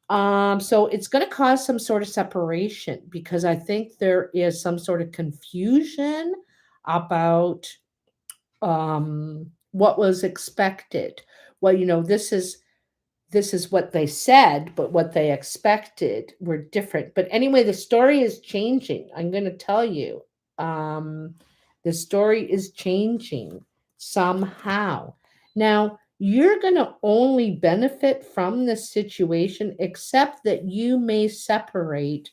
S1: So it's going to cause some sort of separation because I think there is some sort of confusion about what was expected. Well, this is what they said, but what they expected were different. But anyway, the story is changing. I'm going to tell you. Um, the story is changing somehow. Now, you're going to only benefit from this situation, except that you may separate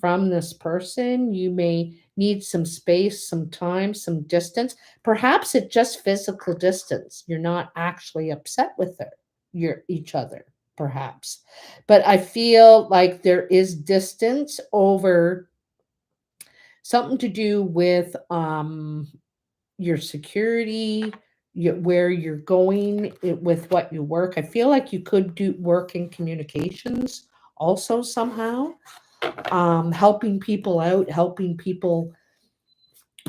S1: from this person. You may need some space, some time, some distance. Perhaps it's just physical distance. You're not actually upset with each other, perhaps. But I feel like there is distance over something to do with your security, where you're going with what you work. I feel like you could do work in communications also somehow, helping people out, helping people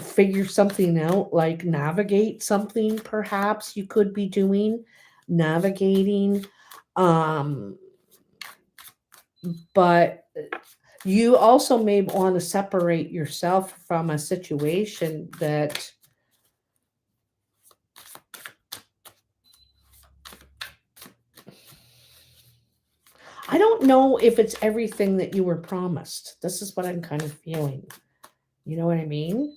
S1: figure something out, like navigate something perhaps you could be doing, navigating. Um, but you also may want to separate yourself from a situation that I don't know if it's everything that you were promised. This is what I'm kind of feeling. You know what I mean?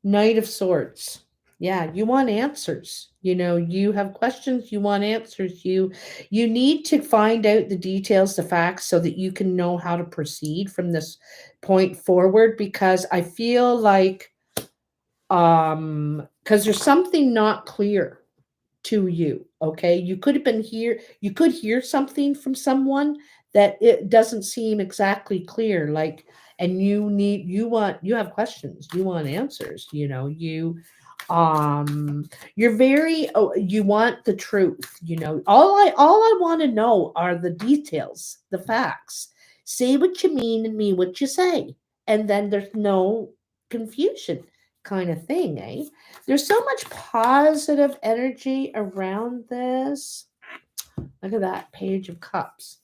S1: Knight of Swords. Yeah, you want answers. You have questions, you want answers. You need to find out the details, the facts, so that you can know how to proceed from this point forward, because I feel like because there's something not clear to you. Okay, you could have been here, you could hear something from someone that it doesn't seem exactly clear, like, and you have questions, you want answers, um you're very, you want the truth. All I want to know are the details, the facts. Say what you mean and mean what you say, and then there's no confusion, kind of thing, eh? There's so much positive energy around this. Look at that Page of Cups.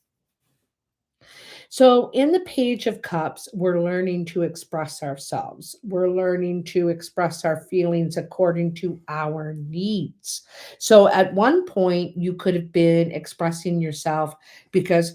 S1: So, in the Page of Cups, we're learning to express ourselves. We're learning to express our feelings according to our needs. So, at one point, you could have been expressing yourself because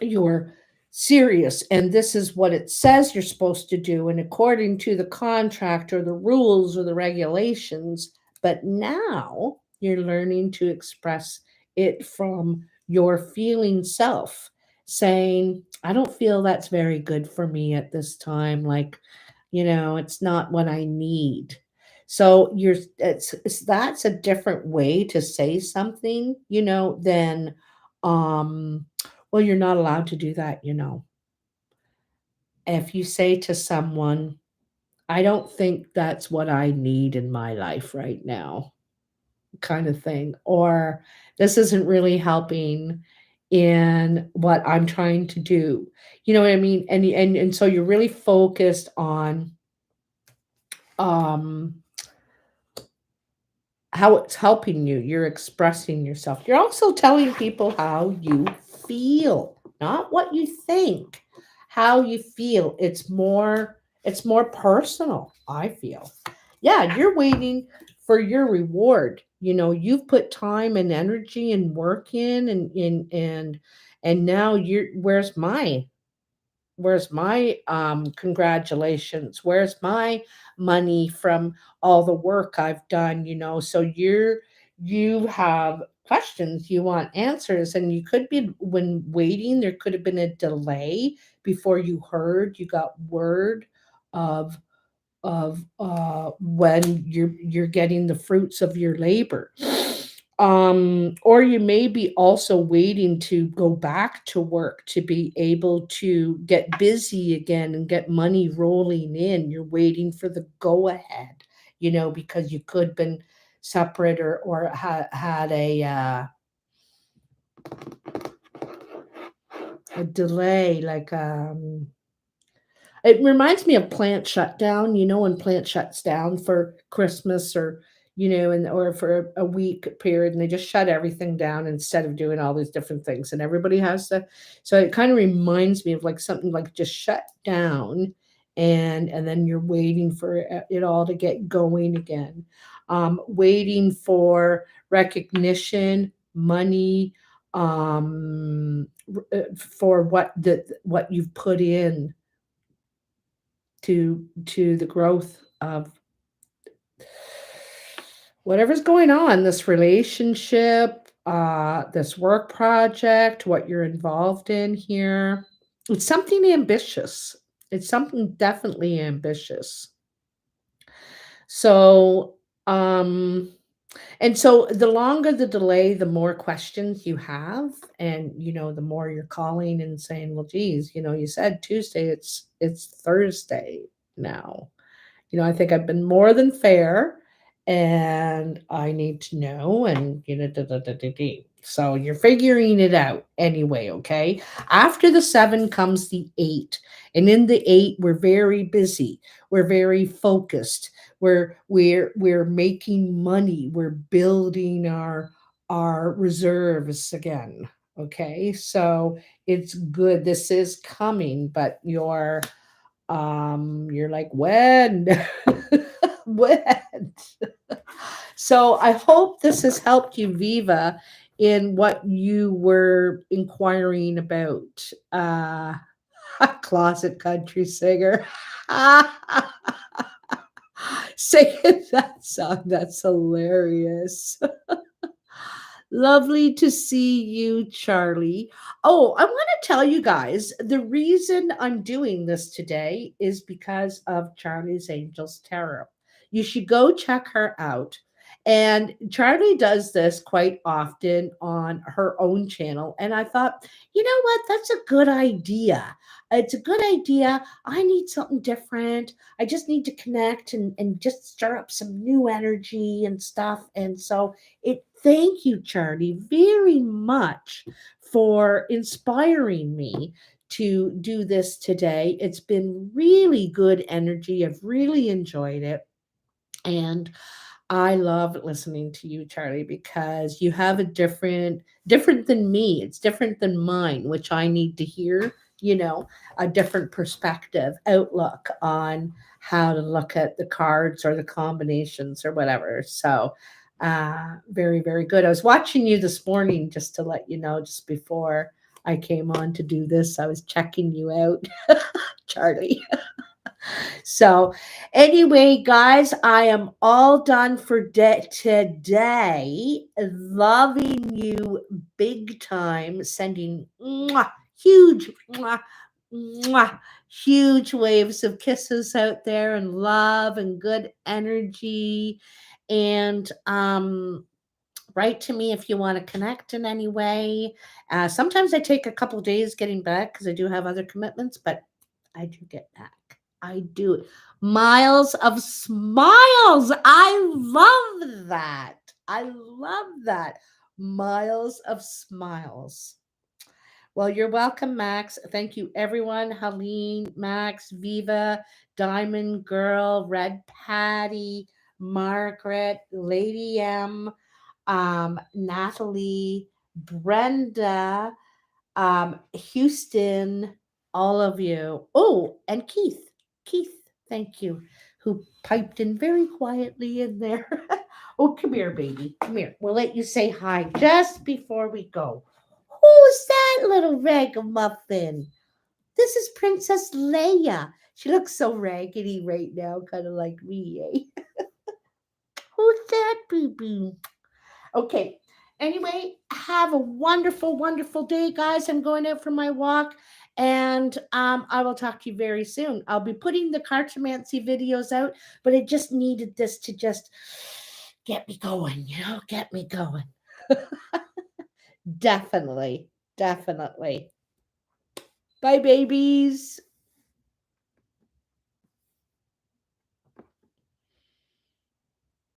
S1: you're serious and this is what it says you're supposed to do, and according to the contract or the rules or the regulations. But now you're learning to express it from your feeling self, saying, I don't feel that's very good for me at this time, like, it's not what I need. So that's a different way to say something, than well, you're not allowed to do that. If you say to someone, I don't think that's what I need in my life right now, kind of thing, or this isn't really helping in what I'm trying to do. You know what I mean? And so you're really focused on um how it's helping you. You're expressing yourself. You're also telling people how you feel, not what you think. How you feel. It's more personal, I feel. Yeah, you're waiting for your reward. You've put time and energy and work in, and now where's my congratulations, where's my money from all the work I've done, so you have questions, you want answers, and you could be, when waiting, there could have been a delay before you got word of when you're getting the fruits of your labor. Or you may be also waiting to go back to work to be able to get busy again and get money rolling in. You're waiting for the go ahead, because you could been separate, or had a delay, like it reminds me of plant shutdown, when plant shuts down for Christmas, or and or for a week period, and they just shut everything down instead of doing all these different things, and everybody has to. So it kind of reminds me of like something like just shut down, and then you're waiting for it all to get going again, waiting for recognition, money, for what you've put in to the growth of whatever's going on, this relationship, this work project, what you're involved in here. It's something ambitious. It's something definitely ambitious. So, um, and so the longer the delay, the more questions you have, and the more you're calling and saying, "Well, geez, you said Tuesday, it's Thursday now." I think I've been more than fair, and I need to know, and da, da, da, da, da. So you're figuring it out anyway, okay? After the 7 comes the 8. And in the 8, we're very busy. We're very focused. We're making money. We're building our reserves again. Okay? So it's good. This is coming, but you're like, when? When? So I hope this has helped you, Viva, in what you were inquiring about. Closet country singer. Singing that song. That's hilarious. Lovely to see you, Charlie. Oh, I want to tell you guys the reason I'm doing this today is because of Charlie's Angels Tarot. You should go check her out. And Charlie does this quite often on her own channel. And I thought, you know what? That's a good idea. It's a good idea. I need something different. I just need to connect and just stir up some new energy and stuff. And so thank you, Charlie, very much for inspiring me to do this today. It's been really good energy. I've really enjoyed it. And I love listening to you, Charlie, because you have a different than me. It's different than mine, which I need to hear, a different perspective, outlook on how to look at the cards or the combinations or whatever. So, very, very good. I was watching you this morning just to let you know, just before I came on to do this, I was checking you out, Charlie. So, anyway, guys, I am all done for today. Loving you big time. Sending huge, huge waves of kisses out there and love and good energy. And write to me if you want to connect in any way. Sometimes I take a couple days getting back because I do have other commitments, but I do get back. I do. Miles of smiles. I love that. I love that. Miles of smiles. Well, you're welcome, Max. Thank you, everyone. Helene, Max, Viva, Diamond Girl, Red Patty, Margaret, Lady M, Natalie, Brenda, Houston, all of you. Oh, and Keith. Keith, thank you, who piped in very quietly in there. Oh, come here, baby. Come here. We'll let you say hi just before we go. Who's that little ragamuffin? This is Princess Leia. She looks so raggedy right now, kind of like me, eh? Who's that, baby? Okay. Anyway, have a wonderful, wonderful day, guys. I'm going out for my walk, and I will talk to you very soon. I'll be putting the Cartomancy videos out, but I just needed this to just get me going, get me going. Definitely, definitely. Bye, babies.